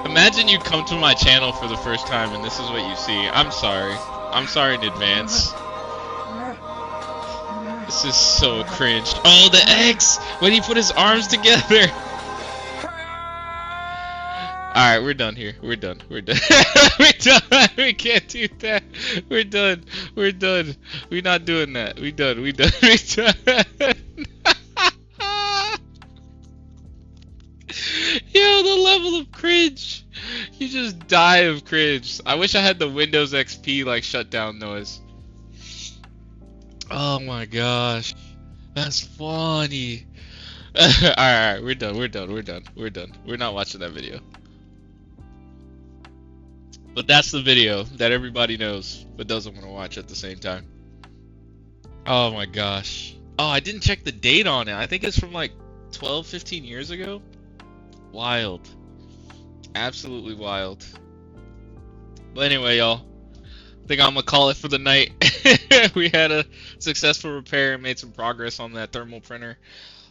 Imagine you come to my channel for the first time and this is what you see. I'm sorry. I'm sorry in advance. This is so cringe. Oh, the X! When he put his arms together! Alright, we're done here. We're done. We're done. We're done. We can't do that. We're done. We're done. We're not doing that. We done. We done. We done. Yo, the level of cringe. You just die of cringe. I wish I had the Windows XP like shutdown noise. Oh my gosh. That's funny. Alright, we're done. We're done. We're done. We're done. We're not watching that video. But that's the video that everybody knows but doesn't want to watch at the same time. Oh my gosh. Oh, I didn't check the date on it. I think it's from like 12, 15 years ago. Wild. Absolutely wild. But anyway, y'all. I think I'm gonna call it for the night. We had a successful repair and made some progress on that thermal printer.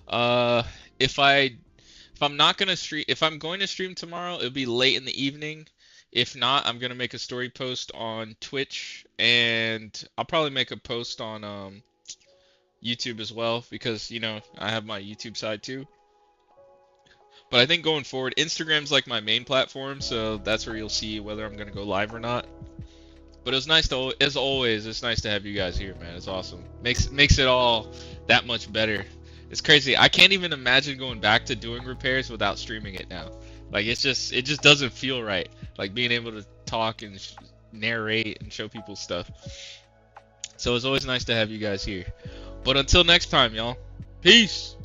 If I'm not gonna stream, if I'm going to stream tomorrow, it'll be late in the evening. If not, I'm gonna make a story post on Twitch, and I'll probably make a post on YouTube as well, because you know I have my YouTube side too. But I think going forward, Instagram's like my main platform, so that's where you'll see whether I'm gonna go live or not. But it was nice to, as always, it's nice to have you guys here, man. It's awesome. Makes it all that much better. It's crazy. I can't even imagine going back to doing repairs without streaming it now. Like it just doesn't feel right. Like being able to talk and narrate and show people stuff. So it's always nice to have you guys here. But until next time, y'all. Peace.